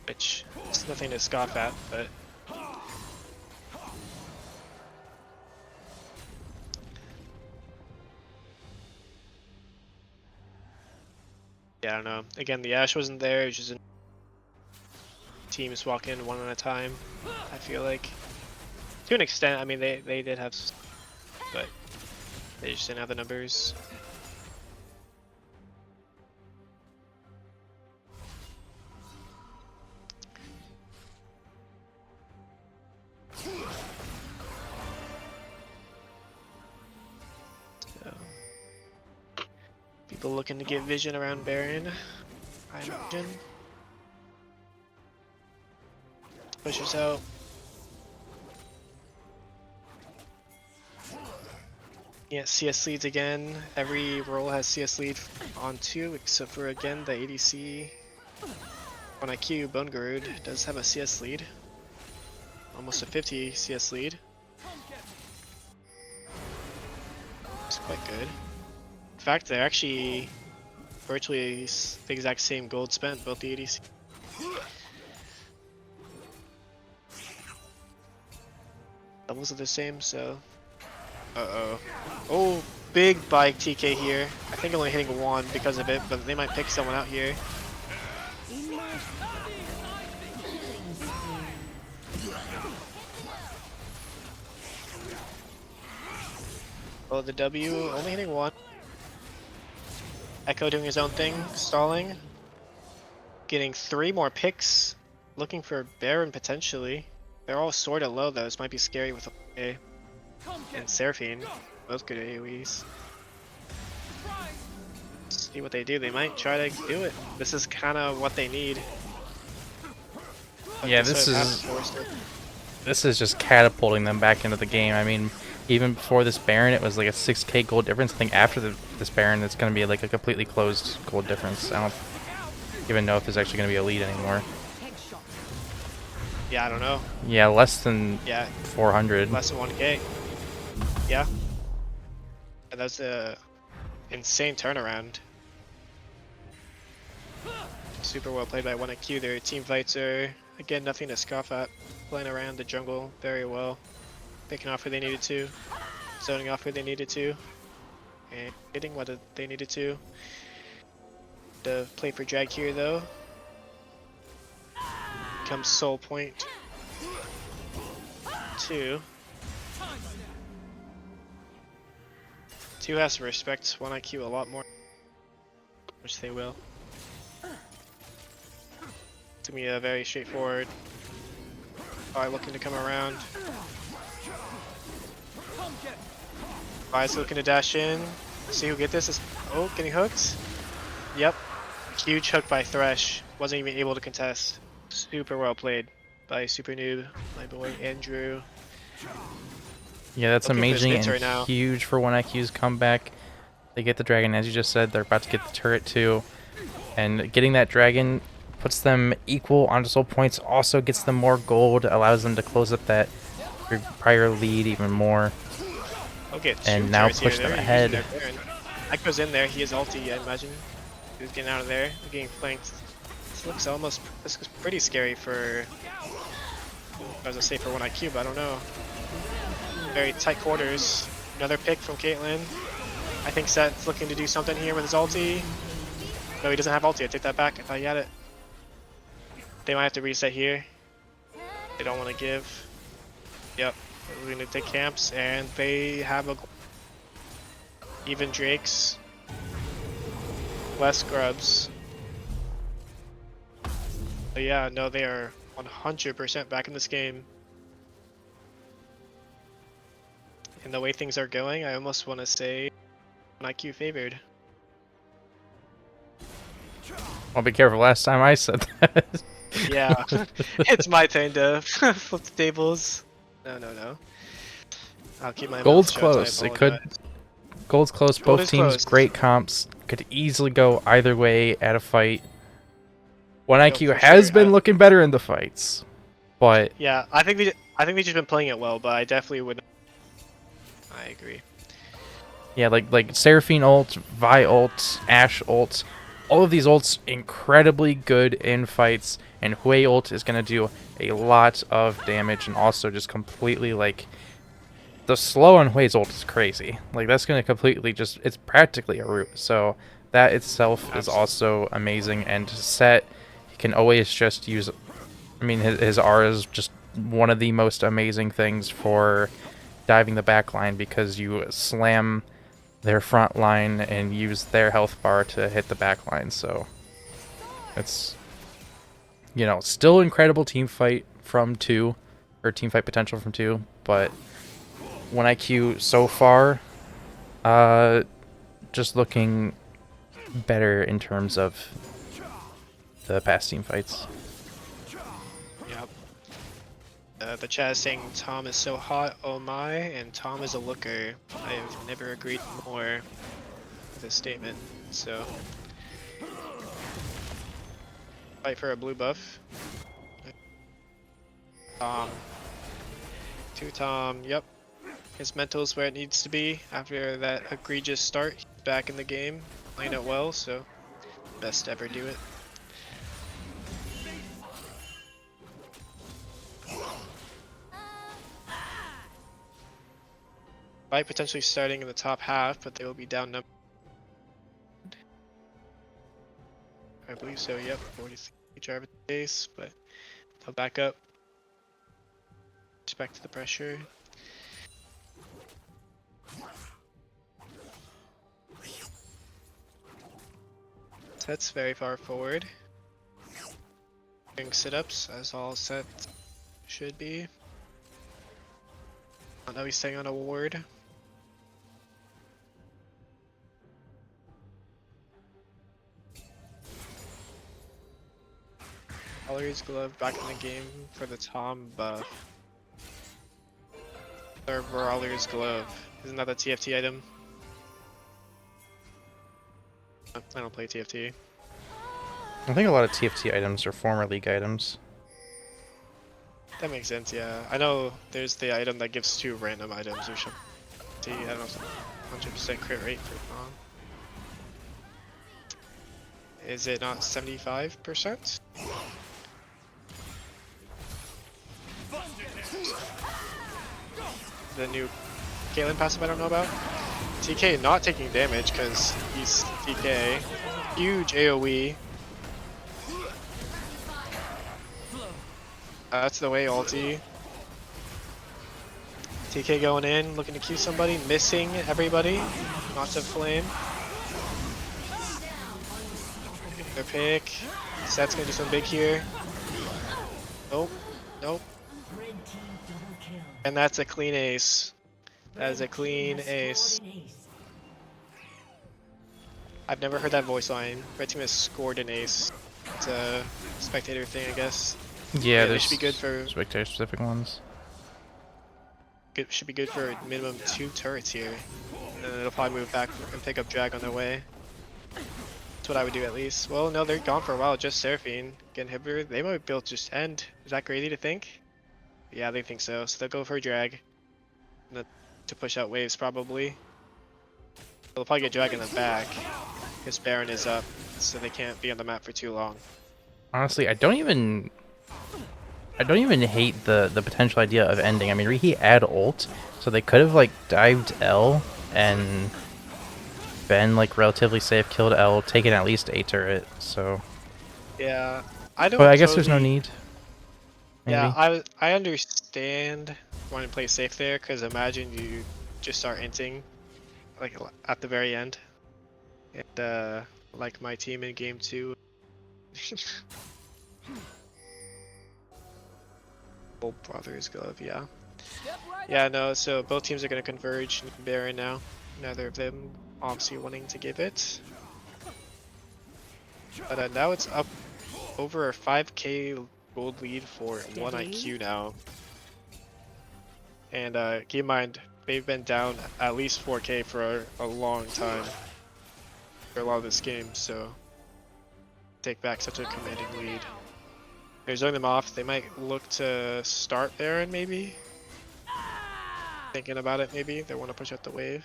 which is nothing to scoff at, but. Yeah, I don't know. Again, the Ashe wasn't there. It was just teams walk in one at a time. I feel like, to an extent. I mean, they did have, but they just didn't have the numbers. So, people looking to get vision around Baron, I imagine. Pushes out. Yeah, CS leads again. Every role has CS lead on 2, except for again the ADC. 1IQ, Bone Garud does have a CS lead. Almost a 50 CS lead. It's quite good. In fact, they're actually virtually the exact same gold spent, both the ADC. Levels are the same, so. Uh-oh. Oh, big bike TK here. I think only hitting 1 because of it, but they might pick someone out here. Oh, the W only hitting 1. Echo doing his own thing, stalling. Getting 3 more picks. Looking for Baron potentially. They're all sorta low though, this might be scary with A and Seraphine. Both good AoEs. See what they do, they might try to do it. This is kinda what they need. But Yeah, they this sort of is have to force it. this is just catapulting them back into the game. I mean, even before this Baron, it was like a 6k gold difference. I think after this Baron, it's going to be like a completely closed gold difference. I don't even know if there's actually going to be a lead anymore. Yeah, I don't know. Yeah, less than Yeah, 400. less than 1k. Yeah. That's a insane turnaround. super well played by 1IQ. Their team fights are, again, nothing to scoff at. Playing around the jungle very well. Picking off where they needed to. Zoning off where they needed to. And hitting what they needed to. The play for drag here, though. Comes Soul Point 2. 2 has to respect 1IQ a lot more. Which they will. It's gonna be a very straightforward. Looking to come around. Vi's looking to dash in. See who get this. Oh, getting hooked. Yep. Huge hook by Thresh. Wasn't even able to contest. Super well played by Super Noob, my boy Andrew. Yeah, that's Looking for his amazing hits and right now. huge for 1IQ's comeback. They get the dragon, as you just said. They're about to get the turret too. And getting that dragon puts them equal on soul points, also gets them more gold, allows them to close up that prior lead even more. Okay, And now push them ahead. Ike goes in there, he has ulti, I imagine. He's getting out of there, getting flanked. This looks pretty scary for, I was gonna say for 1IQ, but I don't know. Very tight quarters. Another pick from Caitlyn. I think Seth's looking to do something here with his ulti. No, he doesn't have ulti, I take that back, I thought he had it. They might have to reset here. They don't want to give. Yep, we're gonna take camps, and they have a even Drakes, less scrubs. But yeah, no, they are 100% back in this game. And the way things are going, I almost want to say IQ favored. I'll be careful. Last time I said that. Yeah, it's my turn to flip the tables. No. I'll keep my Gold's mouth shut, close. I It could. apologize. Gold's close. Gold Both is teams close. great comps. Could easily go either way at a fight. 1IQ for has sure. been looking better in the fights, but Yeah, I think they've just been playing it well, but I definitely would. I agree. yeah, like Seraphine ult, Vi ult, Ashe ult, all of these ults incredibly good in fights, and Hui ult is gonna do a lot of damage and also just completely like the slow on Hui's ult is crazy. Like that's gonna completely just it's practically a root. So that itself is Absolutely. also amazing, and Set he can always just use. I mean his R is just one of the most amazing things for diving the back line because you slam their front line and use their health bar to hit the back line. So it's, you know, still incredible team fight from 2, or team fight potential from 2, but 1IQ so far, just looking better in terms of the past team fights. Yep. The chat is saying Tom is so hot, oh my, and Tom is a looker. I have never agreed more with this statement, so. Fight for a blue buff. Tom. To Tom, yep. His mental's where it needs to be after that egregious start. He's back in the game, playing it well, so best ever do it. Fight potentially starting in the top half, but they will be down number. I believe so, yep. 43 drive at the base, but they'll back up. Respect to the pressure. Set's very far forward. Doing sit-ups, as all set should be. I know he's staying on a ward. Valerie's glove back in the game for the Tom buff. Or Brawler's glove. Isn't that the TFT item? I don't play TFT. I think a lot of TFT items are former League items. That makes sense, yeah. I know there's the item that gives 2 random items or something. I don't know if it's 100% crit rate for Tom. Is it not 75%? The new Caitlyn passive I don't know about. TK not taking damage because he's TK. Huge AoE. That's the way ulti. TK going in, looking to Q somebody, missing everybody. Not to flame. Their pick. Set's gonna do something big here. Nope. Nope. Red team double kill. And that's a clean ace. That is a clean Has ace. scored an ace. I've never heard that voice line. Red team has scored an ace. It's a spectator thing, I guess. Yeah, they there's should be good for spectator specific ones. should be good for minimum 2 turrets here. And then it'll probably move back and pick up drag on their way. That's what I would do at least. Well, no, they're gone for a while. Just Seraphine. Get inhibitor. They might be able to just end. Is that crazy to think? Yeah, they think so. So they'll go for a drag. To push out waves, probably. They'll probably get drag in the back. Because Baron is up, so they can't be on the map for too long. Honestly, I don't even hate the potential idea of ending. I mean, he had ult, so they could have like dived L and been like relatively safe, killed L, taken at least a turret. So Yeah, I don't. but I guess there's no need. Maybe. Yeah, I understand wanting to play safe there, because imagine you just start inting like at the very end, and like my team in game 2. Old Brothers glove, yeah. Yeah, no, so both teams are going to converge Baron now. Neither of them obviously wanting to give it. But now it's up over a 5k gold lead for 1 IQ now. And keep in mind, they've been down at least 4k for a long time. For a lot of this game, so take back such a commanding lead. They're zoning them off. They might look to start Baron, maybe. Thinking about it, maybe they want to push out the wave.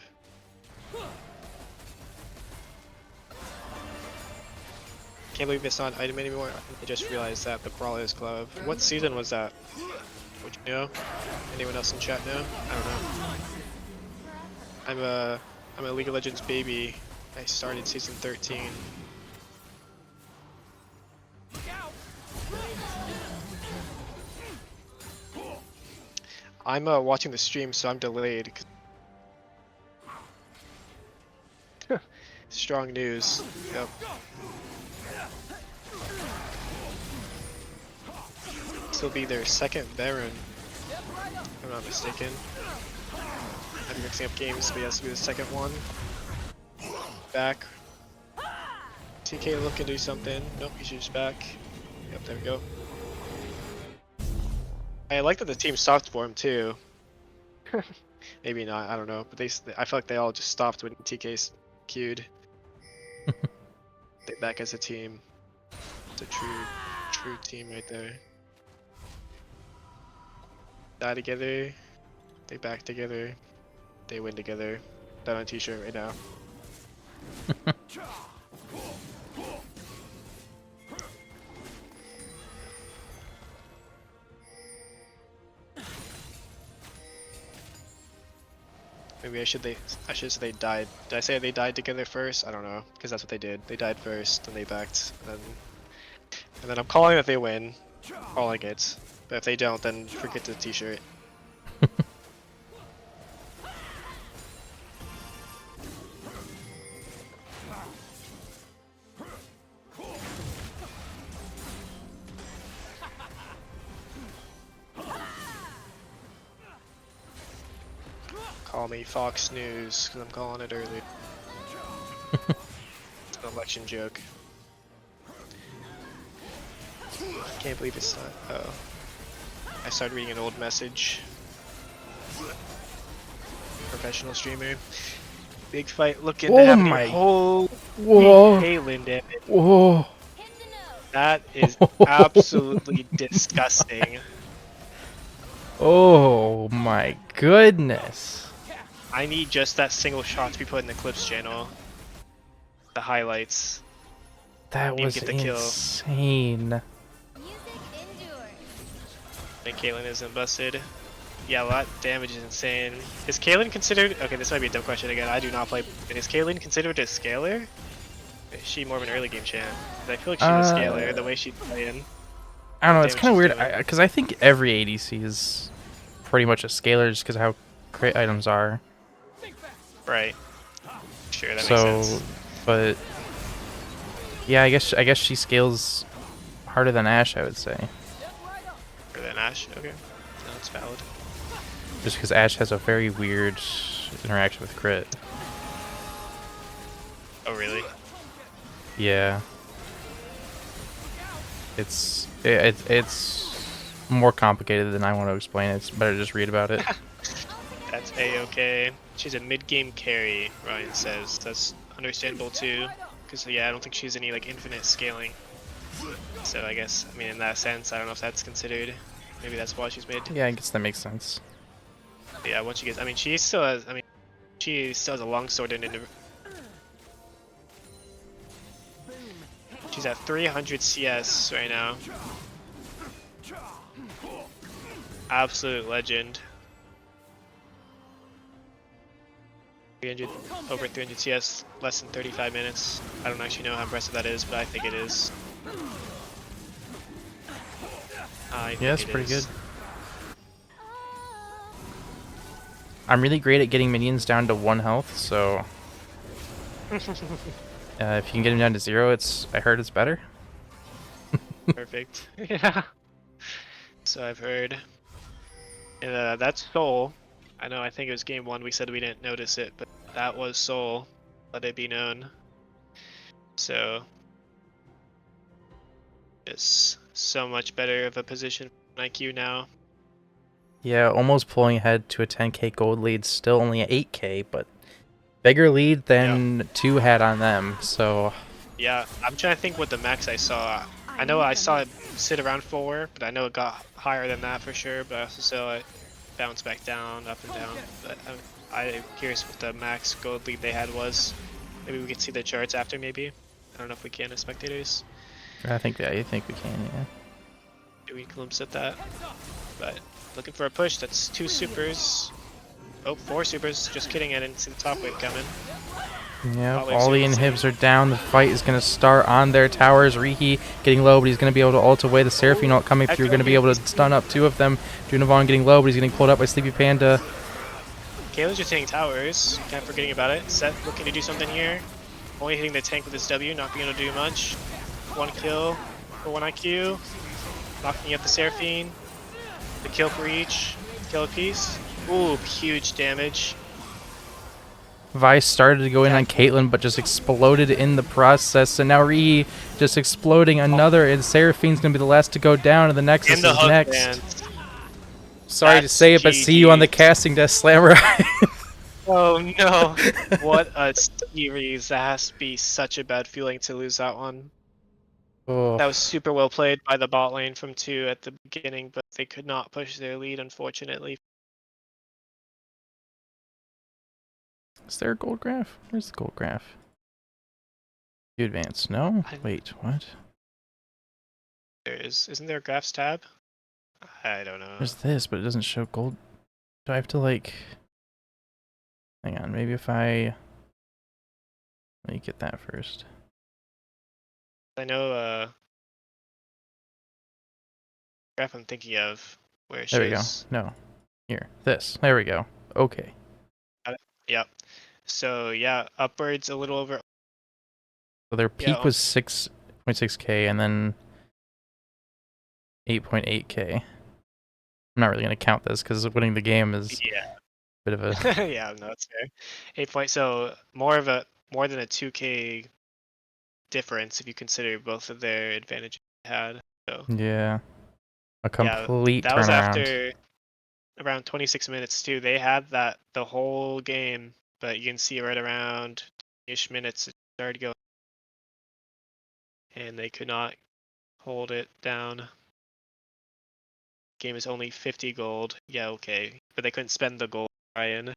Can't believe it's not an item anymore. I just realized that the Brawler's Glove. What season was that? Would you know? Anyone else in chat know? I don't know. I'm a League of Legends baby. I started season 13. I'm watching the stream, so I'm delayed. Strong news. Yep. This will be their second Baron, if I'm not mistaken. I'm mixing up games, but yes, will be the second one. Back. TK looking to do something. Nope, he's just back. Yep, there we go. I like that the team stopped for him too. Maybe not, I don't know. But I feel like they all just stopped when TK's queued. They back as a team. It's a true team right there. Die together. They back together. They win together. Done on a t-shirt right now. Maybe I should say they died. Did I say they died together first? I don't know, because that's what they did. They died first, and they backed, and then I'm calling that they win. Calling it. But if they don't, then forget the t-shirt. Call me Fox News, because I'm calling it early. It's an election joke. Can't believe it's not. Oh. I started reading an old message. Professional streamer. Big fight looking to happen here. Holy Caitlyn, damn it. Whoa. That is absolutely disgusting. Oh my goodness. I need just that single shot to be put in the clips channel. The highlights. That Didn't was get the kill. insane. And Caitlyn isn't busted. Yeah, a lot damage is insane. Is Caitlyn considered? Okay, this might be a dumb question again. I do not play. Is Caitlyn considered a scaler? Or is she more of an early game champ? 'Cause I feel like she's a scaler the way she's playing. I don't know. The It's damage kind of she's weird doing. because I think every ADC is pretty much a scaler just because how crit items are. Right. Sure, that makes So, sense. but yeah, I guess she scales harder than Ashe, I would say. Or than Ashe. Okay, no, that's valid. Just because Ashe has a very weird interaction with crit. Oh really? Yeah. It's more complicated than I want to explain. It's better to just read about it. That's a-okay. She's a mid-game carry, Ryan says. That's understandable too. Because yeah, I don't think she's any like infinite scaling. So I guess, I mean, in that sense, I don't know if that's considered. Maybe that's why she's mid. Yeah, I guess that makes sense. But yeah, once she gets, I mean, she still has, I mean, she still has a longsword in it. She's at 300 CS right now. Absolute legend. 300, over 300 CS, less than 35 minutes. I don't actually know how impressive that is, but I think it is. Yeah, that's pretty good. I'm really great at getting minions down to 1 health, so if you can get them down to 0, I heard it's better. Perfect. Yeah. So I've heard. And that's Soul. I know, I think it was game 1 we said we didn't notice it, but that was Soul. Let it be known. So it's so much better of a position for IQ now. Yeah, almost pulling ahead to a 10k gold lead, still only at 8k, but bigger lead than 2 had on them, so Yeah, I'm trying to think what the max I saw. I know I saw it sit around 4, but I know it got higher than that for sure, but I also saw it bounce back down, up and down. But I'm curious what the max gold lead they had was. Maybe we could see the charts after, maybe. I don't know if we can as spectators. I think we can, yeah. Do we glimpse at that? But looking for a push, that's 2 supers. Oh, 4 supers, just kidding, I didn't see the top wave coming. Yeah, Top wave all the super inhibs insane. are down. The fight is going to start on their towers. Rihi getting low, but he's going to be able to ult away. The Seraphine ult coming through, going to be able to stun up 2 of them. Junavon getting low, but he's getting pulled up by Sleepy Panda. Kayla's just hitting towers, kind of forgetting about it. Seth looking to do something here. Only hitting the tank with his W, not being able to do much. 1 kill for 1 IQ. Knocking up the Seraphine. The kill for each. Kill a piece. Ooh, huge damage. Vice started to go in on Caitlyn, but just exploded in the process. And now Rihi just exploding another, and Seraphine's going to be the last to go down, and the Nexus And the is hook next. dance. Sorry to That's say it, but see you on the GG. casting desk, Slammer. Oh no. What a series. That has to be such a bad feeling to lose that one. Oh. That was super well played by the bot lane from 2 at the beginning, but they could not push their lead, unfortunately. Is there a gold graph? Where's the gold graph? You advance. No? Wait, what? There is. Isn't there a graphs tab? I don't know. There's this, but it doesn't show gold. Do I have to, like... Hang on, maybe if I... Let me get that first. I know graph I'm thinking of where it There we go. shows. No. Here. This. There we go. Okay. Yep. So yeah, upwards a little over. So their Yeah, peak was 6.6k and then 8.8k. I'm not really going to count this because winning the game is yeah. a bit of a... Yeah, no, that's fair. 8 point. So more than a 2k difference if you consider both of their advantages they had. So Yeah. A yeah, complete that was turnaround. after around 26 minutes too. They had that the whole game, but you can see right around ish minutes it started going, and they could not hold it down. Game is only 50 gold. Yeah, okay, but they couldn't spend the gold, Ryan.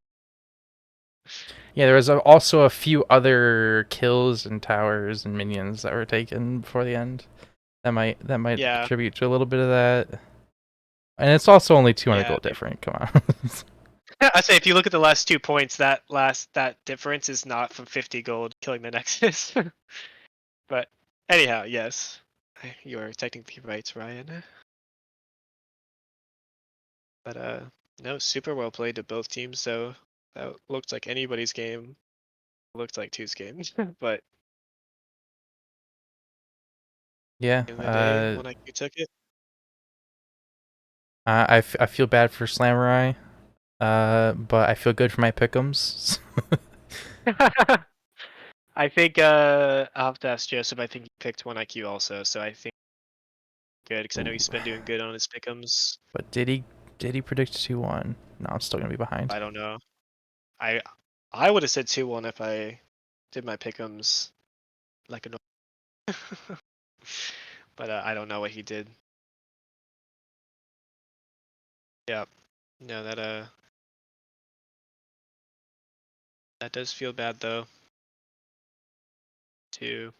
Yeah, there was also a few other kills and towers and minions that were taken before the end. That might Yeah, contribute to a little bit of that. And it's also only 200 yeah. gold different. Come on. I say if you look at the last 2 points, that difference is not from 50 gold killing the Nexus. But anyhow, yes, you are technically right, Ryan. But no, super well played to both teams. So that looked like anybody's game. Looked like two's game, but Yeah. in the day, when IQ took it. I feel bad for Slamurai. But I feel good for my pick'ems. I think I'll have to ask Joseph. I think he picked one IQ also, so I think good because I know he's been doing good on his pick'ems. But did he predict 2-1? No, I'm still gonna be behind. I don't know. I I would have said 2-1 if I did my pick'ems like a. But I don't know what he did. Yeah, no, that does feel bad though. Too,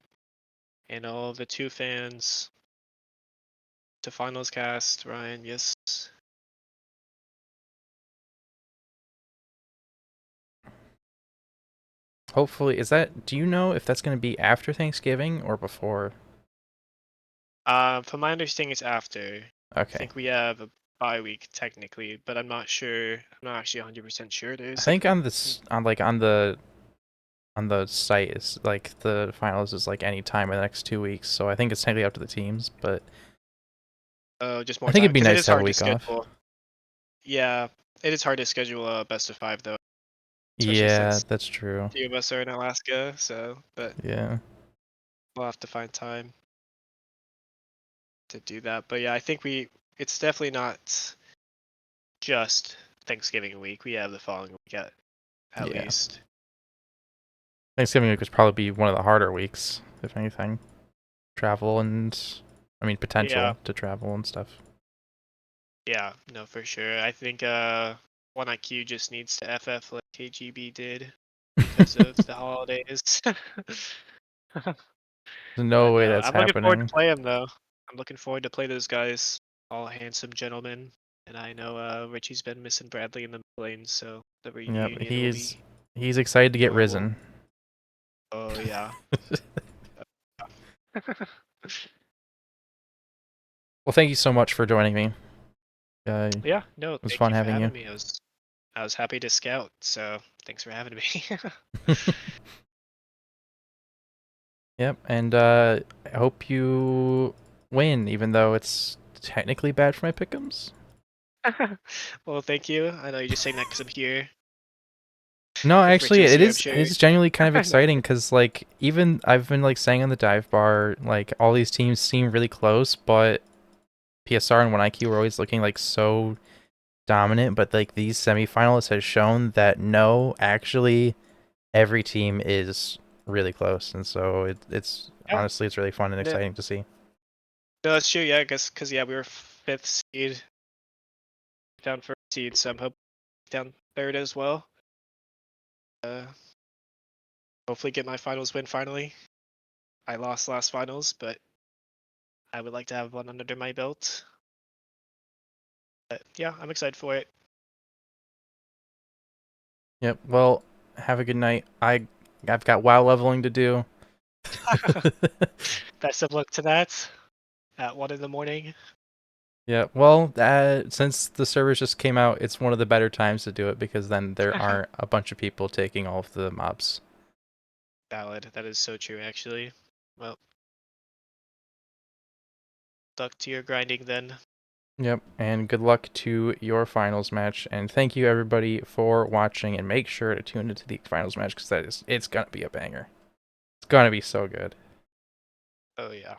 and all the two fans to finals cast, Ryan. Yes. Hopefully, do you know if that's gonna be after Thanksgiving or before? From my understanding, it's after. I Okay. think we have a bye week technically, but I'm not sure. I'm not actually 100% sure it I is. think on the site is like the finals is like any time in the next 2 weeks, so I think it's technically up to the teams, but Oh, just I more think time it'd be because it nice is to have a hard to week off. schedule. Yeah, it is hard to schedule a best of five though, especially Yeah, since that's true. few of us are in Alaska. So, but Yeah. we'll have to find time to do that. But yeah, I think it's definitely not just Thanksgiving week. We have the following week at Yeah. least. Thanksgiving week would probably be one of the harder weeks, if anything. Travel and I mean Yeah, potential to travel and stuff. yeah, no, for sure. I think one IQ just needs to FF like KGB did because of the holidays. There's no But way no, that's I'm looking forward to happening. play them though. I'm looking forward to play those guys, all handsome gentlemen. And I know Richie's been missing Bradley in the lanes, so the Yep, reunion will be he's excited to get enjoyable. risen. Oh yeah. Well, thank you so much for joining me. It Yeah, no, was thank fun you for having you. having me. I was happy to scout, so thanks for having me. Yep, and I hope you win, even though it's technically bad for my pick'ems. Well, thank you. I know you're just saying that because I'm here. No, If Richie actually, was it here, I'm is sure. it's genuinely kind of No, I'm exciting because like even I've been like saying on the dive bar, like all these teams seem really close, but PSR and 1IQ were always looking like so dominant, but like these semifinals has shown that no, actually every team is really close, and so it's yeah, honestly it's really fun and no, exciting to see. no, that's true. Yeah, I guess because yeah, we were fifth seed, down first seed, so I'm hoping down third as well. Uh, hopefully get my finals win finally. I lost last finals, but I would like to have one under my belt. But yeah, I'm excited for it. Yep. Well, have a good night. I've got WoW leveling to do. Best of luck to that at 1 in the morning. Yeah, well, since the servers just came out, it's one of the better times to do it because then there aren't a bunch of people taking all of the mobs. Valid. That is so true, actually. Well, luck to your grinding then. Yep, and good luck to your finals match, and thank you everybody for watching, and make sure to tune into the finals match because it's gonna be a banger. It's gonna be so good. Oh yeah.